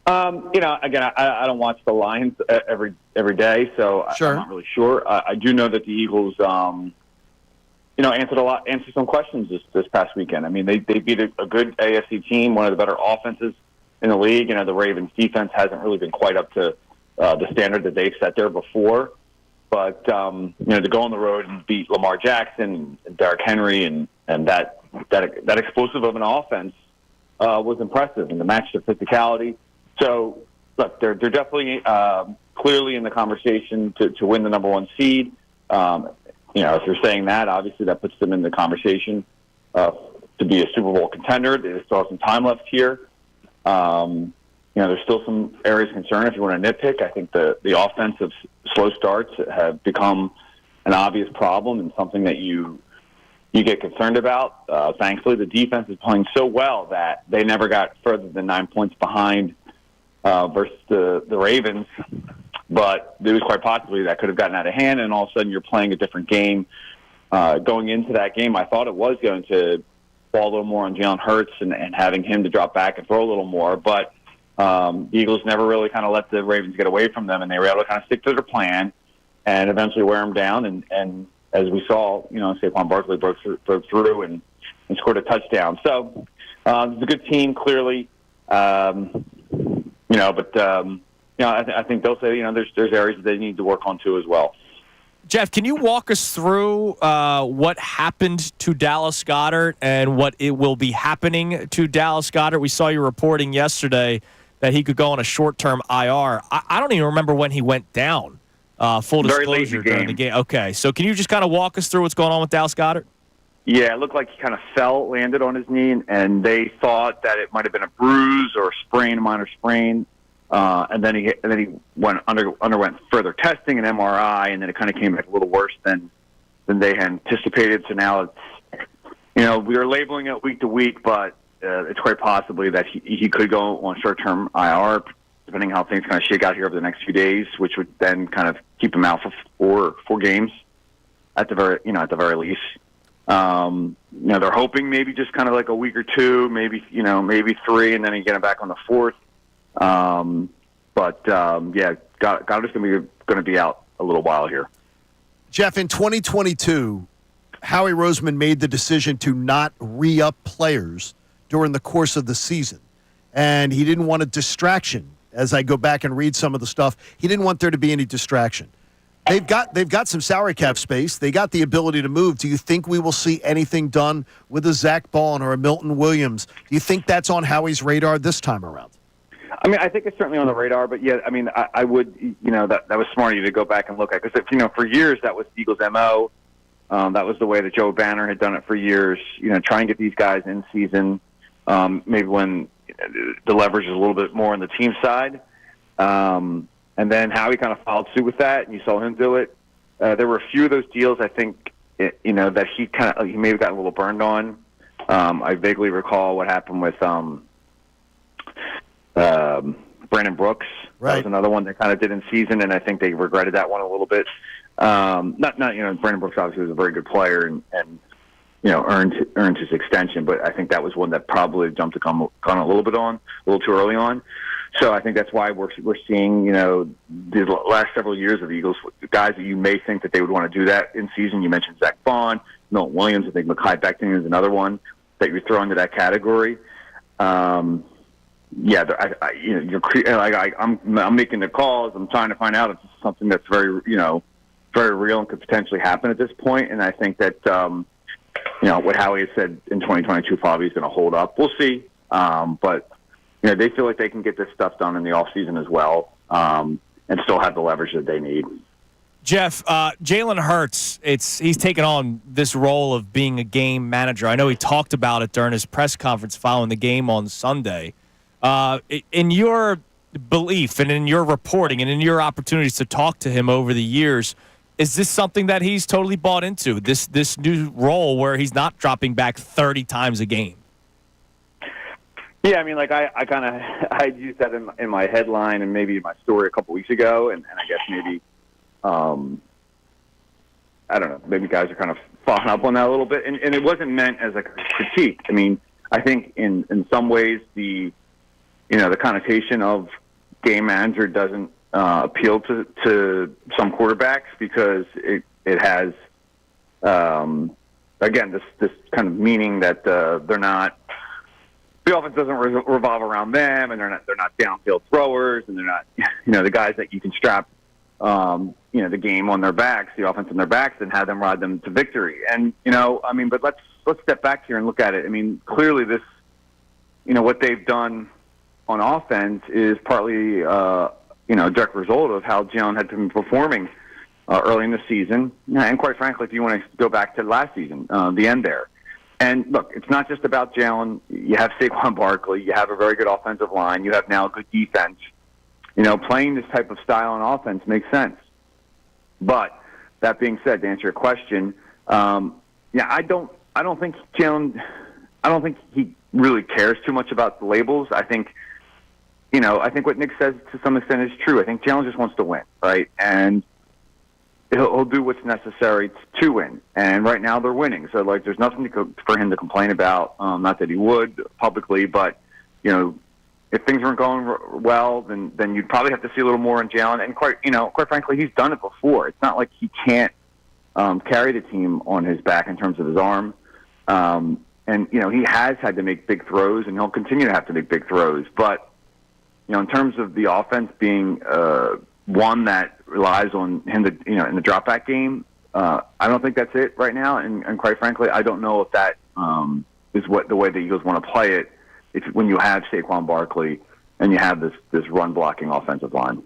Again, I don't watch the Lions every day, so sure. I'm not really sure. I do know that the Eagles, answered some questions this past weekend. I mean, they beat a good AFC team, one of the better offenses in the league. The Ravens' defense hasn't really been quite up to the standard that they've set there before. But to go on the road and beat Lamar Jackson and Derrick Henry and that explosive of an offense was impressive, and the match to physicality. So, look, they're definitely clearly in the conversation to win the number 1 seed. If you're saying that, obviously that puts them in the conversation to be a Super Bowl contender. They still have some time left here. There's still some areas of concern if you want to nitpick. I think the offensive slow starts have become an obvious problem and something that you get concerned about. Thankfully, the defense is playing so well that they never got further than 9 points behind versus the Ravens. But it was quite possibly that could have gotten out of hand, and all of a sudden you're playing a different game. Going into that game, I thought it was going to fall a little more on Jalen Hurts and having him to drop back and throw a little more. But the Eagles never really kind of let the Ravens get away from them, and they were able to kind of stick to their plan and eventually wear them down. And as we saw, Saquon Barkley broke through and scored a touchdown. So it's a good team, clearly. I think they'll say, there's areas that they need to work on too as well. Jeff, can you walk us through what happened to Dallas Goedert and what it will be happening to Dallas Goedert? We saw you reporting yesterday that he could go on a short-term IR. I don't even remember when he went down, full disclosure, during the game. Okay, so can you just kind of walk us through what's going on with Dallas Goedert? Yeah, it looked like he kind of landed on his knee, and they thought that it might have been a bruise or a minor sprain. And then he underwent further testing and MRI, and then it kind of came back a little worse than they had anticipated. So now it's, we are labeling it week to week, but it's quite possibly that he could go on short-term IR, depending on how things kind of shake out here over the next few days, which would then kind of keep him out for four games. at the very least. They're hoping maybe just kind of like a week or two, maybe 3, and then you get him back on the 4th. Goddard's going to be out a little while here. Jeff, in 2022, Howie Roseman made the decision to not re-up players during the course of the season, and he didn't want a distraction. As I go back and read some of the stuff, he didn't want there to be any distraction. They've got some salary cap space. They got the ability to move. Do you think we will see anything done with a Zack Baun or a Milton Williams? Do you think that's on Howie's radar this time around? I mean, I think it's certainly on the radar, but yeah, I mean, I would, that was smart of you to go back and look at, because for years that was the Eagles' MO. That was the way that Joe Banner had done it for years. Try and get these guys in season, maybe when the leverage is a little bit more on the team side. And then Howie kind of followed suit with that, and you saw him do it. There were a few of those deals, I think, that he may have gotten a little burned on. I vaguely recall what happened with Brandon Brooks. Right. That was another one they kind of did in season, and I think they regretted that one a little bit. Brandon Brooks obviously was a very good player and earned his extension, but I think that was one that probably jumped the gun a little too early on. So I think that's why we're seeing, the last several years of the Eagles, guys that you may think that they would want to do that in season. You mentioned Zack Baun, Milton Williams. I think Mekhi Becton is another one that you throw into that category. I'm making the calls. I'm trying to find out if it's something that's very real and could potentially happen at this point. And I think that, what Howie has said in 2022 probably is going to hold up. We'll see. But they feel like they can get this stuff done in the offseason as well, and still have the leverage that they need. Jeff, Jalen Hurts, he's taken on this role of being a game manager. I know he talked about it during his press conference following the game on Sunday. In your belief and in your reporting and in your opportunities to talk to him over the years, is this something that he's totally bought into, this new role where he's not dropping back 30 times a game? Yeah, I mean, I used that in my headline and maybe in my story a couple weeks ago, and I guess maybe, I don't know, maybe guys are kind of following up on that a little bit, and it wasn't meant as a critique. I mean, I think in some ways the connotation of game manager doesn't appeal to some quarterbacks because it has, again, this kind of meaning that they're not. The offense doesn't revolve around them, and they're not downfield throwers, and they're not the guys that you can strap the game on their backs, the offense on their backs, and have them ride them to victory. And but let's step back here and look at it. I mean, clearly this, what they've done on offense is partly a direct result of how Jalen had been performing early in the season, and quite frankly, if you want to go back to last season, the end there. And look, it's not just about Jalen. You have Saquon Barkley. You have a very good offensive line. You have now a good defense. Playing this type of style on offense makes sense. But that being said, to answer your question, I don't think Jalen. I don't think he really cares too much about the labels. I think, I think what Nick says to some extent is true. I think Jalen just wants to win, right? And he'll do what's necessary to win. And right now they're winning. So, there's nothing for him to complain about. Not that he would publicly, but, if things weren't going well, then you'd probably have to see a little more in Jalen. And quite frankly, he's done it before. It's not like he can't carry the team on his back in terms of his arm. And he has had to make big throws, and he'll continue to have to make big throws. But, in terms of the offense being one that relies on him to, in the drop back game, I don't think that's it right now. And quite frankly, I don't know if that is the way the Eagles want to play it. When you have Saquon Barkley and you have this run blocking offensive line.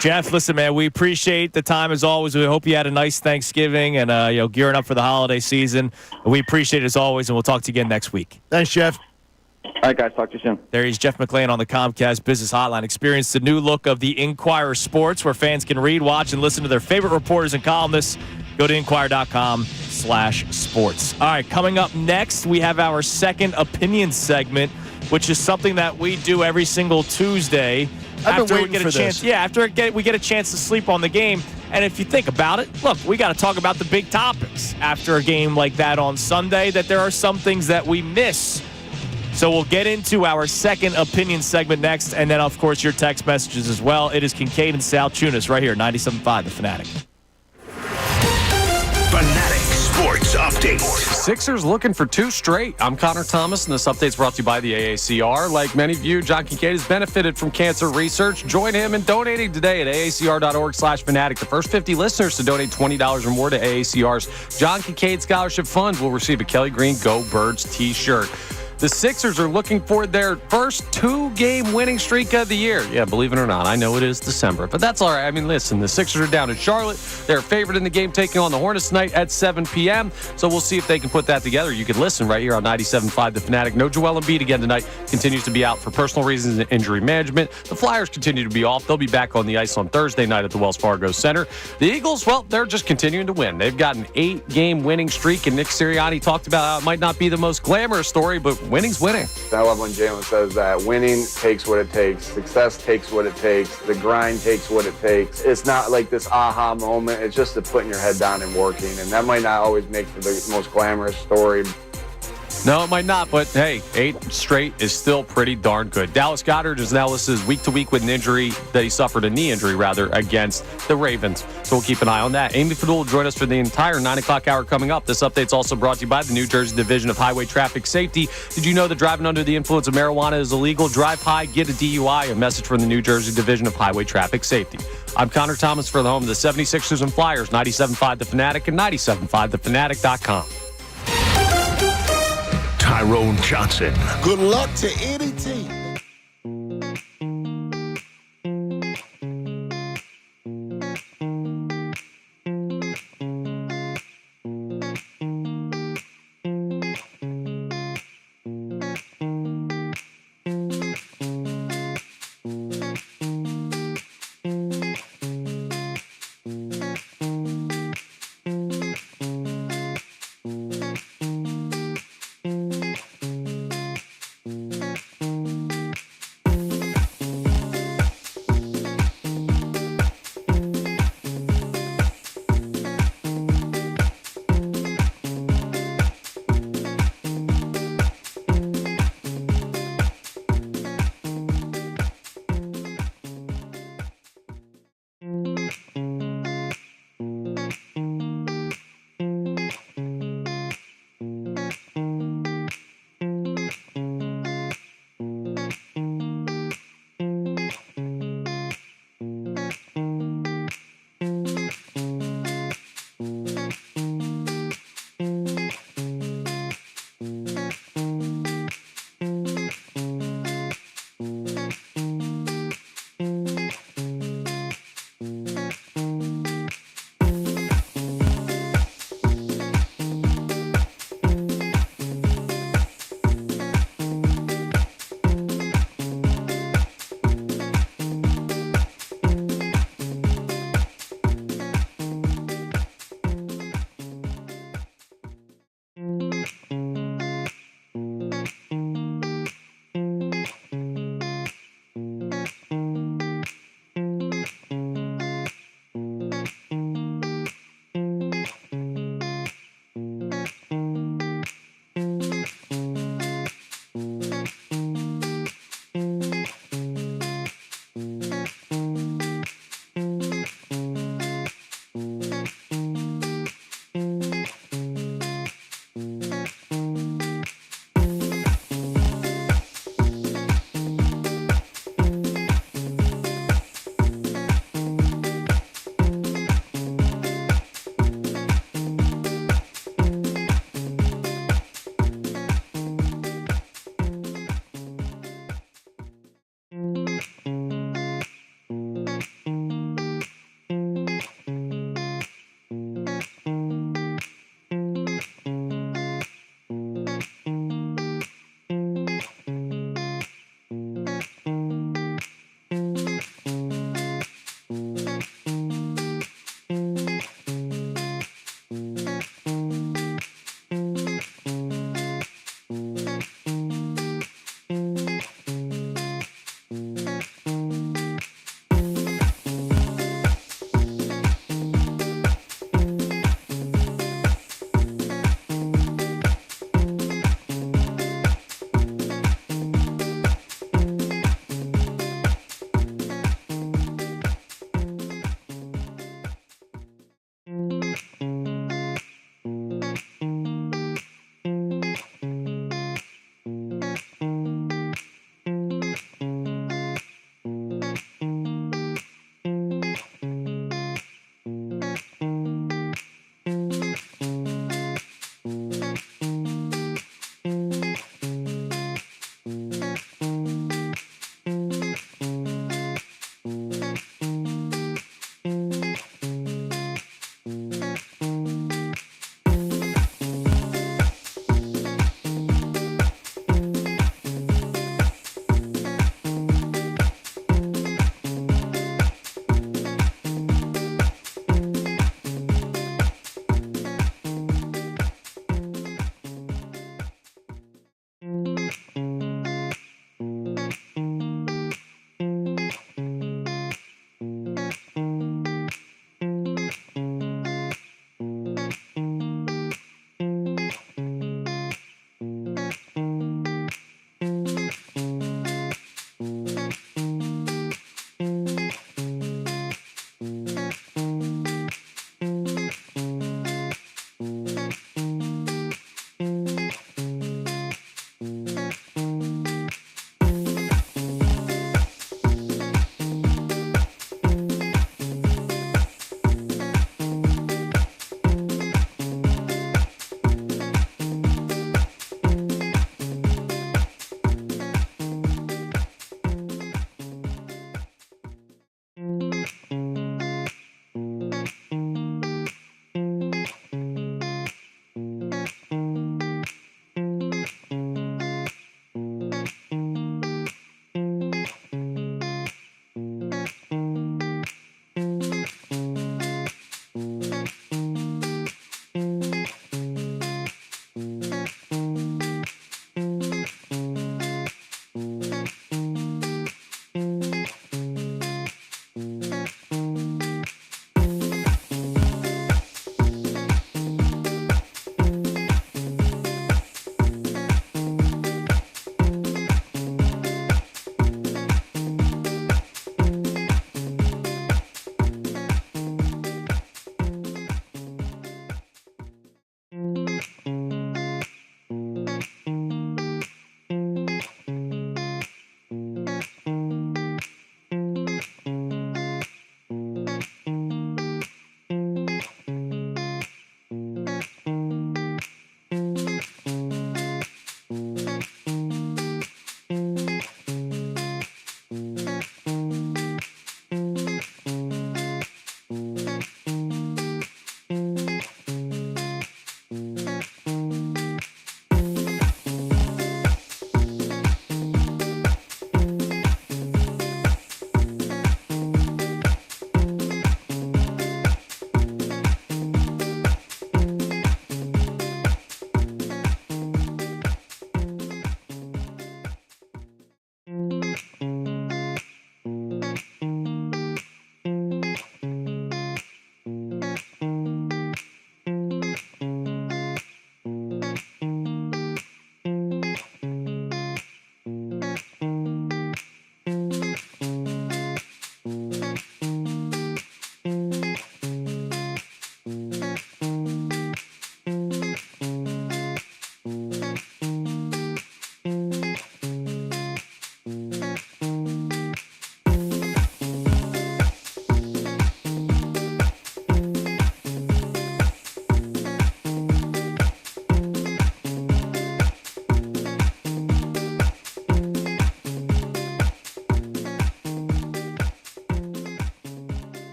Jeff, listen, man, we appreciate the time as always. We hope you had a nice Thanksgiving and gearing up for the holiday season. We appreciate it as always, and we'll talk to you again next week. Thanks, Jeff. All right, guys, talk to you soon. There he's Jeff McLane on the Comcast Business Hotline. Experience the new look of the Inquirer Sports, where fans can read, watch, and listen to their favorite reporters and columnists. Go to inquirer.com/sports. All right, coming up next, we have our second opinion segment, which is something that we do every single Tuesday. I've been waiting for this. Yeah, after we get a chance to sleep on the game, And if you think about it, look, we got to talk about the big topics after a game like that on Sunday, that there are some things that we miss. So we'll get into our second opinion segment next, and then, of course, your text messages as well. It is Kincade and Salciunas right here, 97.5 The Fanatic. Fanatic Sports Update. Sixers looking for 2 straight. I'm Connor Thomas, and this update's brought to you by the AACR. Like many of you, John Kincade has benefited from cancer research. Join him in donating today at aacr.org/fanatic. The first 50 listeners to donate $20 or more to AACR's John Kincade Scholarship Fund will receive a Kelly Green Go Birds t-shirt. The Sixers are looking for their first 2-game winning streak of the year. Yeah, believe it or not, I know it is December, but that's all right. I mean, listen, the Sixers are down in Charlotte. They're favored in the game, taking on the Hornets tonight at 7 p.m., so we'll see if they can put that together. You can listen right here on 97.5 The Fanatic. No Joel Embiid again tonight. Continues to be out for personal reasons and injury management. The Flyers continue to be off. They'll be back on the ice on Thursday night at the Wells Fargo Center. The Eagles, well, they're just continuing to win. They've got an 8-game winning streak, and Nick Sirianni talked about how it might not be the most glamorous story, but winning's winning. I love when Jalen says that winning takes what it takes, success takes what it takes, the grind takes what it takes. It's not like this aha moment. It's just putting your head down and working, and that might not always make for the most glamorous story. No, it might not, but hey, 8 straight is still pretty darn good. Dallas Goedert is now listed as week-to-week with an injury that he suffered, a knee injury, rather, against the Ravens. So we'll keep an eye on that. Amy Fadul will join us for the entire 9 o'clock hour coming up. This update's also brought to you by the New Jersey Division of Highway Traffic Safety. Did you know that driving under the influence of marijuana is illegal? Drive high, get a DUI. A message from the New Jersey Division of Highway Traffic Safety. I'm Connor Thomas for the home of the 76ers and Flyers, 97.5 The Fanatic and 97.5thefanatic.com. Tyrone Johnson. Good luck to any team.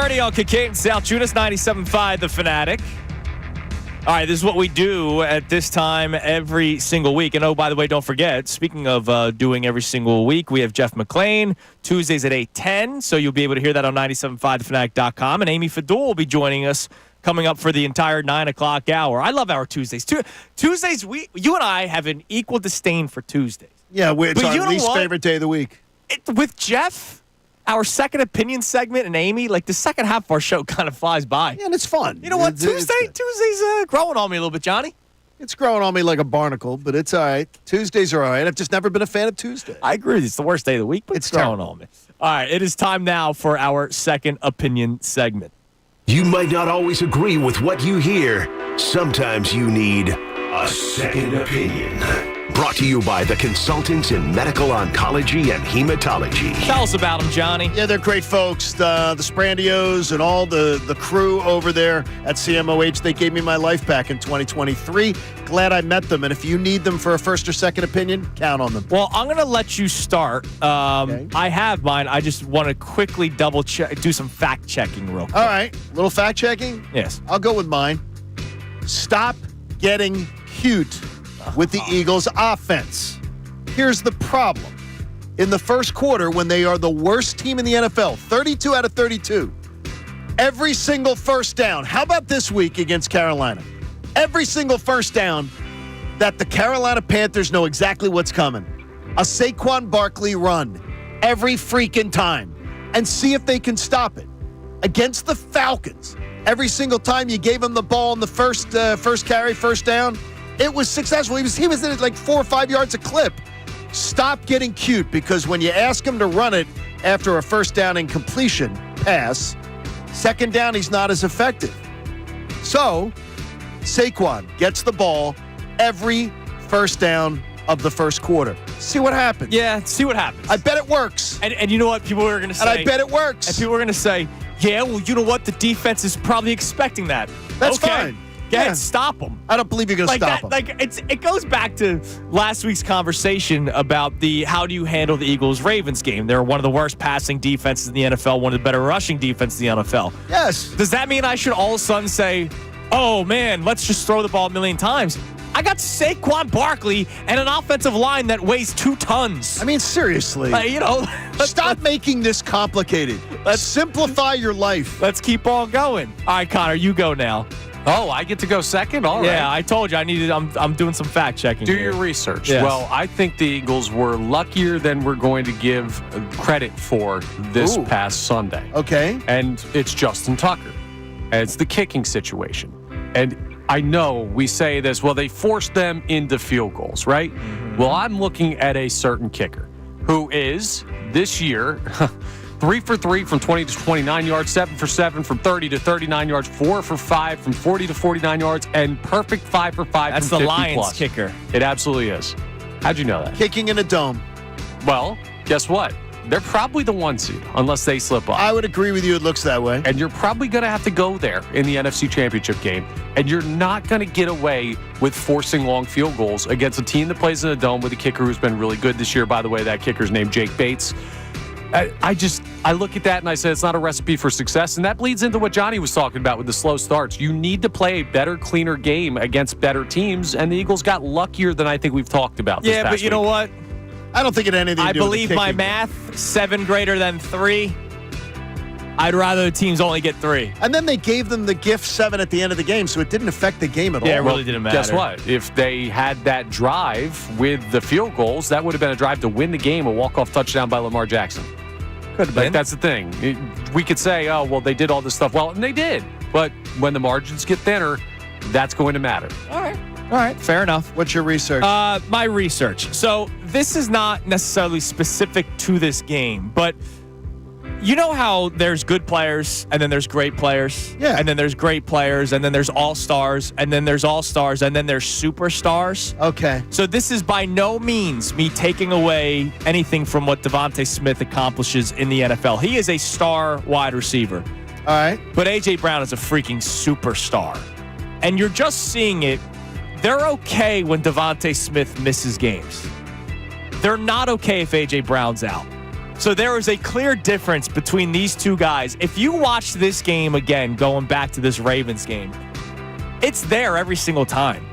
6:30 on Kincade Salciunas, 97.5 The Fanatic. All right, this is what we do at this time every single week. And, oh, by the way, don't forget, speaking of doing every single week, we have Jeff McLane, Tuesdays at 8:10. So you'll be able to hear that on 97.5thefanatic.com. And Amy Fadul will be joining us coming up for the entire 9 o'clock hour. I love our Tuesdays. Tuesdays, you and I have an equal disdain for Tuesdays. Yeah, it's But our least favorite day of the week. With Jeff, our second opinion segment, and Amy, like the second half of our show kind of flies by. Yeah, and it's fun. You know what? Tuesday's growing on me a little bit, Johnny. It's growing on me like a barnacle, but it's all right. Tuesdays are all right. I've just never been a fan of Tuesday. I agree. It's the worst day of the week, but it's growing on me. All right, it is time now for our second opinion segment. You might not always agree with what you hear. Sometimes you need a second opinion. Brought to you by the consultants in medical oncology and hematology. Tell us about them, Johnny. Yeah, they're great folks. The Sprandios and all the crew over there at CMOH, they gave me my life back in 2023. Glad I met them. And if you need them for a first or second opinion, count on them. Well, I'm going to let you start. Okay. I have mine. I just want to quickly double check, do some fact checking real quick. All right. Little fact checking? Yes. I'll go with mine. Stop getting cute with the Eagles' offense. Here's the problem. In the first quarter, when they are the worst team in the NFL, 32 out of 32, every single first down. How about this week against Carolina? Every single first down that the Carolina Panthers know exactly what's coming. A Saquon Barkley run every freaking time and see if they can stop it. Against the Falcons, every single time you gave him the ball in the first carry, first down, it was successful. He was at like 4 or 5 yards a clip. Stop getting cute, because when you ask him to run it after a first down incompletion pass, second down he's not as effective. So Saquon gets the ball every first down of the first quarter. See what happens. Yeah, see what happens. I bet it works. And you know what people are going to say? And I bet it works. And people are going to say, yeah, well, you know what? The defense is probably expecting that. That's okay. fine. Go ahead, stop them. I don't believe you're going to stop them. It goes back to last week's conversation about how do you handle the Eagles-Ravens game. They're one of the worst passing defenses in the NFL, one of the better rushing defenses in the NFL. Yes. Does that mean I should all of a sudden say, oh, man, let's just throw the ball a million times? I got Saquon Barkley and an offensive line that weighs 2 tons. I mean, seriously. Stop making this complicated. Let's simplify your life. Let's keep on going. All right, Connor, you go now. Oh, I get to go second? All right. Yeah, I told you I'm doing some fact checking. Do your research. Yes. Well, I think the Eagles were luckier than we're going to give credit for this past Sunday. Okay. And it's Justin Tucker. And it's the kicking situation. And I know we say this, well, they forced them into field goals, right? Mm-hmm. Well, I'm looking at a certain kicker who is, this year, 3 for 3 from 20 to 29 yards, 7 for 7 from 30 to 39 yards, 4 for 5 from 40 to 49 yards, and perfect 5 for 5 That's from 50 the Lions plus. Kicker. It absolutely is. How'd you know that? Kicking in a dome. Well, guess what? They're probably the 1 seed, unless they slip up. I would agree with you. It looks that way. And you're probably going to have to go there in the NFC Championship game. And you're not going to get away with forcing long field goals against a team that plays in a dome with a kicker who's been really good this year. By the way, that kicker's named Jake Bates. I look at that and I say it's not a recipe for success. And that bleeds into what Johnny was talking about with the slow starts. You need to play a better, cleaner game against better teams. And the Eagles got luckier than I think we've talked about this past past week. Know what? I don't think it had anything to do with the believe my kicking. math, 7 greater than 3. I'd rather the teams only get 3. And then they gave them the gift 7 at the end of the game, so it didn't affect the game at all. Yeah, it really didn't matter. Guess what? If they had that drive with the field goals, that would have been a drive to win the game, a walk-off touchdown by Lamar Jackson. Could have been. That's the thing. We could say, oh, well, they did all this stuff. Well, and they did. But when the margins get thinner, that's going to matter. All right. Fair enough. What's your research? My research. So this is not necessarily specific to this game, but you know how there's good players and then there's great players? Yeah. And then there's great players and then there's all-stars and then there's all-stars and then there's superstars? Okay. So this is by no means me taking away anything from what Devontae Smith accomplishes in the NFL. He is a star wide receiver. All right. But A.J. Brown is a freaking superstar. And you're just seeing it. They're okay when Devontae Smith misses games. They're not okay if A.J. Brown's out. So there is a clear difference between these two guys. If you watch this game again, going back to this Ravens game, it's there every single time.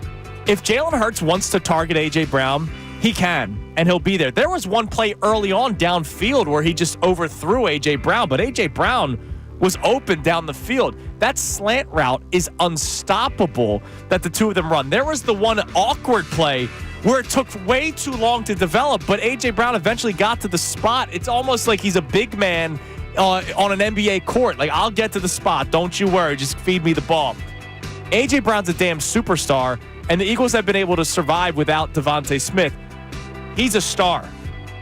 If Jalen Hurts wants to target A.J. Brown, he can, and he'll be there. There was one play early on downfield where he just overthrew A.J. Brown, but A.J. Brown was open down the field. That slant route is unstoppable that the two of them run. There was the one awkward play where it took way too long to develop, but A.J. Brown eventually got to the spot. It's almost like he's a big man on an NBA court. Like, I'll get to the spot. Don't you worry. Just feed me the ball. A.J. Brown's a damn superstar, and the Eagles have been able to survive without Devontae Smith. He's a star,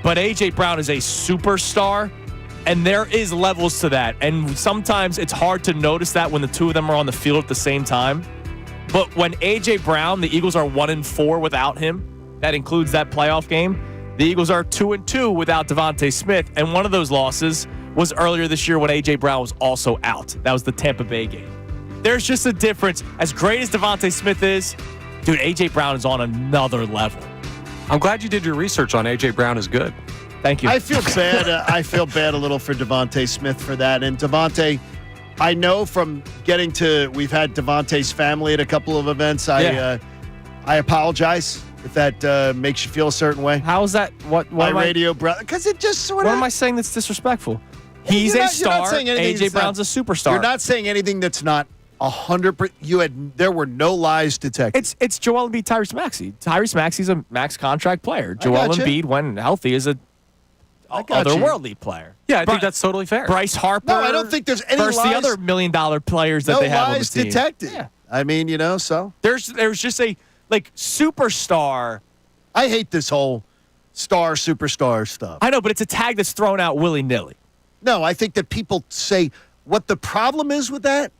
but A.J. Brown is a superstar, and there is levels to that. And sometimes it's hard to notice that when the two of them are on the field at the same time. But when A.J. Brown, the Eagles are 1-4 without him. That includes that playoff game. The Eagles are 2-2 without Devontae Smith, and one of those losses was earlier this year when A.J. Brown was also out. That was the Tampa Bay game. There's just a difference. As great as Devontae Smith is, dude, A.J. Brown is on another level. I'm glad you did your research on A.J. Brown is good. Thank you. I feel bad. I feel bad a little for Devontae Smith for that. And Devontae, I know from getting to, we've had Devontae's family at a couple of events. I apologize if that makes you feel a certain way. How is that? What my radio brother? Because it just sort of. What am I saying that's disrespectful? He's a star. A.J. Brown's a superstar. You're not saying anything that's not 100%. There were no lies detected. It's Joel Embiid, Tyrese Maxey. Tyrese Maxey's a max contract player. Joel Embiid, when healthy, is a otherworldly player. Yeah, I think that's totally fair. Bryce Harper. No, I don't think there's any versus lies. the other $1 million players that they have on the team. No lies detected. Yeah. I mean, so there's just a superstar. I hate this whole superstar stuff. I know, but it's a tag that's thrown out willy-nilly. No, I think that people say what the problem is with that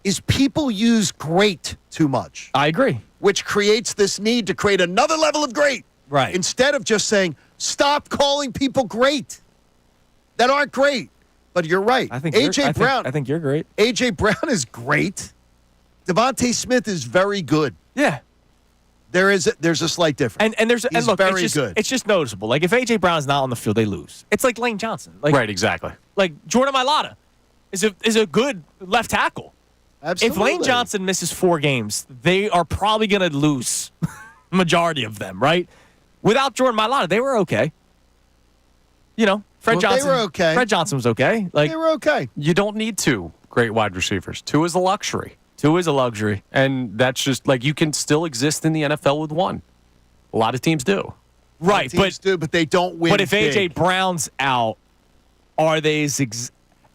is people use great too much. I agree. Which creates this need to create another level of great. Right. Instead of just saying, stop calling people great that aren't great. But you're right. I think A.J. Brown. I think you're great. A.J. Brown is great. Devontae Smith is very good. Yeah. There's a slight difference. And there's He's look, very it's just, good. It's just noticeable. Like if A.J. Brown's not on the field, they lose. It's like Lane Johnson. Right, exactly. Like Jordan Mailata is a good left tackle. Absolutely. If Lane Johnson misses 4 games, they are probably going to lose majority of them, right? Without Jordan Mailata, they were okay. Fred Johnson. They were okay. Fred Johnson was okay. They were okay. You don't need 2 great wide receivers. 2 is a luxury. 2 is a luxury. And that's just like you can still exist in the NFL with 1. A lot of teams do. Right, teams do, but they don't win. But if big. A.J. Brown's out, are they as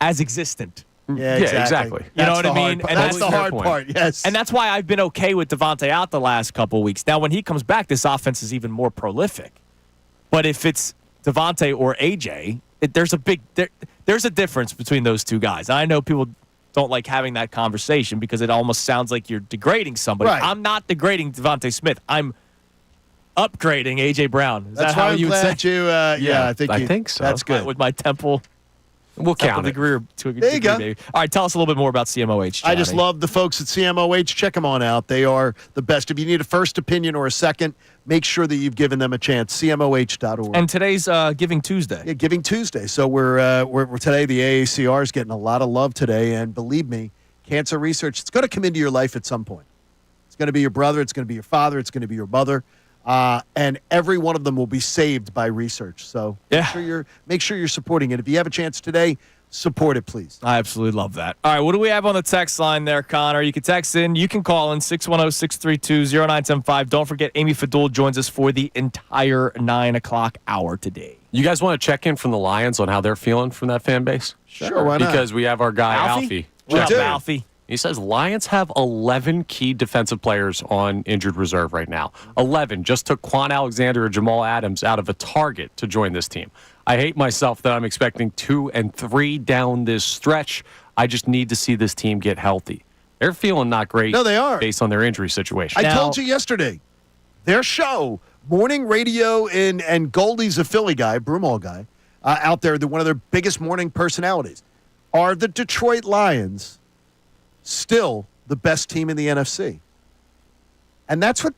existent? Yeah, exactly. You know what I mean? And that's the hard part, yes. And that's why I've been okay with Devontae out the last couple of weeks. Now, when he comes back, this offense is even more prolific. But if it's Devontae or A.J., there's a difference between those two guys. And I know people don't like having that conversation because it almost sounds like you're degrading somebody. Right. I'm not degrading Devontae Smith. I'm upgrading A.J. Brown. Is That's that how why you would say? I think so. That's good. With my temple. We'll count degree or two. There you go. Maybe. All right, tell us a little bit more about CMOH. I just Johnny. love the folks at CMOH. Check them on out. They are the best. If you need a first opinion or a second, make sure that you've given them a chance. CMOH.org. And today's Giving Tuesday. Yeah, Giving Tuesday. So we're today. The AACR is getting a lot of love today, and believe me, cancer research, it's going to come into your life at some point. It's going to be your brother. It's going to be your father. It's going to be your mother. And every one of them will be saved by research. So make sure you're supporting it. If you have a chance today, support it, please. I absolutely love that. All right, what do we have on the text line there, Connor? You can text in. You can call in 610-632-0975. Don't forget, Amy Fadul joins us for the entire 9 o'clock hour today. You guys want to check in from the Lions on how they're feeling from that fan base? Sure, why not? Because we have our guy, Alfie. What's up, Alfie? He says Lions have 11 key defensive players on injured reserve right now. 11 just took Quan Alexander or Jamal Adams out of a target to join this team. I hate myself that I'm expecting 2 and 3 down this stretch. I just need to see this team get healthy. They're feeling not great. No, they are. Based on their injury situation. I told you yesterday, their show, morning radio, and Goldie's a Philly guy, Broomall guy, out there, one of their biggest morning personalities, are the Detroit Lions still the best team in the NFC? And that's what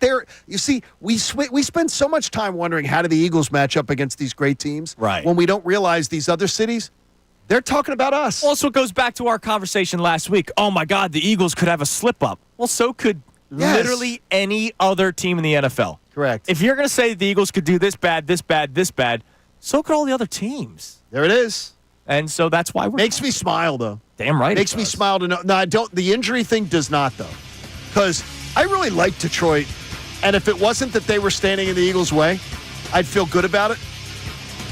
you see, we spend so much time wondering how do the Eagles match up against these great teams. Right. When we don't realize these other cities, they're talking about us. Also, it goes back to our conversation last week. Oh, my God, the Eagles could have a slip-up. Well, so could literally any other team in the NFL. Correct. If you're going to say the Eagles could do this bad, this bad, this bad, so could all the other teams. There it is. And so that's why Makes me smile, though. Damn right. Makes me smile to know. No, I don't. The injury thing does not, though. Because I really like Detroit. And if it wasn't that they were standing in the Eagles' way, I'd feel good about it.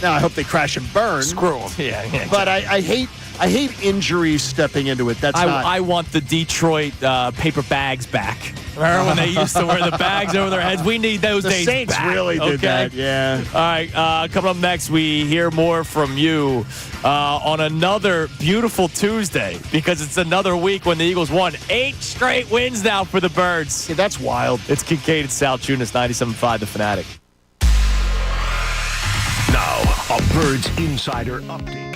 Now, I hope they crash and burn. Screw them. Yeah. But I hate injuries stepping into it. I want the Detroit paper bags back. Remember when they used to wear the bags over their heads? We need those days back. The Saints really did that, yeah. All right, coming up next, we hear more from you on another beautiful Tuesday because it's another week when the Eagles won 8 straight wins now for the Birds. Yeah, that's wild. It's Kincade Salciunas, 97.5 The Fanatic. Now, a Birds Insider Update.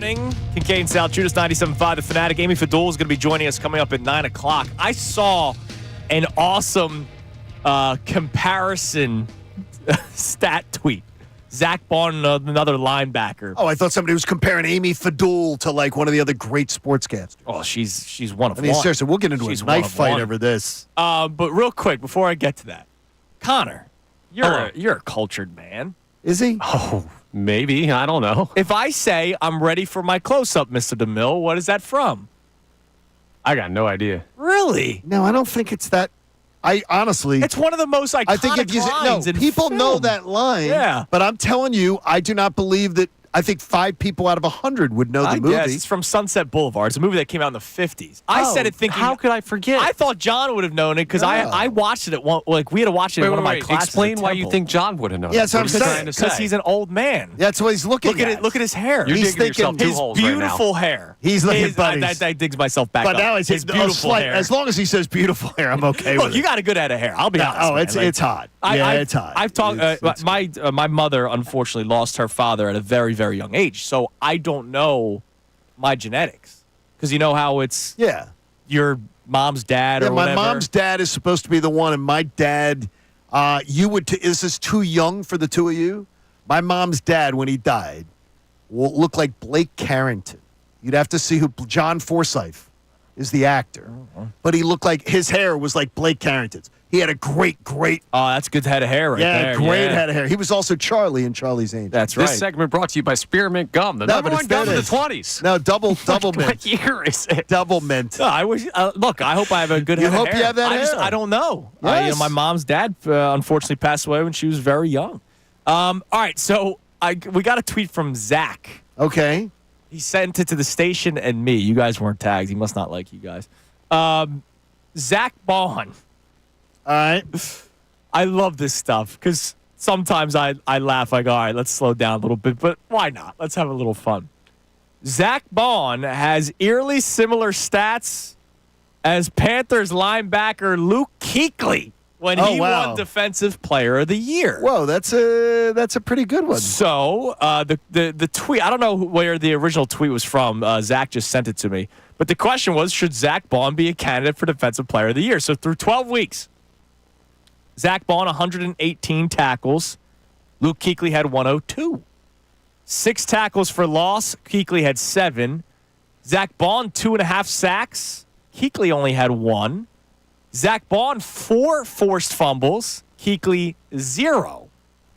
morning. Kincade Salciunas, 97.5 The Fanatic. Amy Fadul is going to be joining us coming up at 9 o'clock. I saw an awesome comparison stat tweet. Zack Baun, another linebacker. Oh, I thought somebody was comparing Amy Fadul to like one of the other great sportscasters. Oh, she's one of I mean, one. seriously, we'll get into She's a one knife of fight one. over this. But real quick, before I get to that, Connor, you're a cultured man. Is he? Oh, maybe. I don't know. If I say I'm ready for my close-up, Mr. DeMille, what is that from? I got no idea. Really? No, I don't think it's that. I honestly, It's one of the most iconic I think if you say, lines no, in people film. know that line. Yeah. But I'm telling you, I do not believe that. I think 5 people out of 100 would know the I movie. guess it's from Sunset Boulevard. It's a movie that came out in the 50s. I said it thinking. How could I forget? I thought John would have known it because I watched it at one. Like we had to watch it in one of my classes. Explain at why you Temple. think John would have known. Yeah, that's what I'm are you saying. trying to Because say? he's an old man. That's what he's looking Look at it. Look at his hair. You're He's digging yourself thinking two his holes right now. beautiful hair. He's looking at buddies. That digs myself back But up. now it's his beautiful hair. As long as he says beautiful hair, I'm okay Look, with you it. got a good head of hair. I'll be honest. Oh, man. it's hot. It's hot. I've talked. It's My mother unfortunately lost her father at a very, very young age, so I don't know my genetics because you know how it's your mom's dad or my whatever. mom's dad is supposed to be the one, and my dad, is this too young for the two of you? My mom's dad, when he died, looked like Blake Carrington. You'd have to see who John Forsythe is the actor, but he looked like his hair was like Blake Carrington's. He had a great. Oh, that's a good head of hair right there. Great head of hair. He was also Charlie in Charlie's Angels. That's right. This segment brought to you by Spearmint Gum, the number one gum in the 20s. No, double mint. What year is it? Double mint. No, I wish. Look, I hope I have a good You head hope of you hair. have that hair. I don't know. Yes. My mom's dad unfortunately passed away when she was very young. All right, so we got a tweet from Zach. Okay. He sent it to the station and me. You guys weren't tagged. He must not like you guys. Zack Baun. All right. I love this stuff because sometimes I laugh like, all right, let's slow down a little bit, but why not? Let's have a little fun. Zack Baun has eerily similar stats as Panthers linebacker Luke Kuechly when he won Defensive Player of the Year. Whoa, that's a pretty good one. So the tweet, I don't know where the original tweet was from. Zach just sent it to me. But the question was, should Zack Baun be a candidate for Defensive Player of the Year? So through 12 weeks, Zack Baun, 118 tackles. Luke Kuechly had 102. 6 tackles for loss. Kuechly had 7. Zack Baun, 2.5 sacks. Kuechly only had 1. Zack Baun, 4 forced fumbles. Kuechly, 0.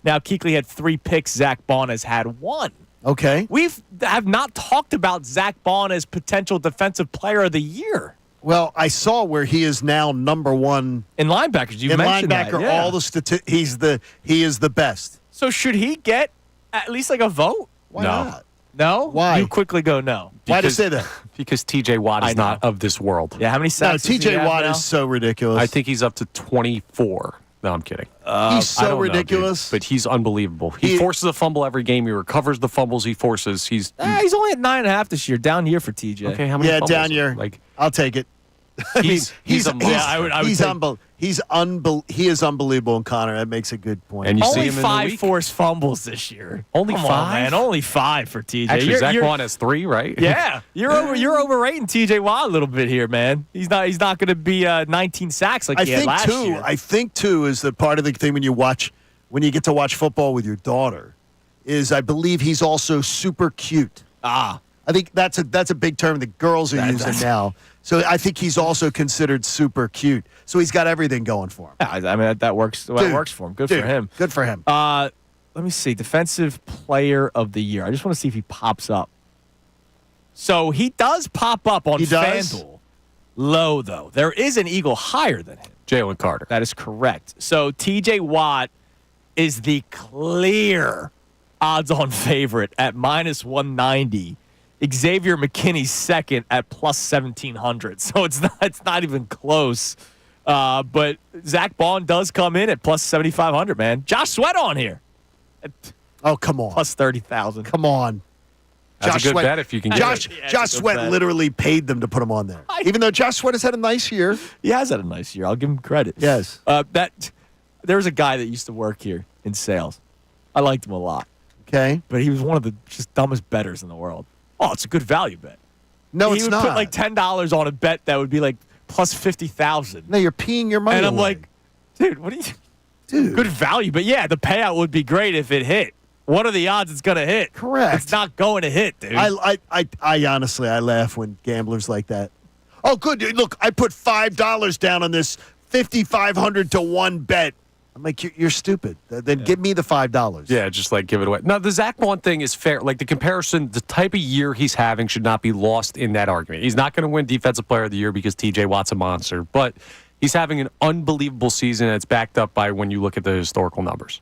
Now, Kuechly had 3 picks. Zack Baun has had 1. Okay. We have not talked about Zack Baun as potential Defensive Player of the Year. Well, I saw where he is now number 1 in linebackers. You in mentioned linebacker. that, yeah. All the he is the best. So should he get at least like a vote? Why not? No? Why? You quickly go no. Why to say that? Because TJ Watt is not of this world. Yeah, how many No, sacks does he TJ have Watt now? is so ridiculous. I think he's up to 24. No, I'm kidding. He's I so don't know, ridiculous. dude, but he's unbelievable. He forces a fumble every game. He recovers the fumbles he forces. He's He's only at 9.5 this year. Down year for TJ. okay. How many? Yeah, fumbles? down here. Like I'll take it. he's He is unbelievable in Connor. That makes a good point. And you see Only him in the 5 week? forced fumbles this year. Only Come on, 5? man. Only 5 for TJ. Actually, Zack You're- Baun has 3, right? Yeah, you're overrating TJ Watt a little bit here, man. He's not going to be 19 sacks like he had last year. I think too is that part of the thing when you get to watch football with your daughter is I believe he's also super cute. Ah, I think that's a big term that girls are using now. So I think he's also considered super cute. So he's got everything going for him. yeah, I mean that works. That Dude, works for him. Good dude, for him. Good for him. Let me see. Defensive Player of the Year. I just want to see if he pops up. So he does pop up on He does? FanDuel. Low though. There is an Eagle higher than him. Jalen Carter. That is correct. So TJ Watt is the clear odds-on favorite at -190. Xavier McKinney's second at +1,700. So it's not even close. But Zack Baun does come in at +7,500, man. Josh Sweat on here. At Oh, come on. +30,000. Come on. That's a good bet if you can get Josh, it. Yeah, it's Josh a good Sweat bet. literally paid them to put him on there. Even though Josh Sweat has had a nice year. He has had a nice year. I'll give him credit. Yes. There was a guy that used to work here in sales. I liked him a lot. Okay. But he was one of the just dumbest bettors in the world. Oh, it's a good value bet. No, he it's would not. put like $10 on a bet that would be like plus 50,000. No, you're peeing your money And I'm away. like, dude, what are you? Dude. Good value, but yeah, the payout would be great if it hit. What are the odds it's going to hit? Correct. It's not going to hit, dude. I honestly, I laugh when gamblers like that. Oh, good. Look, I put $5 down on this 5,500 to 1 bet. I'm like, you're stupid. Then give me the $5. Yeah, just like give it away. Now, the Zack Baun thing is fair. Like the comparison, the type of year he's having should not be lost in that argument. He's not going to win Defensive Player of the Year because TJ Watt's a monster, but he's having an unbelievable season, and it's backed up by when you look at the historical numbers.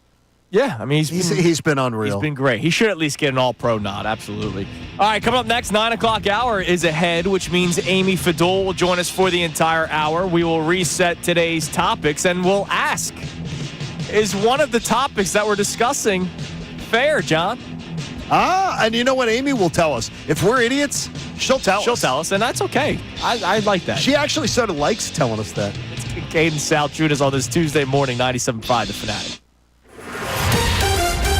Yeah, I mean, he's been unreal. He's been great. He should at least get an all-pro nod, absolutely. All right, coming up next, 9 o'clock hour is ahead, which means Amy Fadul will join us for the entire hour. We will reset today's topics, and we'll ask, is one of the topics that we're discussing fair, John? And you know what? Amy will tell us. If we're idiots, she'll tell us. She'll tell us, and that's okay. I like that. She actually sort of likes telling us that. It's Kincade Salciunas on this Tuesday morning, 97.5 The Fanatic.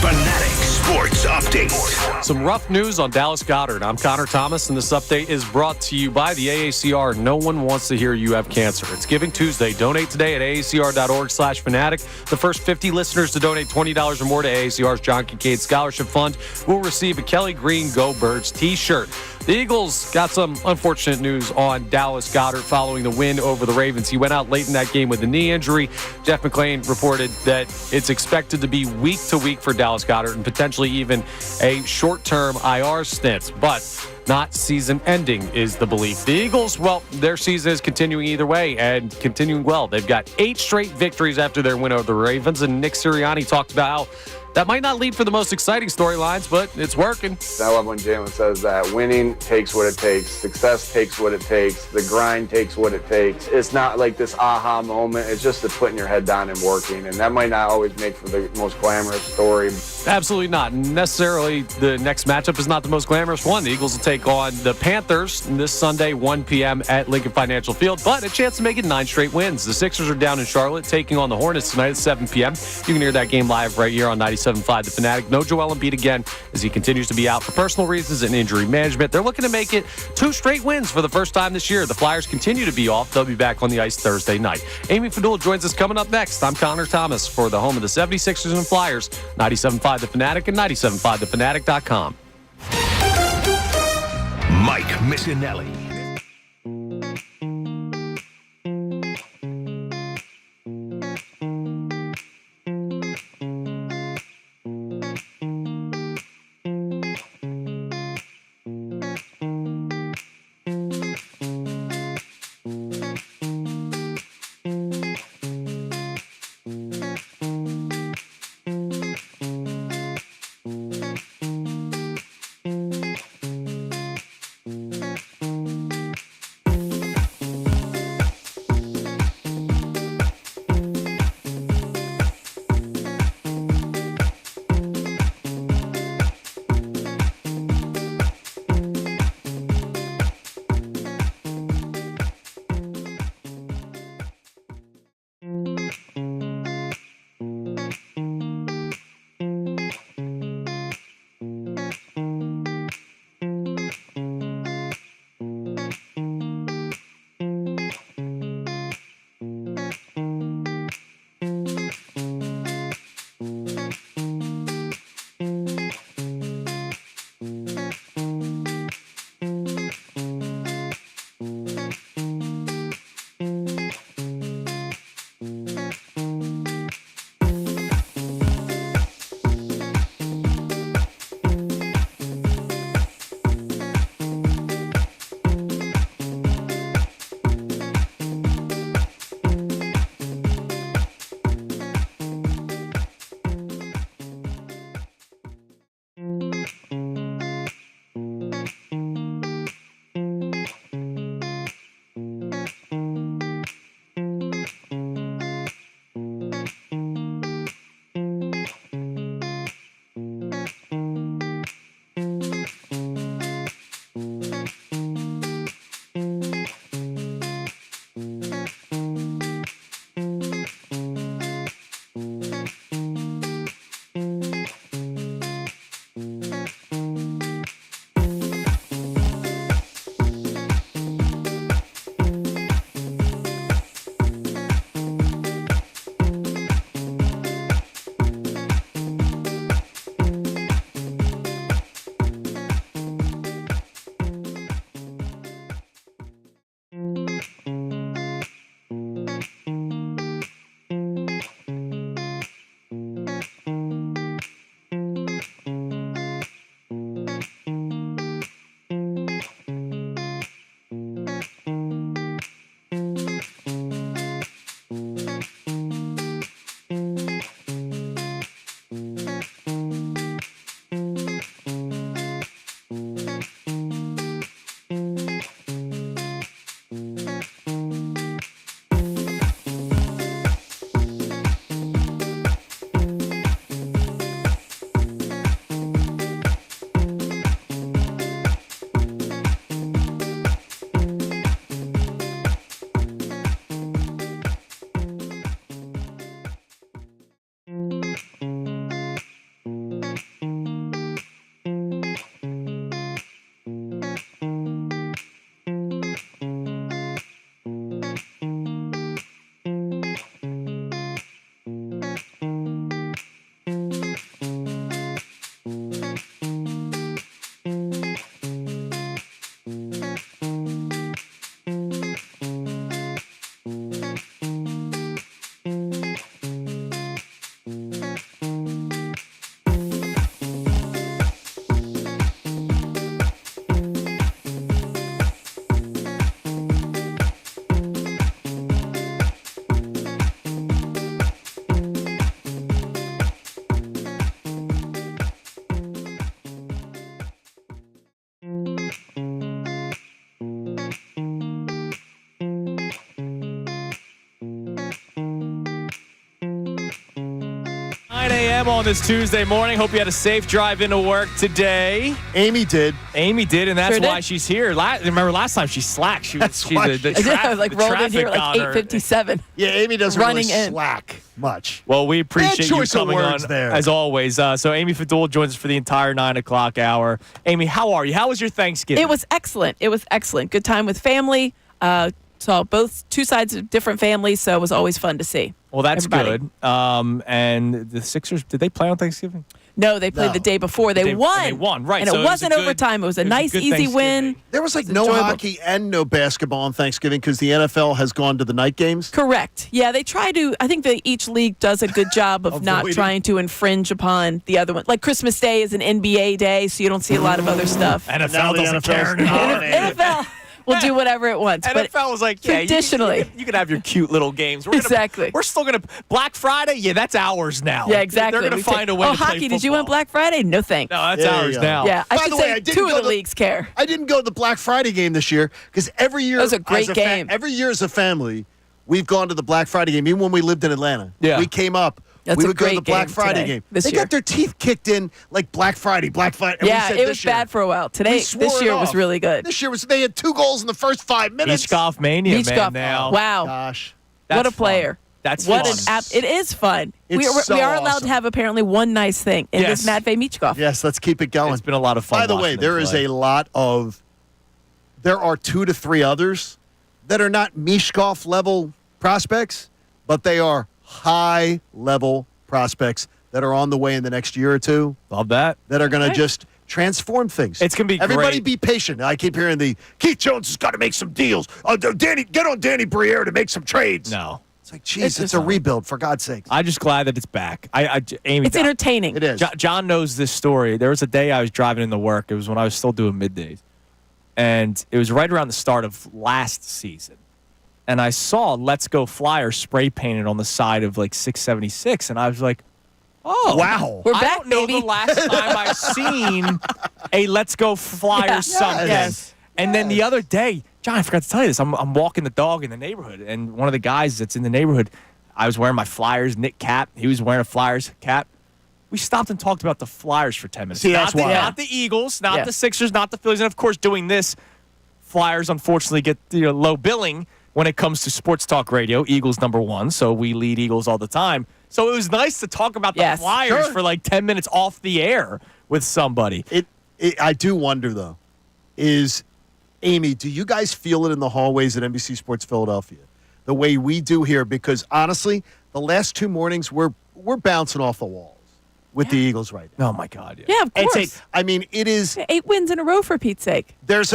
Fanatic Sports Update. Some rough news on Dallas Goedert. I'm Connor Thomas, and this update is brought to you by the AACR. No one wants to hear you have cancer. It's Giving Tuesday. Donate today at aacr.org/fanatic. The first 50 listeners to donate $20 or more to AACR's John Kincade Scholarship Fund will receive a Kelly Green Go Birds t-shirt. The Eagles got some unfortunate news on Dallas Goedert following the win over the Ravens. He went out late in that game with a knee injury. Jeff McLane reported that it's expected to be week to week for Dallas Goedert and potentially even a short-term IR stint, but not season-ending is the belief. The Eagles, well, their season is continuing either way and continuing well. They've got 8 straight victories after their win over the Ravens, and Nick Sirianni talked about how that might not lead for the most exciting storylines, but it's working. I love when Jalen says that winning takes what it takes, success takes what it takes, the grind takes what it takes. It's not like this aha moment. It's just the putting your head down and working, and that might not always make for the most glamorous story. Absolutely not. Necessarily, the next matchup is not the most glamorous one. The Eagles will take on the Panthers this Sunday, 1 p.m. at Lincoln Financial Field, but a chance to make it 9 straight wins. The Sixers are down in Charlotte, taking on the Hornets tonight at 7 p.m. You can hear that game live right here on 97.5 The Fanatic. No Joel Embiid again as he continues to be out for personal reasons and injury management. They're looking to make it 2 straight wins for the first time this year. The Flyers continue to be off. They'll be back on the ice Thursday night. Amy Fadul joins us coming up next. I'm Connor Thomas for the home of the 76ers and Flyers, 97.5 The Fanatic and 97.5thefanatic.com. Mike Missanelli. a.m. on this Tuesday morning. Hope you had a safe drive into work today. Amy did, and that's Sure did. why she's here. Remember last time she slacked. She's why the she- I was like the rolled in here traffic like on her. 8:57. Yeah, Amy doesn't Running really in. slack much. Well, we appreciate you choice of coming on words there. as always. So Amy Fadul joins us for the entire 9 o'clock hour. Amy, how are you? How was your Thanksgiving? It was excellent. Good time with family. Saw two sides of different families, so it was always fun to see. Well, that's everybody. good. And the Sixers, did they play on Thanksgiving? No, they played No. the day before. They won. And they won, right. And So it it was wasn't a good- overtime. It was a it was a nice, good easy win. Thanksgiving. There was like It's no enjoyable. hockey and no basketball on Thanksgiving because the NFL has gone to the night games. Correct. Yeah, they try to. I think that each league does a good job of not Avoiding. trying to infringe upon the other one. Like Christmas Day is an NBA day, so you don't see a lot of other stuff. Now NFL the doesn't NFL's care anymore. NFL will do whatever it wants. But NFL was like, yeah, traditionally. you can have your cute little games. Exactly. We're still going to Black Friday. Yeah, that's ours now. Yeah, exactly. They're going to find a way Oh, to play hockey, did you football. want Black Friday? No thanks. No, that's There you ours go. now. Yeah, I By should the way, say I didn't two go of the to- leagues care. I didn't go to the Black Friday game this year because every year That was a great as game. every year as a family, we've gone to the Black Friday game. Even when we lived in Atlanta, Yeah. we came up. That's we a would go to the great Black game Friday today, game. this They year. got their teeth kicked in like Black Friday. And we Yeah, said it this was year, bad for a while. we Today, swore this it year was off. really good. This year they had 2 goals in the first 5 minutes. Beach golf mania, Beach man. golf. Now. Wow. Gosh, What a That's player. fun. That's what fun. an app. It is fun. It's We are allowed awesome. to have apparently one nice thing. It Yes. is Matvey Beach Golf. yes, let's keep it going. It's been a lot of fun. By the way, watching them there is play. a lot of. There are 2 to 3 others that are not Mishkov level prospects, but they are high level prospects that are on the way in the next year or two Love that. that are going to just transform things. It's gonna be everybody great. be patient. I keep hearing the Keith Jones has got to make some deals. Get on Danny Briere to make some trades. No. It's like, geez, it's a rebuild for God's sake. I'm just glad that it's back. Amy, It's entertaining. It is. John knows this story. There was a day I was driving into work. It was when I was still doing middays. And it was right around the start of last season. And I saw Let's Go Flyers spray painted on the side of like 676. And I was like, oh. Wow. We're I back, don't know baby. the last time I've seen a Let's Go Flyers Yeah. something. Yes. And then the other day, John, I forgot to tell you this. I'm walking the dog in the neighborhood, and one of the guys that's in the neighborhood, I was wearing my Flyers Nick cap. He was wearing a Flyers cap. We stopped and talked about the Flyers for 10 minutes. See, that's why. Not the Eagles, not Yeah. the Sixers, not the Phillies. And, of course, doing this, Flyers unfortunately get low billing when it comes to sports talk radio. Eagles #1, so we lead Eagles all the time. So it was nice to talk about the Yes. Flyers Sure. for like 10 minutes off the air with somebody. I do wonder, though, is, Amy, do you guys feel it in the hallways at NBC Sports Philadelphia the way we do here? Because, honestly, the last 2 mornings, we're bouncing off the walls with the Eagles right now. Oh, my God. Yeah, of course. It is. 8 wins in a row, for Pete's sake. There's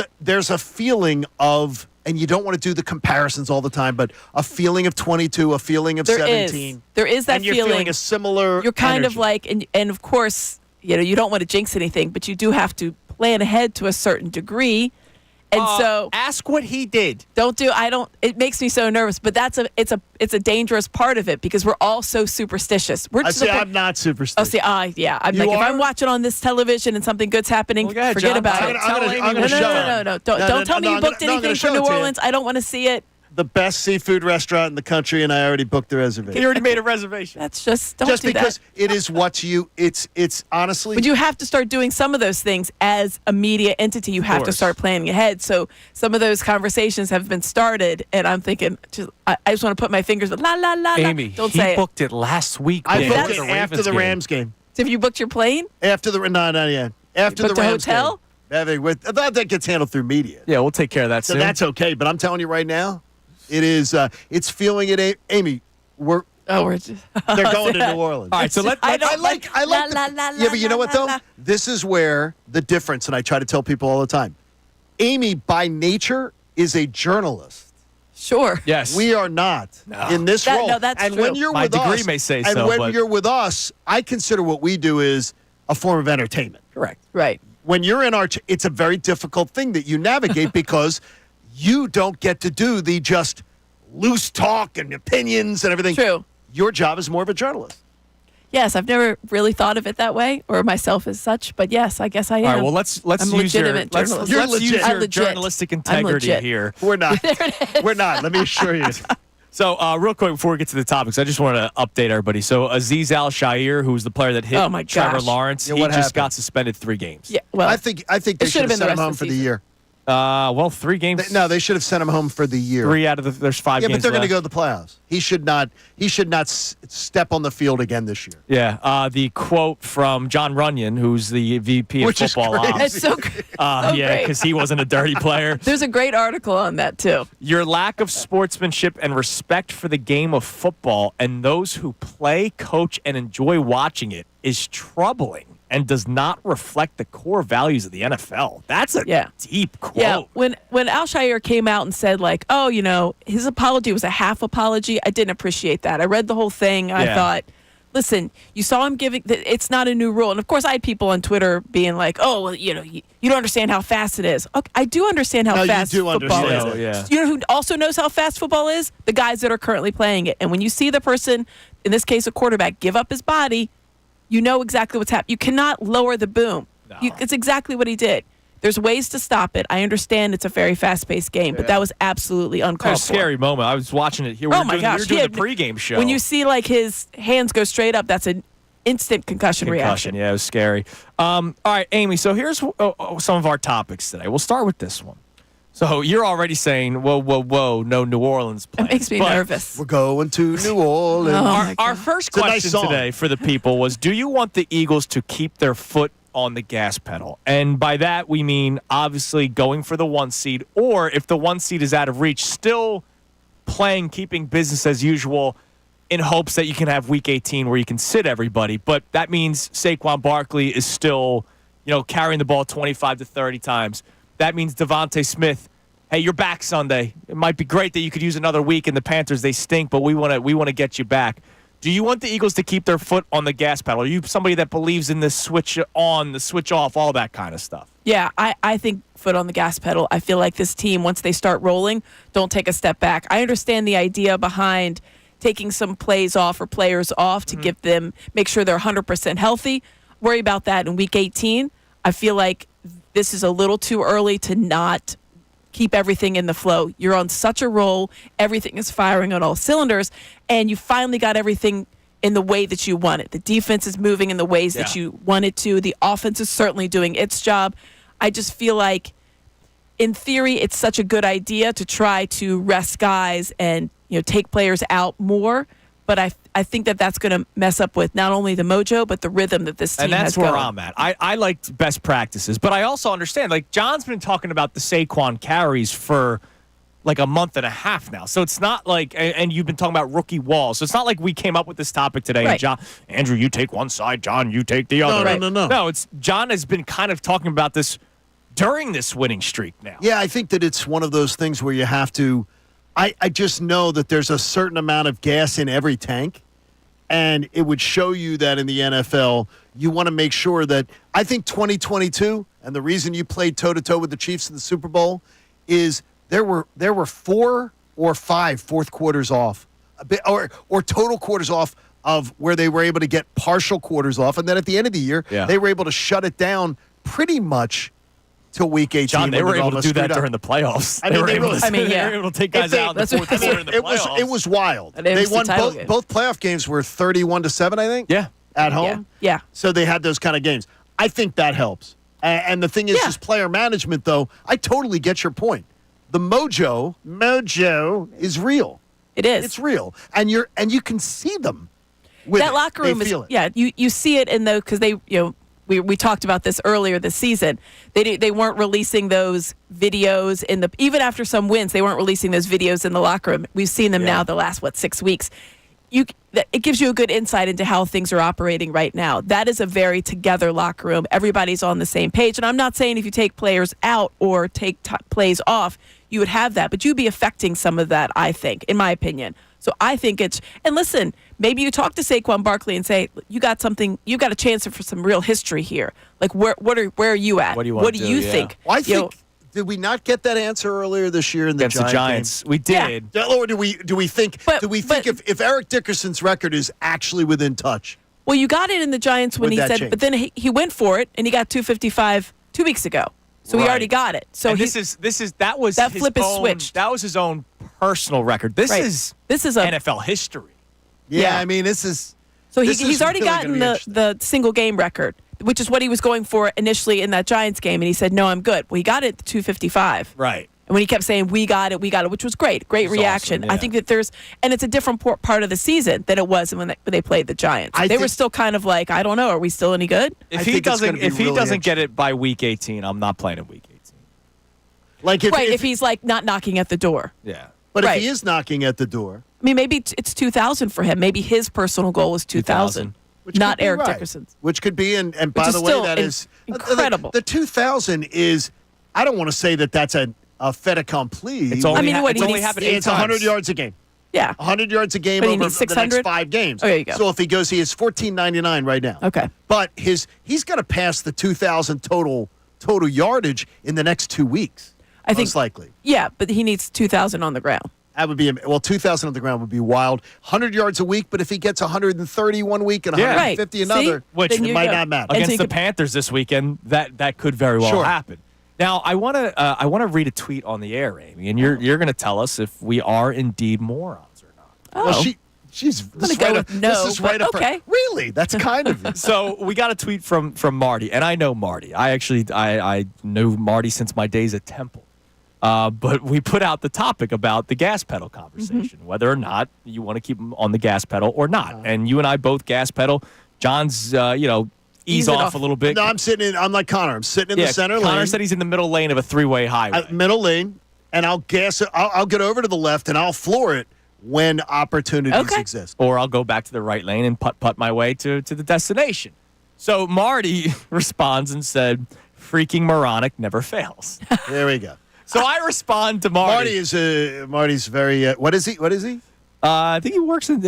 a feeling of, and you don't want to do the comparisons all the time, but a feeling of 22, a feeling of There 17. is. There is that and you're feeling. feeling a similar. You're kind of energy. like, and of course, you don't want to jinx anything, but you do have to plan ahead to a certain degree. And so ask what he did. it makes me so nervous, but it's a dangerous part of it because we're all so superstitious. We're I just say I'm not superstitious. yeah. I'm You like, if are? I'm watching on this television and something good's happening, Well, go ahead, forget John. about I'm it. gonna- I'm gonna show No. Don't tell me you booked anything for New Orleans. I don't want to see it. The best seafood restaurant in the country, and I already booked the He reservation. already made a reservation. That's just don't Just do because that. it is what you. It's honestly. But you have to start doing some of those things as a media entity. You have to course. start planning ahead. So some of those conversations have been started, and I'm thinking, I just want to put my fingers. La la la. Amy, Don't he say it. booked it last week. I before booked the it after Ravens the game. Rams game. So have you booked your plane? After the not yet. After You the booked a Rams hotel? game. That gets handled through media. Yeah, we'll take care of that So soon. that's okay. But I'm telling you right now, it is. It's feeling it. Amy, We're just. they're going to New Orleans. All right, so I I like. La, la, la, Yeah, but you know la, what la, though? la. This is where the difference, and I try to tell people all the time. Amy, by nature, is a journalist. Sure. Yes. We are not in this role. No, that's and true. when you're My with degree us, may say and so, when but- you're with us, I consider what we do is a form of entertainment. correct. Right. When you're in it's a very difficult thing that you navigate because you don't get to do the just loose talk and opinions and everything. True. Your job is more of a journalist. Yes, I've never really thought of it that way, or myself as such. But yes, I guess I am. All right, well, let's I'm a use your legitimate let's journalist. use You're your legit. journalistic I'm integrity legit. here. We're not. We're not. Let me assure you. So, real quick before we get to the topics, I just want to update everybody. So, Azeez Al-Shaair, who's the player that hit Trevor Lawrence, he just got suspended 3 games. Yeah, well, I think they should have sent him home for the year. 3 games. They should have sent him home for the year. 3 out of there's 5 games. Yeah, but they're going to left. go to the playoffs. He should not step on the field again this year. Yeah. The quote from John Runyon, who's the VP of football ops. It's so great. Yeah, because he wasn't a dirty player. There's a great article on that too. Your lack of sportsmanship and respect for the game of football and those who play, coach, and enjoy watching it is troubling and does not reflect the core values of the NFL. That's a deep quote. Yeah, when Al-Shaair came out and said, like, oh, his apology was a half apology, I didn't appreciate that. I read the whole thing. I thought, listen, you saw him giving – it's not a new rule. And, of course, I had people on Twitter being like, oh, well, you don't understand how fast it is. Okay, I do understand how fast football is. Yeah. You know who also knows how fast football is? The guys that are currently playing it. And when you see the person, in this case a quarterback, give up his body – you know exactly what's happening. You cannot lower the boom. No. It's exactly what he did. There's ways to stop it. I understand it's a very fast-paced game, but that was absolutely uncalled for. A scary moment. I was watching it here. We were doing the pregame show. When you see like his hands go straight up, that's an instant concussion reaction. Yeah, it was scary. All right, Amy, so here's some of our topics today. We'll start with this one. So you're already saying, whoa, no New Orleans plans. It makes me nervous. We're going to New Orleans. Our first question today for the people was, do you want the Eagles to keep their foot on the gas pedal? And by that, we mean obviously going for the 1 seed, or if the 1 seed is out of reach, still playing, keeping business as usual in hopes that you can have Week 18 where you can sit everybody. But that means Saquon Barkley is still, carrying the ball 25 to 30 times. That means Devontae Smith, hey, you're back Sunday. It might be great that you could use another week, and the Panthers, they stink, but we want to get you back. Do you want the Eagles to keep their foot on the gas pedal? Are you somebody that believes in the switch on, the switch off, all that kind of stuff? Yeah, I think foot on the gas pedal. I feel like this team, once they start rolling, don't take a step back. I understand the idea behind taking some plays off or players off to make sure they're 100% healthy. Worry about that in Week 18. I feel like this is a little too early to not keep everything in the flow. You're on such a roll. Everything is firing on all cylinders, and you finally got everything in the way that you want it. The defense is moving in the ways that you want it to. The offense is certainly doing its job. I just feel like, in theory, it's such a good idea to try to rest guys and take players out more, but I think that's going to mess up with not only the mojo, but the rhythm that this team has. And that's where I'm at. I like best practices, but I also understand, like, John's been talking about the Saquon carries for like a month and a half now. So it's not like, and you've been talking about rookie walls. So it's not like we came up with this topic today. Right. And Andrew, you take one side, John, you take the other. No. No, it's John has been kind of talking about this during this winning streak now. Yeah, I think that it's one of those things where you have to, I just know that there's a certain amount of gas in every tank. And it would show you that in the NFL, you want to make sure that – I think 2022, and the reason you played toe-to-toe with the Chiefs in the Super Bowl is there were 4 or 5 fourth quarters off, or total quarters off of where they were able to get partial quarters off. And then at the end of the year, they were able to shut it down pretty much till Week 18. John, they were able to do that during the playoffs. They were able to take guys out in the fourth quarter in the playoffs. It was wild. They won both playoff games were 31-7, I think. Yeah. At home. Yeah. So they had those kind of games. I think that helps. And the thing is player management, though, I totally get your point. The mojo is real. It is. It's real. And you can see them. That locker room is, you see it in because they, we talked about this earlier this season. They weren't releasing those videos even after some wins. They weren't releasing those videos in the locker room. We've seen them now the last 6 weeks. It gives you a good insight into how things are operating right now. That is a very together locker room. Everybody's on the same page. And I'm not saying if you take players out or take plays off, you would have that, but you'd be affecting some of that, I think, in my opinion. So I think and listen, maybe you talk to Saquon Barkley and say, you got a chance for some real history here. Like, where are you at? What do you think? Well, I think, did we not get that answer earlier this year in the Giants? We did. Yeah. Or do we think if Eric Dickerson's record is actually within touch? Well, you got it in the Giants when he said, change? but then he went for it and he got 255 2 weeks ago. So he already got it. So that was that his flip is own, switched. That was his own personal record. This is a NFL history. Yeah, I mean, this is. So this he's is already really gotten gonna be the single game record, which is what he was going for initially in that Giants game, and he said, "No, I'm good." Well, he got it at 255. Right. And when he kept saying, we got it, which was great reaction. Awesome, yeah. I think that and it's a different part of the season than it was when they played the Giants. They were still kind of like, I don't know, are we still any good? If he doesn't get it by week 18, I'm not playing in week 18. Like if he's like not knocking at the door. Yeah. But if he is knocking at the door, I mean, maybe it's 2,000 for him. Maybe his personal goal is 2,000, not Eric Dickerson's. Which could be, and by the way, that is incredible. The 2,000 is. I don't want to say that that's a fait accompli. It's only, happened 8 It's times. 100 yards a game. Yeah. 100 yards a game But he over needs the next 600? 5 games. Oh, there you go. So if he goes, he is $14.99 right now. Okay. But he's going to pass the 2,000 total yardage in the next 2 weeks. I think most likely. Yeah, but he needs 2,000 on the ground. That would be 2,000 on the ground would be wild. 100 yards a week, but if he gets 130 one week and 150 another, which it might not matter. Against the Panthers this weekend, that could very well happen. Now, I want to read a tweet on the air, Amy, and you're going to tell us if we are indeed morons or not. Oh. Well, she's I'm gonna go with no, this is right but up okay. Really? That's kind of you. So we got a tweet from Marty, and I know Marty. I knew Marty since my days at Temple. But we put out the topic about the gas pedal conversation, whether or not you want to keep him on the gas pedal or not. And you and I both gas pedal. John's, ease off a little bit. No, I'm like Connor. I'm sitting in the center lane. Connor said he's in the middle lane of a 3-way highway. Middle lane, and I'll gas it. I'll get over to the left, and I'll floor it when opportunities exist. Or I'll go back to the right lane and putt my way to the destination. So Marty responds and said, freaking moronic never fails. There we go. So I respond to Marty. Marty's very. What is he? I think he works in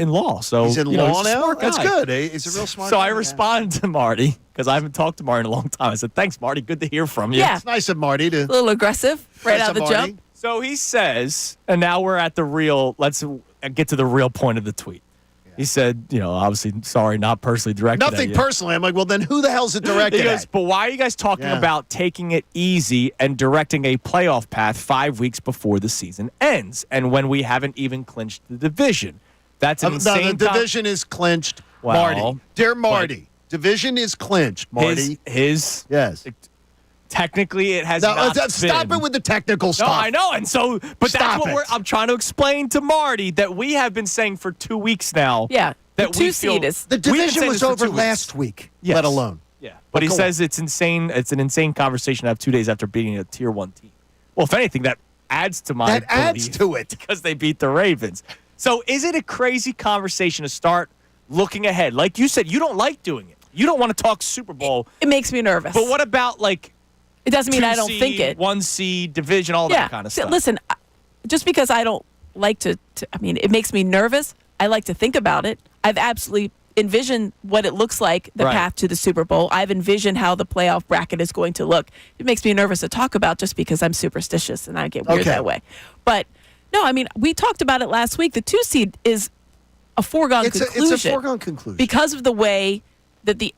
law. So he's in law he's a now. smart guy. That's good. He's a real smart. So guy, I respond to Marty because I haven't talked to Marty in a long time. I said, "Thanks, Marty. Good to hear from you." Yeah, it's nice of Marty to a little aggressive right out of the jump. So he says, and now we're at the real. Let's get to the real point of the tweet. He said, obviously, sorry, not personally directed at Nothing you. personally. I'm like, well, then who the hell's it directed He goes, at? but why are you guys talking about taking it easy and directing a playoff path 5 weeks before the season ends and when we haven't even clinched the division? That's an insane. No, the division is clinched, Marty. Dear Marty, division is clinched, Marty. His yes. Technically, it has not been. Stop it with the technical stuff. No, I know, and so, but Stop that's what I'm trying to explain to Marty that we have been saying for 2 weeks now. Yeah, that the 2 seed is the division was over last week. Yes. Let alone. Yeah, but he says it's insane. It's an insane conversation to have 2 days after beating a tier 1 team. Well, if anything, that adds to my adds to it because they beat the Ravens. So, is it a crazy conversation to start looking ahead? Like you said, you don't like doing it. You don't want to talk Super Bowl. It makes me nervous. But what about It doesn't mean I don't 2 think seed, it. 1 seed, division, all that kind of stuff. Listen, just because I don't like to, it makes me nervous. I like to think about it. I've absolutely envisioned what it looks like, the path to the Super Bowl. I've envisioned how the playoff bracket is going to look. It makes me nervous to talk about just because I'm superstitious and I get weird that way. But no, we talked about it last week. The 2 seed is a foregone conclusion. It's a foregone conclusion. Because of the way that the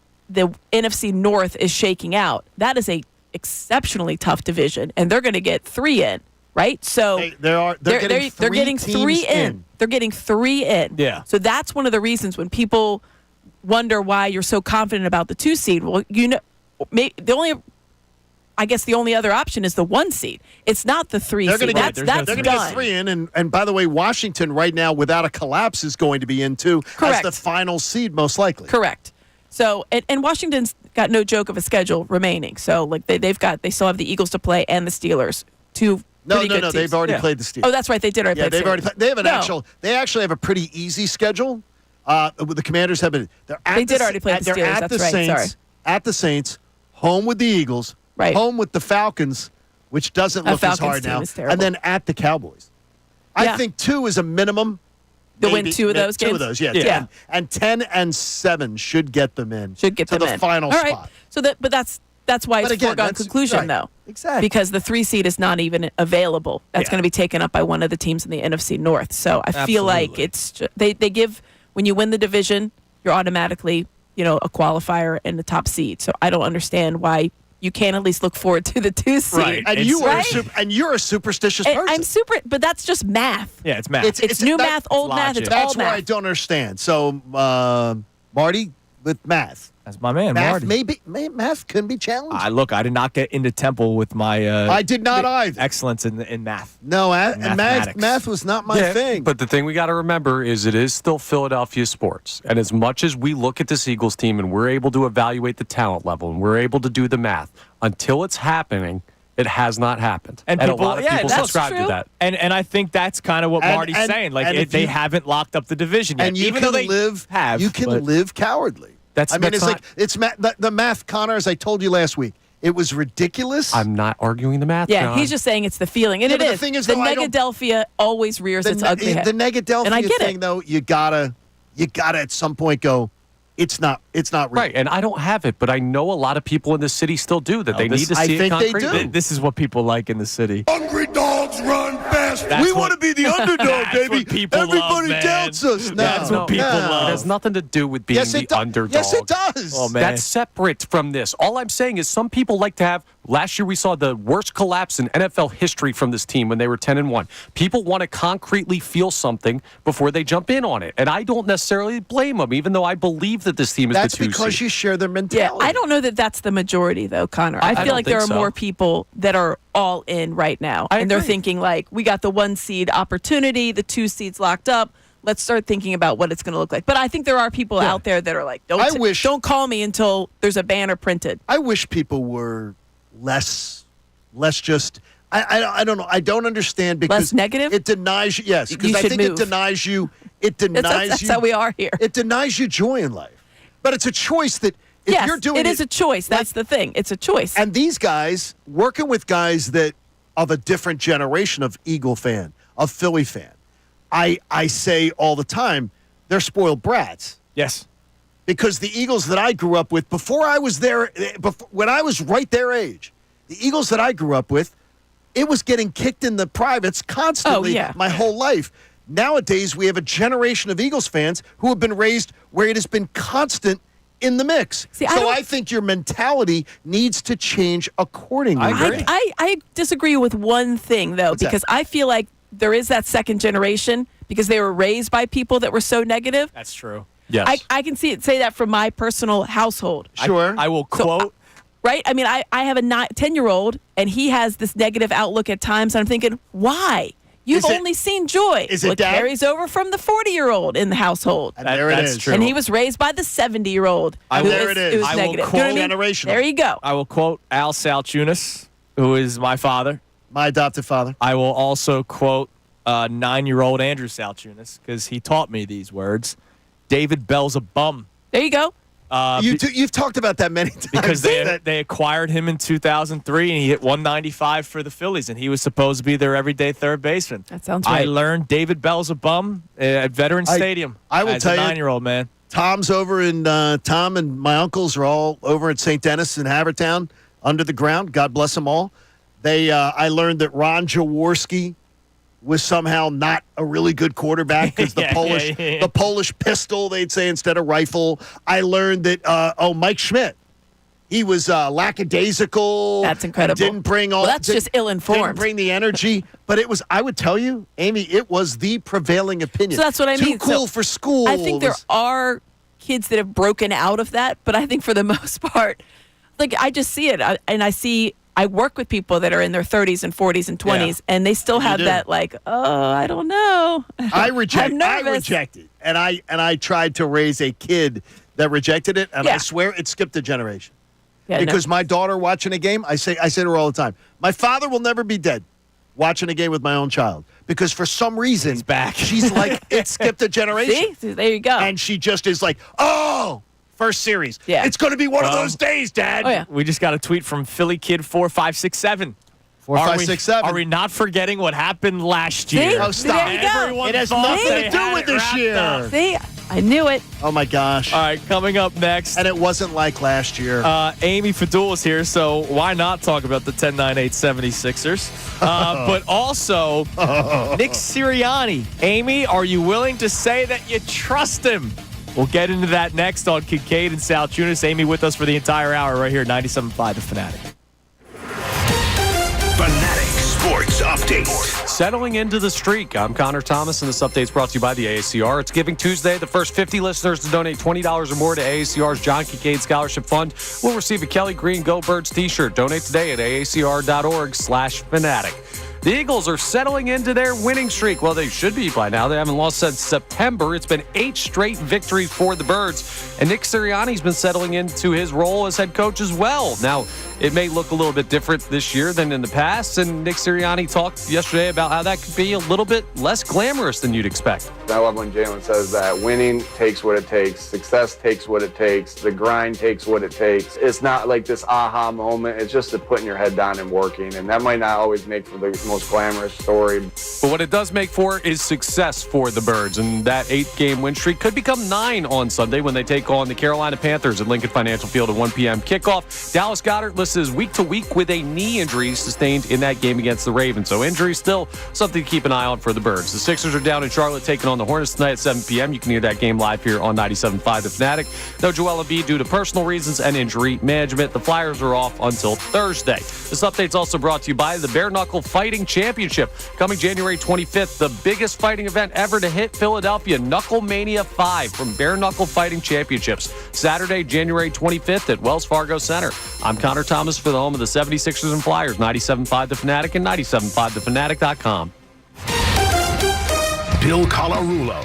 NFC North is shaking out. That is a exceptionally tough division, and they're going to get 3 in, right? So they're getting 3 in. They're getting 3 in. Yeah. So that's one of the reasons when people wonder why you're so confident about the 2 seed. Well, the only other option is the 1 seed. It's not the 3 seed. That's they're going to get 3 in, and by the way, Washington right now without a collapse is going to be in too as the final seed most likely. Correct. So and Washington's got no joke of a schedule remaining. So they still have the Eagles to play and the Steelers. No, they've already played the Steelers. Oh, that's right, they did already play the Steelers. They actually have a pretty easy schedule. The Commanders have been. They did already play the Steelers. That's right. Sorry. At the Saints, home with the Eagles, right. Home with the Falcons, which doesn't look as hard now, and then at the Cowboys. I think 2 is a minimum. To win 2 of those games? 2 of those, yeah. 10 and 7 should get them in. To the final All right. spot. So that's why it's a foregone conclusion, though. Exactly. Because the 3 seed is not even available. That's going to be taken up by one of the teams in the NFC North. So I feel like it's they give when you win the division, you're automatically a qualifier and the top seed. So I don't understand why you can at least look forward to the 2 seed. Right. And you're a superstitious person. I'm but that's just math. Yeah, it's math. It's new math, old math, logic. it's all That's where I math. don't understand. So, Marty, with math. That's my man, Math Marty. math can be challenging. I did not get into Temple with my I did not either. excellence in math. No, and Mathematics. math was not my thing. But the thing we got to remember is it is still Philadelphia sports. And as much as we look at this Eagles team and we're able to evaluate the talent level and we're able to do the math, until it's happening, it has not happened. And a people- lot of yeah, people that's subscribe true. to that. And I think that's kind of what Marty's and- saying. Like and if they you- haven't locked up the division yet. and you even can though they live have. you can but live cowardly. That's- I mean, that's it's the math, Connor, as I told you last week. It was ridiculous. I'm not arguing the math, Yeah, John. he's just saying it's the feeling. And Yeah, it but is. the thing is, the though, I don't- Negadelphia always rears its ugly head. The And I Negadelphia get thing, it. though, you gotta at some point go, it's not real. Right, and I don't have it, but I know a lot of people in the city still do that. They this- need to I see it think they concretely. do. This is what people like in the city. Hungry dogs run fast. That's We what- want to be the underdog, That's baby. what people love, Everybody man. doubts us now. That's what people No. love. It has nothing to do with being Yes, the it does. underdog. Yes, it does. Oh, man. That's separate from this. All I'm saying is some people like to have. Last year we saw the worst collapse in NFL history from this team when they were 10-1. People want to concretely feel something before they jump in on it, and I don't necessarily blame them, even though I believe that this team is That's the 2 because seed. you share their Yeah, mentality. I don't know that that's the majority, though, Connor. I feel don't like there are think so. more people that are all in right now. And they're agree. thinking, like, we got the 1 seed opportunity, the 2 seeds locked up. Let's start thinking about what it's going to look like. But I think there are people out there that are like, don't call me until there's a banner printed. I wish people were less just. I don't know. I don't understand because Less negative? It denies you. Yes, because You I should think move. it denies you. It denies That's you. how we are here. It denies you joy in life. But it's a choice that if Yes, you're doing it is a choice. That's the thing. It's a choice. And these guys working with guys that of a different generation of Eagle fan, of Philly fan. I say all the time, they're spoiled brats. Yes. Because the Eagles that I grew up with before I was there, when I was right their age, the Eagles that I grew up with, it was getting kicked in the privates constantly my whole life. Nowadays, we have a generation of Eagles fans who have been raised where it has been constant in the mix. I think your mentality needs to change accordingly. I disagree with one thing, though, because I feel like there is that second generation because they were raised by people that were so negative. That's true. Yes. I can say that from my personal household. Sure. I will quote. Right? I mean, I have a 10-year-old, and he has this negative outlook at times, and I'm thinking, why? You've only seen joy. Is it Dad? Carries over from the 40-year-old in the household. And there it is. True. And he was raised by the 70-year-old. There it is. It was I will negative. quote- You know what I mean? Generational. There you go. I will quote Al Salciunas, who is my father. My adopted father. I will also quote 9-year-old Andrew Salciunas because he taught me these words. David Bell's a bum. There you go. You've talked about that many times. Because they acquired him in 2003, and he hit 195 for the Phillies, and he was supposed to be their everyday third baseman. That sounds I right. learned David Bell's a bum at Veterans Stadium. I will as tell a you, 9-year-old man. Tom's over in Tom and my uncles are all over at St. Denis in Havertown under the ground. God bless them all. I learned that Ron Jaworski was somehow not a really good quarterback because the Polish pistol, they'd say, instead of rifle. I learned that Mike Schmidt, he was lackadaisical. That's incredible. Didn't bring all. Well, that's just ill-informed. Didn't bring the energy, but it was. I would tell you, Amy, it was the prevailing opinion. So that's what I mean. Too cool So for school. I think there are kids that have broken out of that, but I think for the most part, like I just see it, I work with people that are in their 30s and 40s and 20s, and they still have that like, I don't know. I reject. I'm I nervous. rejected, and I tried to raise a kid that rejected it, and I swear it skipped a generation. Yeah, Because my daughter watching a game, I say to her all the time, my father will never be dead watching a game with my own child. Because for some reason, He's back. She's like, it skipped a generation. See, there you go. And she just is like, first series. Yeah. It's going to be one of those days, Dad. Oh, yeah. We just got a tweet from Philly Kid 4567. 4567. Are we not forgetting what happened last See? year? Oh, stop. There you go. Everyone It has thought nothing they to do had with it this wrapped year. up. See, I knew it. Oh, my gosh. All right, coming up next. And it wasn't like last year. Amy Fadul is here, so why not talk about the 10-9-8 76ers? But also, Nick Sirianni. Amy, are you willing to say that you trust him? We'll get into that next on Kincade and Salciunas. Amy with us for the entire hour right here, 97.5 The Fanatic. Fanatic Sports Update. Settling into the streak. I'm Connor Thomas, and this update is brought to you by the AACR. It's Giving Tuesday. The first 50 listeners to donate $20 or more to AACR's John Kincade Scholarship Fund will receive a Kelly Green Go Birds t-shirt. Donate today at aacr.org/fanatic. The Eagles are settling into their winning streak. Well, they should be by now. They haven't lost since September. It's been 8 straight victories for the Birds. And Nick Sirianni's been settling into his role as head coach as well. Now, it may look a little bit different this year than in the past. And Nick Sirianni talked yesterday about how that could be a little bit less glamorous than you'd expect. I love when Jalen says that winning takes what it takes, success takes what it takes, the grind takes what it takes. It's not like this aha moment. It's just putting your head down and working. And that might not always make for the most glamorous story. But what it does make for is success for the Birds. And that 8-game win streak could become 9 on Sunday when they take on the Carolina Panthers at Lincoln Financial Field at 1 p.m. kickoff. Dallas Goedert listed as week to week with a knee injury sustained in that game against the Ravens. So injury still something to keep an eye on for the Birds. The Sixers are down in Charlotte taking on the Hornets tonight at 7 p.m. You can hear that game live here on 97.5 The Fanatic. No Joel Embiid due to personal reasons and injury management. The Flyers are off until Thursday. This update's also brought to you by the Bare Knuckle Fighting Championship. Coming January 25th, the biggest fighting event ever to hit Philadelphia, Knuckle Mania 5 from Bare Knuckle Fighting Championships. Saturday, January 25th at Wells Fargo Center. I'm Connor Thomas for the home of the 76ers and Flyers, 97.5 The Fanatic and 97.5thefanatic.com. Bill Colarulo.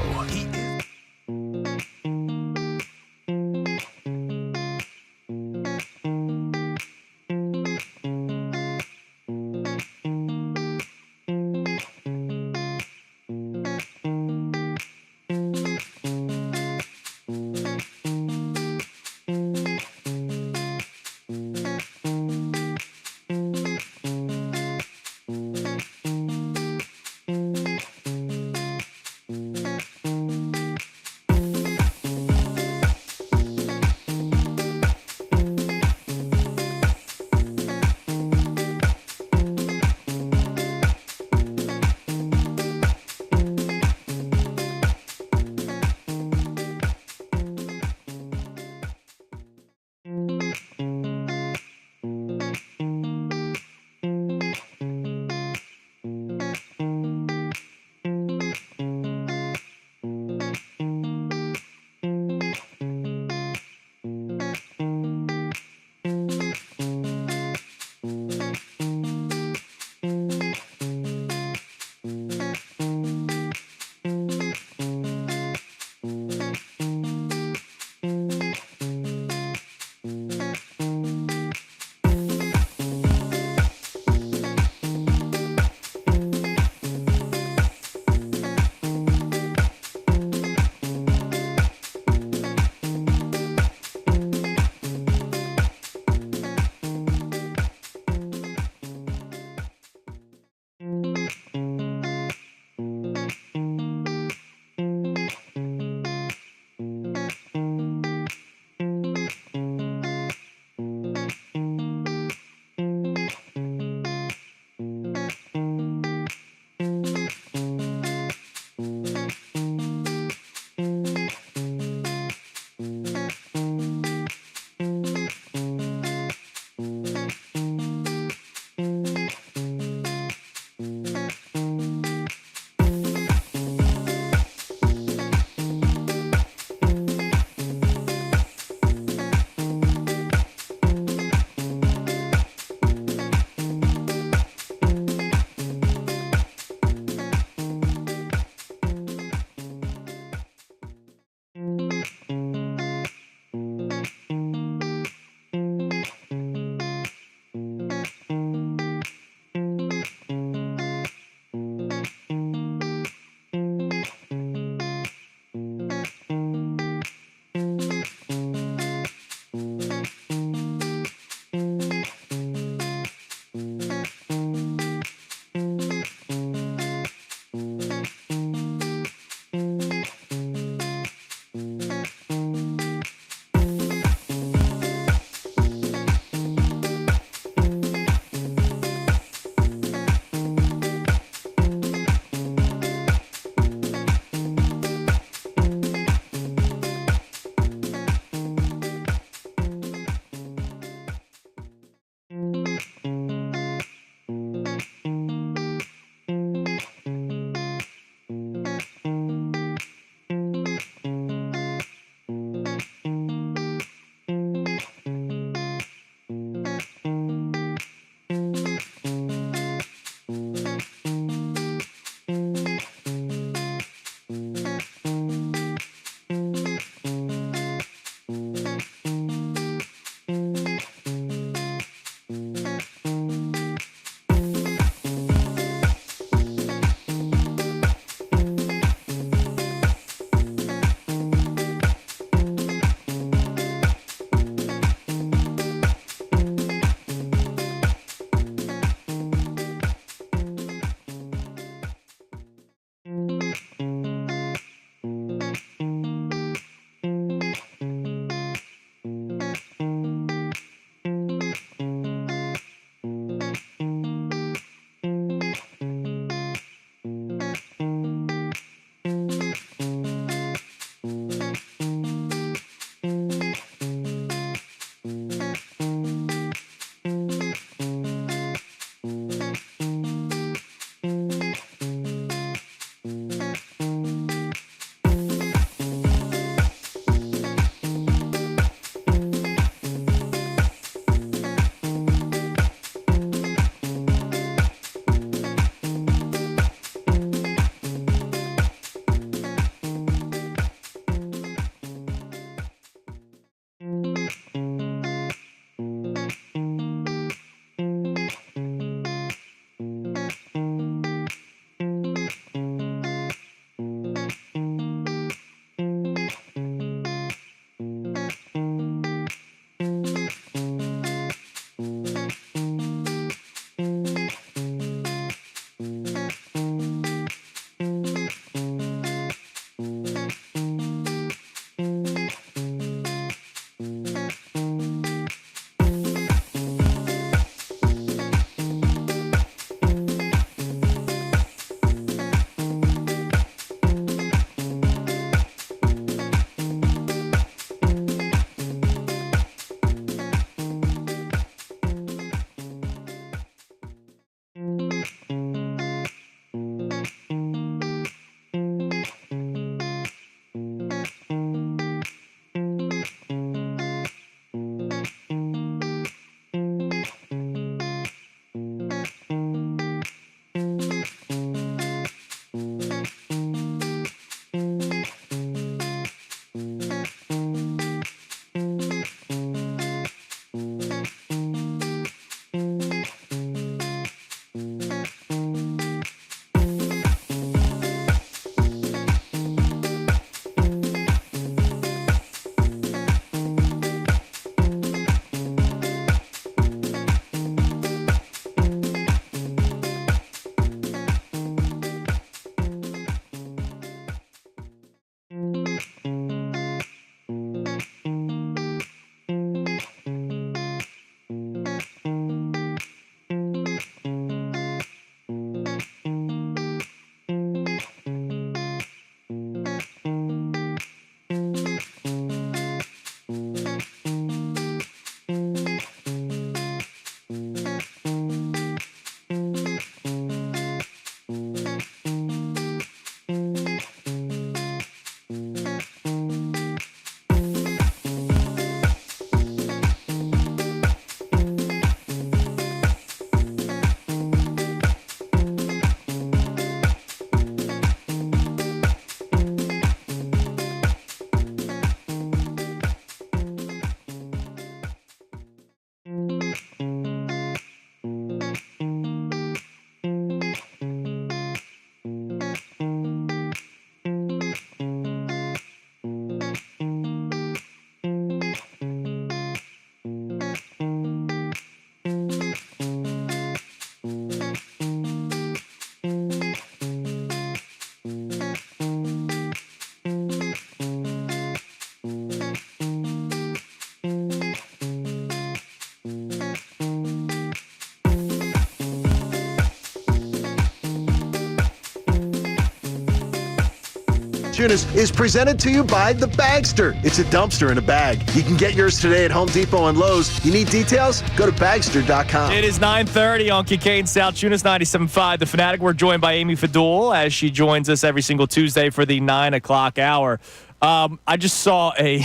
Salciunas is presented to you by The Bagster. It's a dumpster in a bag. You can get yours today at Home Depot and Lowe's. You need details? Go to Bagster.com. It is 9:30 on Kincade Salciunas, 97.5 The Fanatic. We're joined by Amy Fadul as she joins us every single Tuesday for the 9 o'clock hour. I just saw a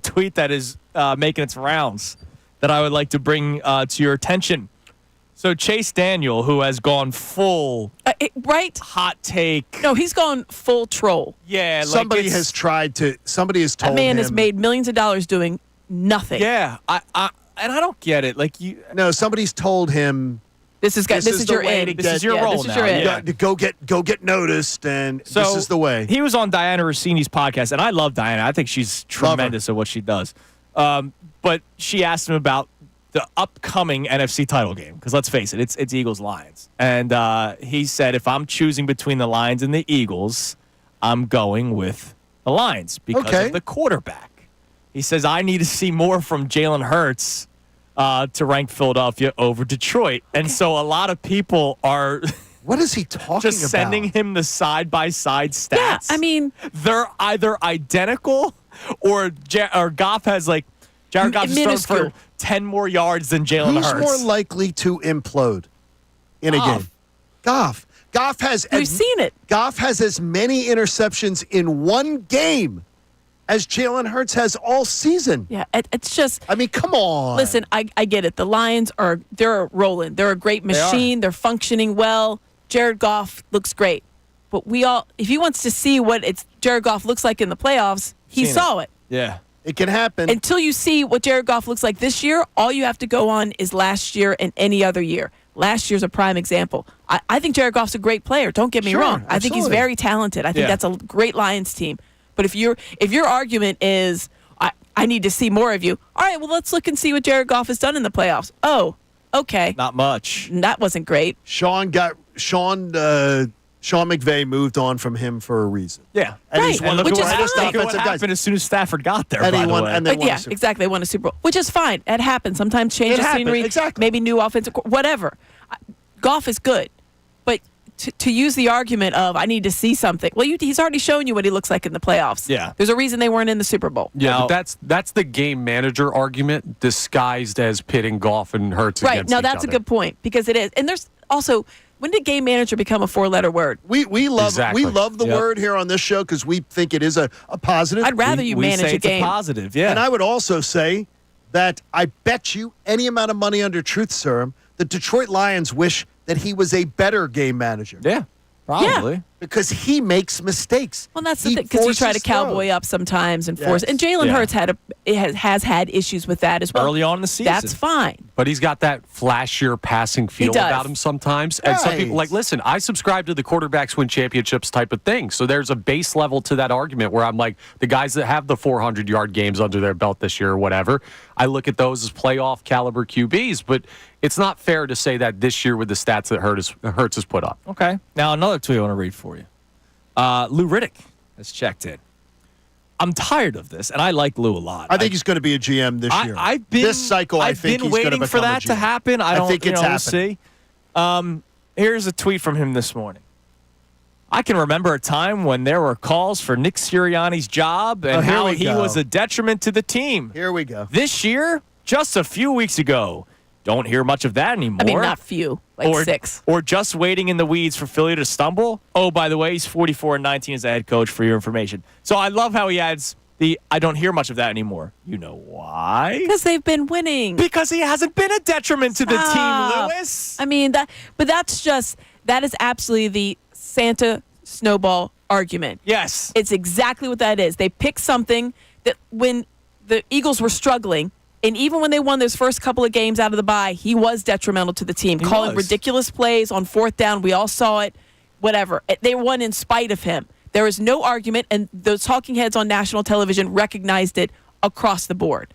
tweet that is making its rounds that I would like to bring to your attention. So Chase Daniel, who has gone full hot take. No, he's gone full troll. Yeah. Somebody has told that man has made millions of dollars doing nothing. Yeah. I don't get it. No, somebody's told him this is your end. This is your role this now. Is your end. Yeah. Go get noticed, and So this is the way. He was on Diana Rossini's podcast, and I love Diana. I think she's tremendous at what she does. But she asked him about the upcoming NFC title game, because let's face it, it's Eagles-Lions. And he said, if I'm choosing between the Lions and the Eagles, I'm going with the Lions because of the quarterback. He says, I need to see more from Jalen Hurts to rank Philadelphia over Detroit. And so a lot of people are what is he talking just about? sending him the side-by-side stats. Yeah, I mean, they're either identical or Goff has Jared Goff is throwing for 10 more yards than Jalen Hurts. Who's more likely to implode in a game? Goff. Goff has. We've seen it. Goff has as many interceptions in one game as Jalen Hurts has all season. Yeah, it's just. I mean, come on. Listen, I get it. The Lions they're rolling. They're a great machine. They're functioning well. Jared Goff looks great, but if he wants to see what Jared Goff looks like in the playoffs, he saw it. Yeah. It can happen. Until you see what Jared Goff looks like this year, all you have to go on is last year and any other year. Last year's a prime example. I think Jared Goff's a great player. Don't get me wrong. I think he's very talented. I think that's a great Lions team. But if your argument is I need to see more of you, all right, well, let's look and see what Jared Goff has done in the playoffs. Oh, okay. Not much. That wasn't great. Sean McVay moved on from him for a reason. Yeah. And he's one of the greatest offensive guys. Happened as soon as Stafford got there, And by he the won- way. and they won a Super Bowl. Exactly. They won a Super Bowl, which is fine. It happens. Sometimes change of scenery, maybe new offensive, whatever. Goff is good. But to use the argument of, I need to see something. Well, he's already shown you what he looks like in the playoffs. Yeah. There's a reason they weren't in the Super Bowl. Yeah, but that's the game manager argument disguised as pitting Goff and Hurts against each other. Right. Now, that's a good point because it is. And there's also, when did game manager become a 4-letter word? We love the word here on this show because we think it is a positive. I'd rather you manage say a game. It's a positive, yeah. And I would also say that I bet you any amount of money under truth serum, the Detroit Lions wish that he was a better game manager. Yeah, probably. Yeah. Because he makes mistakes. Well, that's the thing, because you try to cowboy up sometimes and force. And Jalen Hurts has had issues with that as well. Early on in the season. That's fine. But he's got that flashier passing feel does. about him sometimes. And some people listen, I subscribe to the quarterbacks win championships type of thing. So there's a base level to that argument where I'm like, the guys that have the 400-yard games under their belt this year or whatever, I look at those as playoff caliber QBs. But it's not fair to say that this year with the stats that Hurts has put up. Okay. Now, another tweet I want to read for you. Lou Riddick has checked in. I'm tired of this, and I like Lou a lot. I think he's going to be a GM this year. This cycle, I think he's going to become a GM. I've been waiting for that to happen. I think it's happening. We'll see. Here's a tweet from him this morning. I can remember a time when there were calls for Nick Sirianni's job and how he was a detriment to the team. Here we go. This year, just a few weeks ago, don't hear much of that anymore. I mean, not few, like 6. Or just waiting in the weeds for Philly to stumble. Oh, by the way, he's 44-19 as a head coach, for your information. So I love how he adds I don't hear much of that anymore. You know why? Because they've been winning. Because he hasn't been a detriment to the team, Lewis. I mean, that is absolutely the Santa snowball argument. Yes. It's exactly what that is. They picked something that when the Eagles were struggling, and even when they won those first couple of games out of the bye, he was detrimental to the team, calling ridiculous plays on 4th down. We all saw it. Whatever. They won in spite of him. There is no argument, and those talking heads on national television recognized it across the board.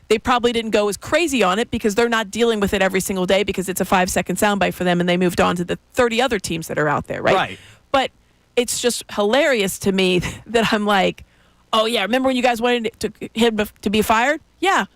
They probably didn't go as crazy on it because they're not dealing with it every single day because it's a 5-second soundbite for them, and they moved on to the 30 other teams that are out there, right? Right. But it's just hilarious to me that I'm like, oh, yeah, remember when you guys wanted him to be fired? Yeah.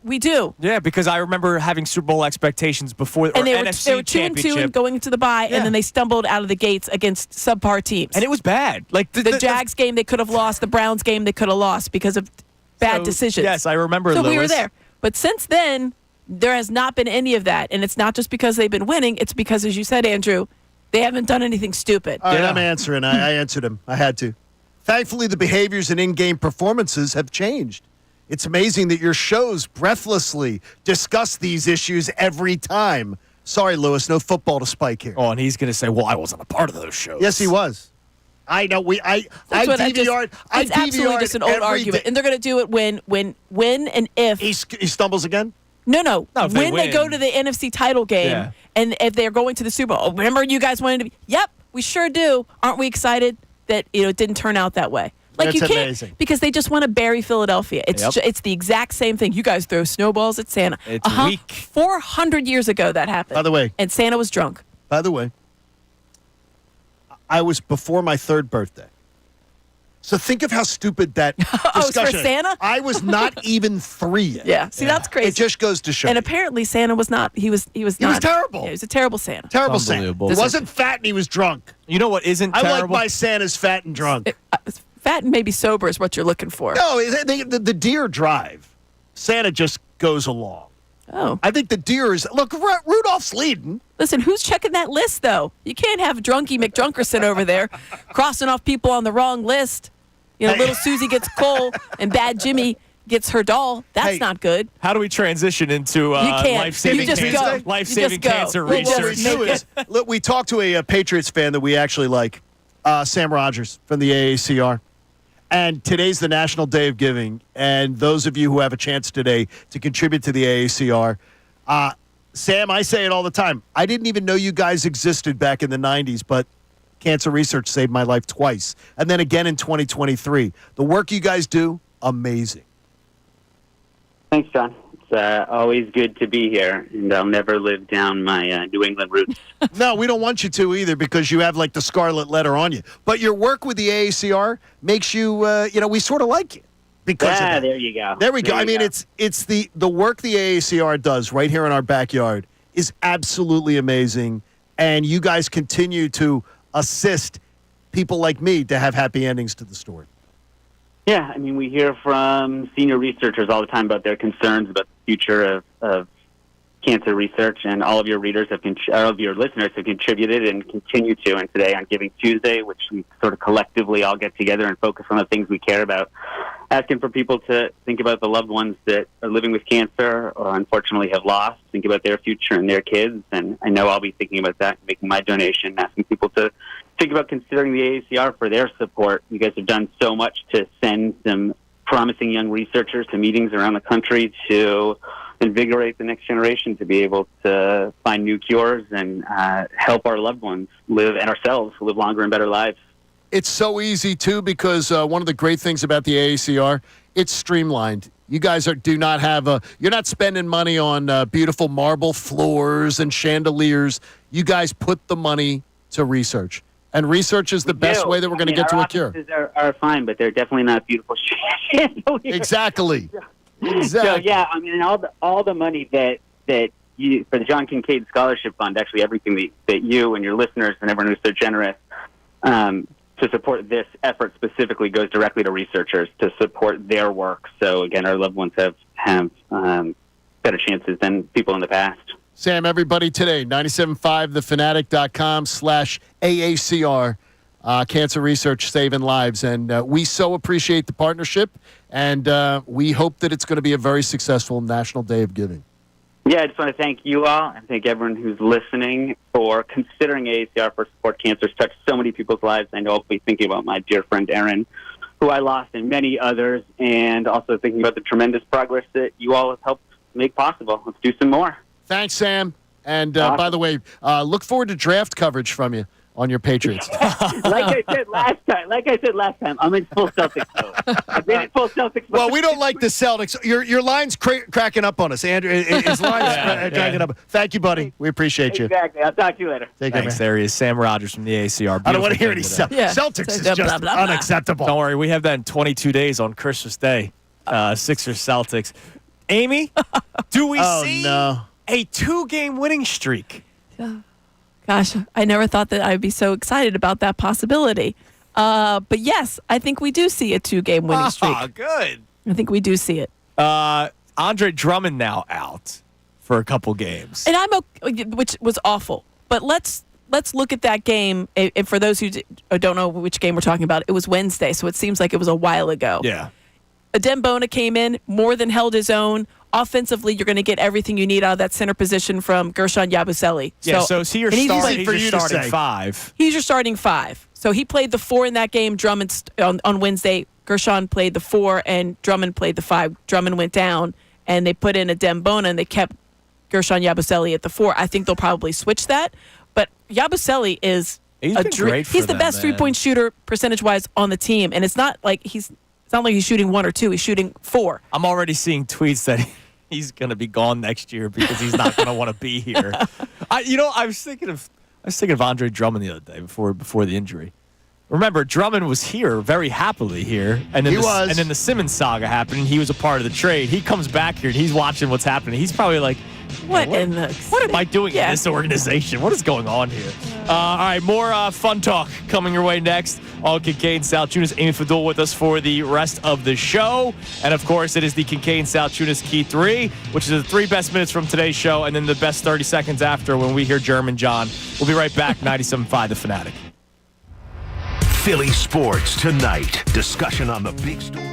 We do. Yeah, because I remember having Super Bowl expectations before, or And they were NFC 2-2 championship. and going into the bye, and then they stumbled out of the gates against subpar teams. And it was bad. Like the Jags game they could have lost, the Browns game they could have lost because of bad decisions. Yes, I remember. So Lewis. we were there. But since then, there has not been any of that. And it's not just because they've been winning. It's because, as you said, Andrew, they haven't done anything stupid. All right, I'm answering. I answered him. I had to. Thankfully, the behaviors and in-game performances have changed. It's amazing that your shows breathlessly discuss these issues every time. Sorry, Lewis, no football to Spike here. Oh, and he's going to say, well, I wasn't a part of those shows. Yes, he was. I know. I DVR'd. It's absolutely just an old argument. And they're going to do it when and if. He stumbles again? No. If when they they go to the NFC title game and if they're going to the Super Bowl. Remember you guys wanted to be. Yep, we sure do. Aren't we excited that it didn't turn out that way? Like That's you can't amazing. because they just want to bury Philadelphia. It's it's the exact same thing. You guys throw snowballs at Santa. It's weak. 400 years ago that happened. By the way. And Santa was drunk. By the way, I was before my 3rd birthday. So think of how stupid that discussion it's for Santa? I was not even 3 yet. Yeah. See, that's crazy. It just goes to show. And apparently Santa was not. He was not terrible. Yeah, he was a terrible Santa. Terrible Santa. Unbelievable. He wasn't fat and he was drunk. You know what isn't I terrible? like my Santas fat and drunk. Fat and maybe sober is what you're looking for. No, the deer drive. Santa just goes along. Oh. I think the deer is. Look, Rudolph's leading. Listen, who's checking that list, though? You can't have Drunky McDrunkerson over there crossing off people on the wrong list. You know, little Susie gets coal and Bad Jimmy gets her doll. That's not good. How do we transition into life-saving You just cancer, go. life-saving You just go. cancer We'll just research? make it. Look, we talked to a Patriots fan that we actually like, Sam Rogers from the AACR. And today's the National Day of Giving. And those of you who have a chance today to contribute to the AACR, Sam, I say it all the time. I didn't even know you guys existed back in the 90s, but cancer research saved my life twice. And then again in 2023. The work you guys do, amazing. Thanks, John. It's always good to be here, and I'll never live down my New England roots. No, we don't want you to either because you have like the scarlet letter on you. But your work with the AACR makes you, we sort of like you because of that. There you go. There we go. I mean, it's the work the AACR does right here in our backyard is absolutely amazing, and you guys continue to assist people like me to have happy endings to the story. Yeah, I mean, we hear from senior researchers all the time about their concerns about the future of cancer research, and all of your readers all of your listeners have contributed and continue to. And today on Giving Tuesday, which we sort of collectively all get together and focus on the things we care about, asking for people to think about the loved ones that are living with cancer or unfortunately have lost, think about their future and their kids. And I know I'll be thinking about that, making my donation, asking people to think about considering the AACR for their support. You guys have done so much to send some promising young researchers to meetings around the country to invigorate the next generation to be able to find new cures and help our loved ones live and ourselves live longer and better lives. It's so easy, too, because one of the great things about the AACR, it's streamlined. You guys do not have you're not spending money on beautiful marble floors and chandeliers. You guys put the money to research. And research is the best way that we're going to get to a cure. Our offices are fine, but they're definitely not beautiful chandeliers. Exactly. So yeah, I mean, all the money that you for the John Kincade Scholarship Fund, actually everything that you and your listeners and everyone who's so generous to support this effort specifically goes directly to researchers to support their work. So again, our loved ones have better chances than people in the past. Sam, everybody today, 975thefanatic.com/AACR, cancer research saving lives. And we so appreciate the partnership, and we hope that it's going to be a very successful National Day of Giving. Yeah, I just want to thank you all and thank everyone who's listening for considering AACR for Support Cancer. It's touched so many people's lives. I know I'll be thinking about my dear friend Erin, who I lost, and many others, and also thinking about the tremendous progress that you all have helped make possible. Let's do some more. Thanks, Sam. And by the way, look forward to draft coverage from you on your Patriots. Like I said last time, I'm in full Celtics mode. I've been in full Celtics mode. Well, we don't like the Celtics. Your line's cracking up on us, Andrew. His line's cracking up. Thank you, buddy. We appreciate you. Exactly. I'll talk to you later. Take care, Thanks. man. There he is, Sam Rogers from the AACR. I don't want to hear any Beautiful Celtics is just unacceptable. Don't worry, we have that in 22 days on Christmas Day. Sixers Celtics. Amy, do we Oh, see no. a 2-game winning streak? Gosh, I never thought that I would be so excited about that possibility. But yes, I think we do see a 2-game winning streak. Ah, good. I think we do see it. Andre Drummond now out for a couple games. And I'm okay, which was awful. But let's look at that game. And for those who don't know which game we're talking about, it was Wednesday, so it seems like it was a while ago. Yeah. Adem Bona came in, more than held his own. Offensively, you're going to get everything you need out of that center position from Gershon Yabusele. Yeah, so is he your starting 5? He's your starting 5. So he played the 4 in that game. Drummond on Wednesday. Gershon played the 4, and Drummond played the 5. Drummond went down, and they put in Adem Bona, and they kept Gershon Yabusele at the 4. I think they'll probably switch that. But Yabusele is He's the best 3-point shooter percentage-wise on the team, and it's not like he's shooting 1 or 2. He's shooting 4. I'm already seeing tweets that he's going to be gone next year because he's not going to want to be here. I was thinking of Andre Drummond the other day before the injury. Remember, Drummond was here very happily here, and then and then the Simmons saga happened, and he was a part of the trade. He comes back here and he's watching what's happening. He's probably like, what am I doing in this organization? What is going on here? All right, more fun talk coming your way next. All Kincade Salciunas, Amy Fadul with us for the rest of the show. And, of course, it is the Kincade Salciunas Key 3, which is the 3 best minutes from today's show, and then the best 30 seconds after when we hear German John. We'll be right back, 97.5 The Fanatic. Philly sports tonight. Discussion on the big story.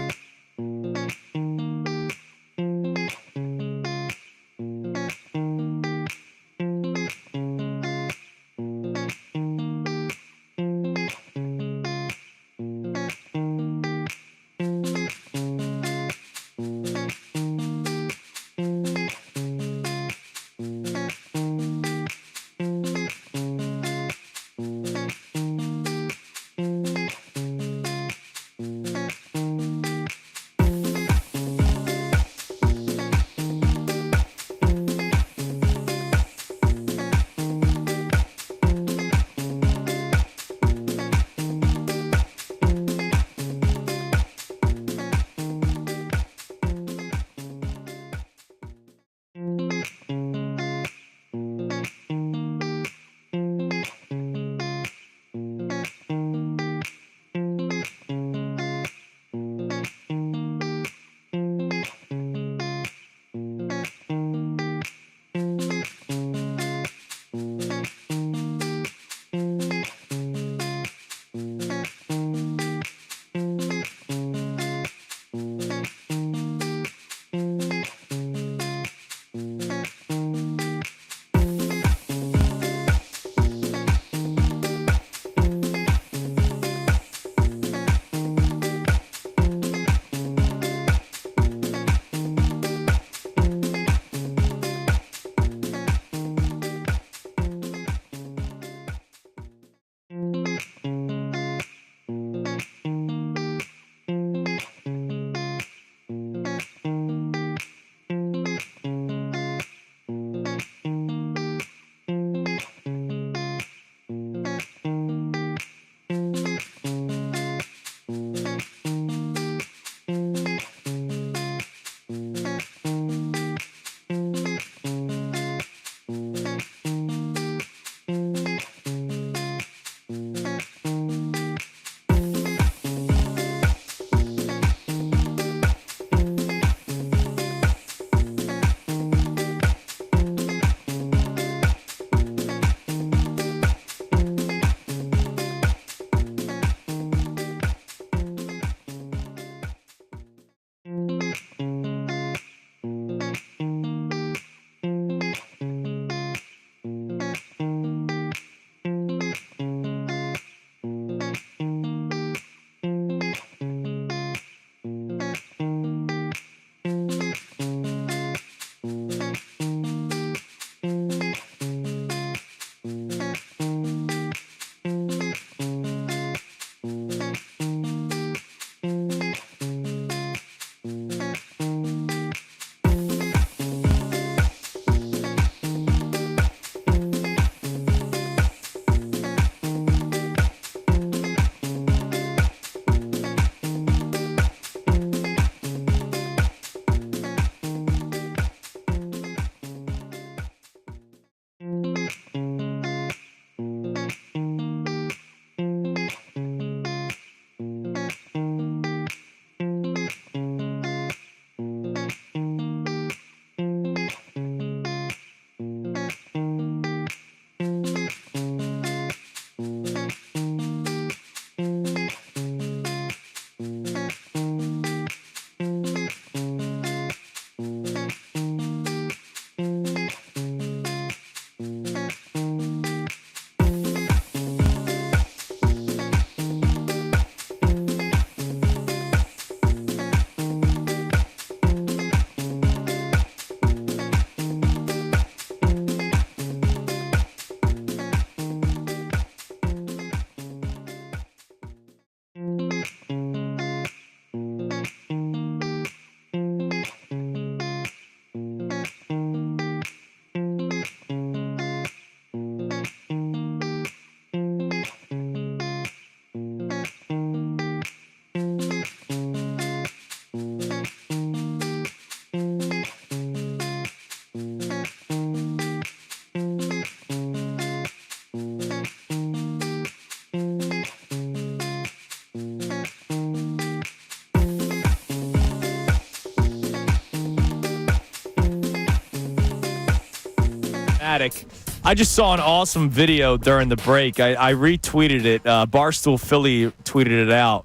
I just saw an awesome video during the break. I retweeted it. Barstool Philly tweeted it out.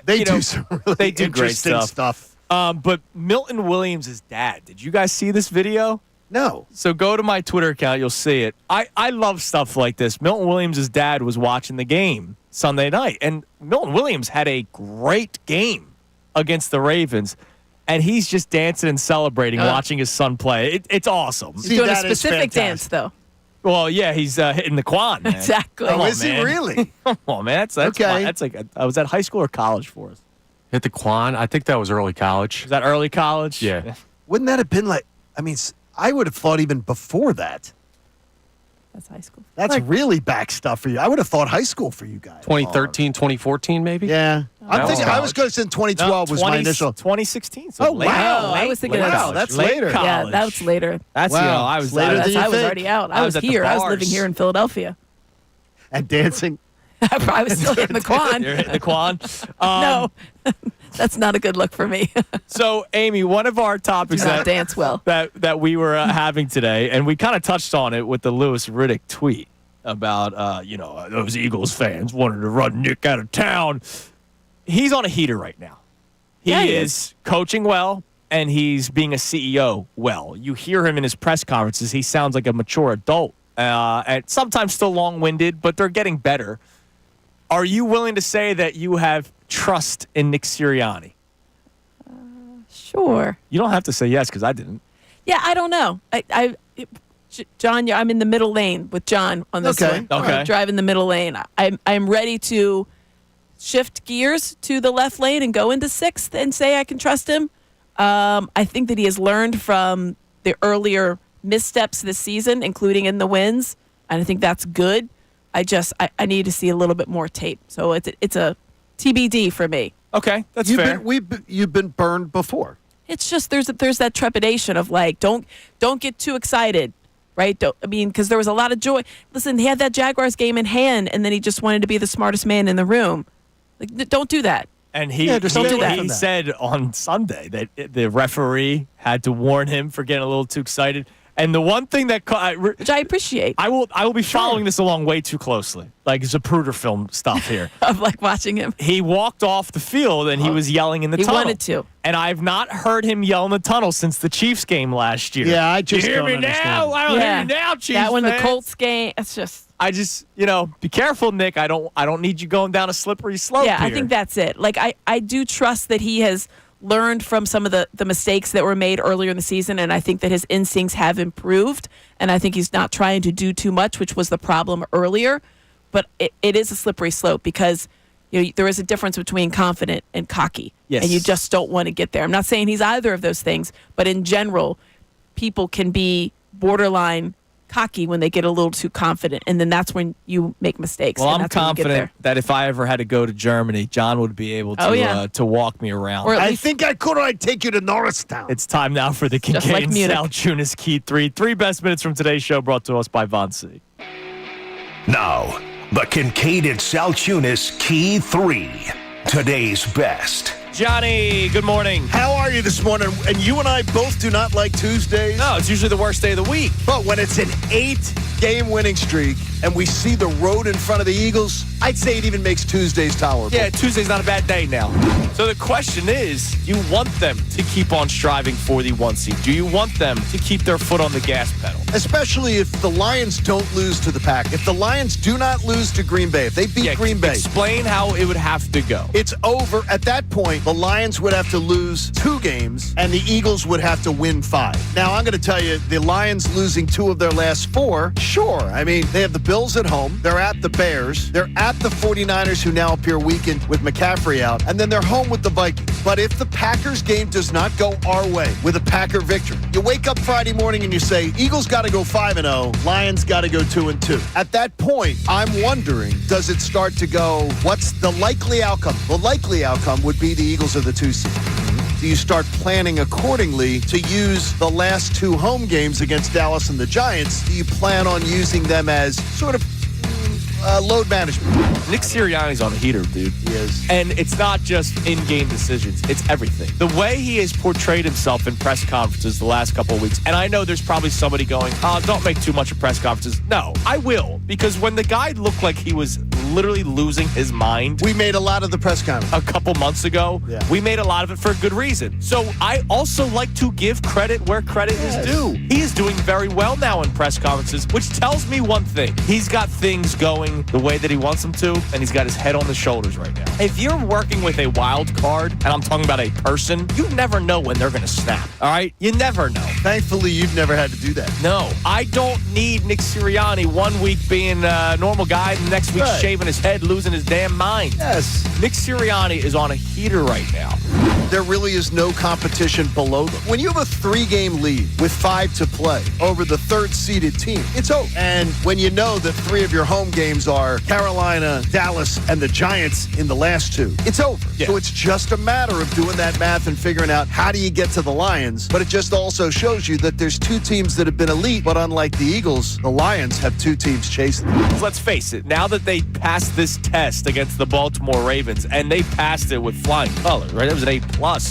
They do some really great interesting stuff. But Milton Williams' dad, did you guys see this video? No. So go to my Twitter account. You'll see it. I love stuff like this. Milton Williams' dad was watching the game Sunday night, and Milton Williams had a great game against the Ravens. And he's just dancing and celebrating, watching his son play. It's awesome. He's doing a specific dance, though. Well, yeah, he's hitting the quan, man. Exactly. Come on, is man. he really? Come on, man. That's okay. That's like I was at high school or college for us. Hit the quan? I think that was early college. Was that early college? Yeah. Wouldn't that have been like, I mean, I would have thought even before that. That's high school. That's really back stuff for you. I would have thought high school for you guys. 2013, 2014, maybe? Yeah. I was going to say 2012 was my initial. 2016. So Oh, wow. I was thinking Wow, that's later. Yeah, that's later. That's, Wow. I was Later than you I was think. already out. I was at the here. I was bars. living here in Philadelphia. And dancing. I was still hitting the quan. You're hitting the quan? No, that's not a good look for me. So, Amy, one of our topics Do not dance well. that we were having today, and we kind of touched on it with the Lewis Riddick tweet about, those Eagles fans wanted to run Nick out of town. He's on a heater right now. He is coaching well, and he's being a CEO well. You hear him in his press conferences. He sounds like a mature adult, and sometimes still long-winded, but they're getting better. Are you willing to say that you have trust in Nick Sirianni? Sure. You don't have to say yes, because I didn't. Yeah, I don't know. John, I'm in the middle lane with John on this one. Okay. I'm driving the middle lane. I'm ready to shift gears to the left lane and go into sixth and say I can trust him. I think that he has learned from the earlier missteps this season, including in the wins, and I think that's good. I need to see a little bit more tape. So it's a TBD for me. Okay, that's fair. You've been burned before. It's just there's that trepidation of like don't get too excited, right? Because there was a lot of joy. Listen, he had that Jaguars game in hand, and then he just wanted to be the smartest man in the room. Like, don't do that. And he said on Sunday that the referee had to warn him for getting a little too excited. And the one thing that which I appreciate, I will be following this along way too closely, like Zapruder film stuff here. of like watching him. He walked off the field and he was yelling in the tunnel. He wanted to, and I've not heard him yell in the tunnel since the Chiefs game last year. Yeah, I just you hear don't me understand now. it. I don't hear you now, Chiefs. That when the fans. Colts game, it's just. I just, be careful, Nick. I don't need you going down a slippery slope. Yeah, here. I think that's it. Like I do trust that he has learned from some of the mistakes that were made earlier in the season, and I think that his instincts have improved, and I think he's not trying to do too much, which was the problem earlier. But it is a slippery slope because there is a difference between confident and cocky, yes. and you just don't want to get there. I'm not saying he's either of those things, but in general, people can be borderline cocky when they get a little too confident, and then that's when you make mistakes. Well, and I'm that's when you get confident there. that if I ever had to go to Germany, John would be able to to walk me around. Or at I least- think I could. I'd take you to Norristown. It's time now for the Just like Kincade Munich. Salciunas Key 3. 3 best minutes from today's show brought to us by Von C. Now, the Kincade Salciunas Key 3. Today's best. Johnny, good morning. How are you this morning? And you and I both do not like Tuesdays. No, it's usually the worst day of the week. But when it's an 8 4-game winning streak and we see the road in front of the Eagles, I'd say it even makes Tuesdays tolerable. Yeah, Tuesday's not a bad day now. So the question is, do you want them to keep on striving for the 1 seed? Do you want them to keep their foot on the gas pedal? Especially if the Lions don't lose to the Pack. If the Lions do not lose to Green Bay, if they beat Green Bay. Explain how it would have to go. It's over. At that point, the Lions would have to lose 2 games, and the Eagles would have to win 5. Now, I'm going to tell you, the Lions losing 2 of their last 4, sure. I mean, they have the Bills at home. They're at the Bears. They're at the 49ers, who now appear weakened with McCaffrey out. And then they're home with the Vikings. But if the Packers game does not go our way with a Packer victory, you wake up Friday morning and you say, Eagles got to go 5-0, Lions got to go 2-2. At that point, I'm wondering, does it start to go, what's the likely outcome? The likely outcome would be the Eagles are the 2 seed. Do you start planning accordingly to use the last 2 home games against Dallas and the Giants? Do you plan on using them as sort of load management? Nick Sirianni's on a heater, dude. He is. And it's not just in-game decisions. It's everything. The way he has portrayed himself in press conferences the last couple of weeks, and I know there's probably somebody going, don't make too much of press conferences. No, I will. Because when the guy looked like he was literally losing his mind. We made a lot of the press conference. A couple months ago. Yeah. We made a lot of it for a good reason. So I also like to give credit where credit is due. He is doing very well now in press conferences, which tells me one thing. He's got things going the way that he wants them to, and he's got his head on the shoulders right now. If you're working with a wild card, and I'm talking about a person, you never know when they're going to snap, all right? You never know. Thankfully, you've never had to do that. No, I don't need Nick Sirianni 1 week being a normal guy, and the next week shaving his head, losing his damn mind. Yes. Nick Sirianni is on a heater right now. There really is no competition below them. When you have a 3-game lead with 5 to play over the 3rd-seeded team, it's over. And when you know that 3 of your home games are Carolina, Dallas, and the Giants in the last 2, it's over. Yeah. So it's just a matter of doing that math and figuring out how do you get to the Lions. But it just also shows you that there's 2 teams that have been elite, but unlike the Eagles, the Lions have 2 teams chasing them. Let's face it, now that they passed this test against the Baltimore Ravens, and they passed it with flying colors, right? It was an A+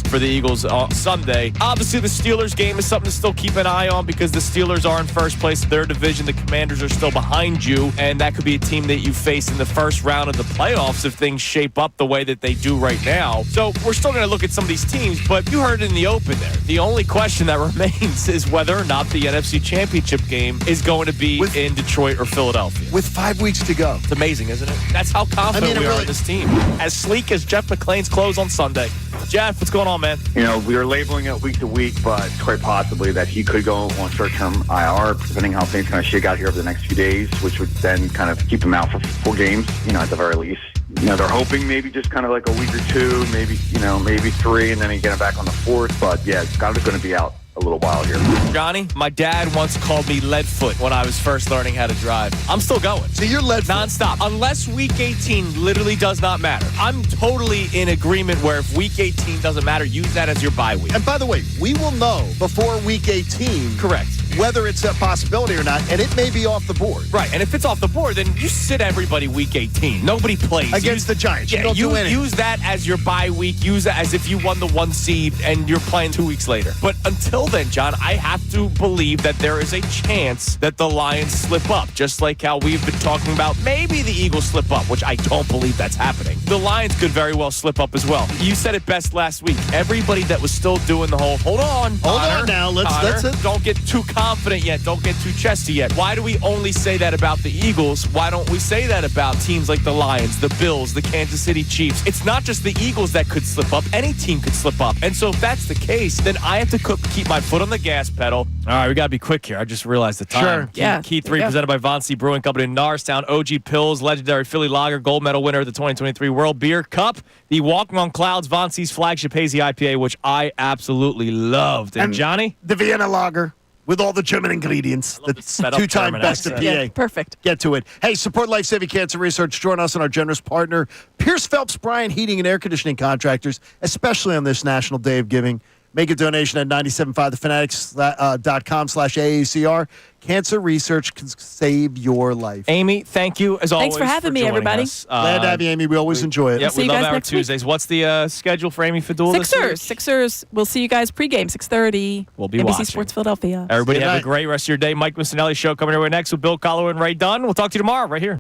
for the Eagles on Sunday. Obviously, the Steelers game is something to still keep an eye on because the Steelers are in first place in their division. The Commanders are still behind you, and that could be a team that you face in the first round of the playoffs if things shape up the way that they do right now. So we're still going to look at some of these teams, but you heard it in the open there. The only question that remains is whether or not the NFC Championship game is going to be in Detroit or Philadelphia. With 5 weeks to go. It's amazing, isn't it? That's how confident we are in this team. As sleek as Jeff McLane's clothes on Sunday. Jeff, what's going on, man? You know, we are labeling it week to week, but it's quite possibly that he could go on short-term IR, depending how things kind of shake out here over the next few days, which would then kind of keep him out for 4 games, you know, at the very least. You know, they're hoping maybe just kind of like a week or 2, maybe 3, and then he get him back on the 4th. But, yeah, Goedert's going to be out a little while here. Johnny, my dad once called me leadfoot when I was first learning how to drive. I'm still going. So you're leadfoot? Nonstop. Unless week 18 literally does not matter. I'm totally in agreement where if week 18 doesn't matter, use that as your bye week. And by the way, we will know before week 18. Correct. Whether it's a possibility or not, and it may be off the board. Right, and if it's off the board, then you sit everybody week 18. Nobody plays. Against the Giants. Yeah, use that as your bye week. Use it as if you won the 1 seed and you're playing 2 weeks later. But until then, John, I have to believe that there is a chance that the Lions slip up, just like how we've been talking about maybe the Eagles slip up, which I don't believe that's happening. The Lions could very well slip up as well. You said it best last week. Everybody that was still doing the whole, hold on now, let's don't get too confident yet. Don't get too chesty yet. Why do we only say that about the Eagles? Why don't we say that about teams like the Lions, the Bills, the Kansas City Chiefs? It's not just the Eagles that could slip up. Any team could slip up. And so if that's the case, then I have to keep my foot on the gas pedal. All right, we got to be quick here. I just realized the time. Sure. Yeah. Key 3 presented by Von C. Brewing Company in Norristown. OG Pills, legendary Philly Lager, gold medal winner of the 2023 World Beer Cup. The Walking on Clouds, Von C's flagship hazy IPA, which I absolutely loved. And Johnny? The Vienna Lager. With all the German ingredients. The 2-time best of PA. Yeah, perfect. Get to it. Hey, support life-saving cancer research. Join us and our generous partner, Pierce Phelps Bryant Heating and Air Conditioning Contractors, especially on this National Day of Giving. Make a donation at 975thefanatics.com/AACR. Cancer research can save your life. Amy, thank you as always. Thanks for having me, joining everybody. us. Glad to have you, Amy. We always enjoy it. Yeah, See we you love guys our next week. Tuesdays. What's the schedule for Amy Fadul this week? Sixers. We'll see you guys pregame, 6:30. We'll be NBC watching. Sports Philadelphia. Everybody Good have night. a great rest of your day. Mike Missanelli Show coming your way next with Bill Collo and Ray Dunn. We'll talk to you tomorrow right here.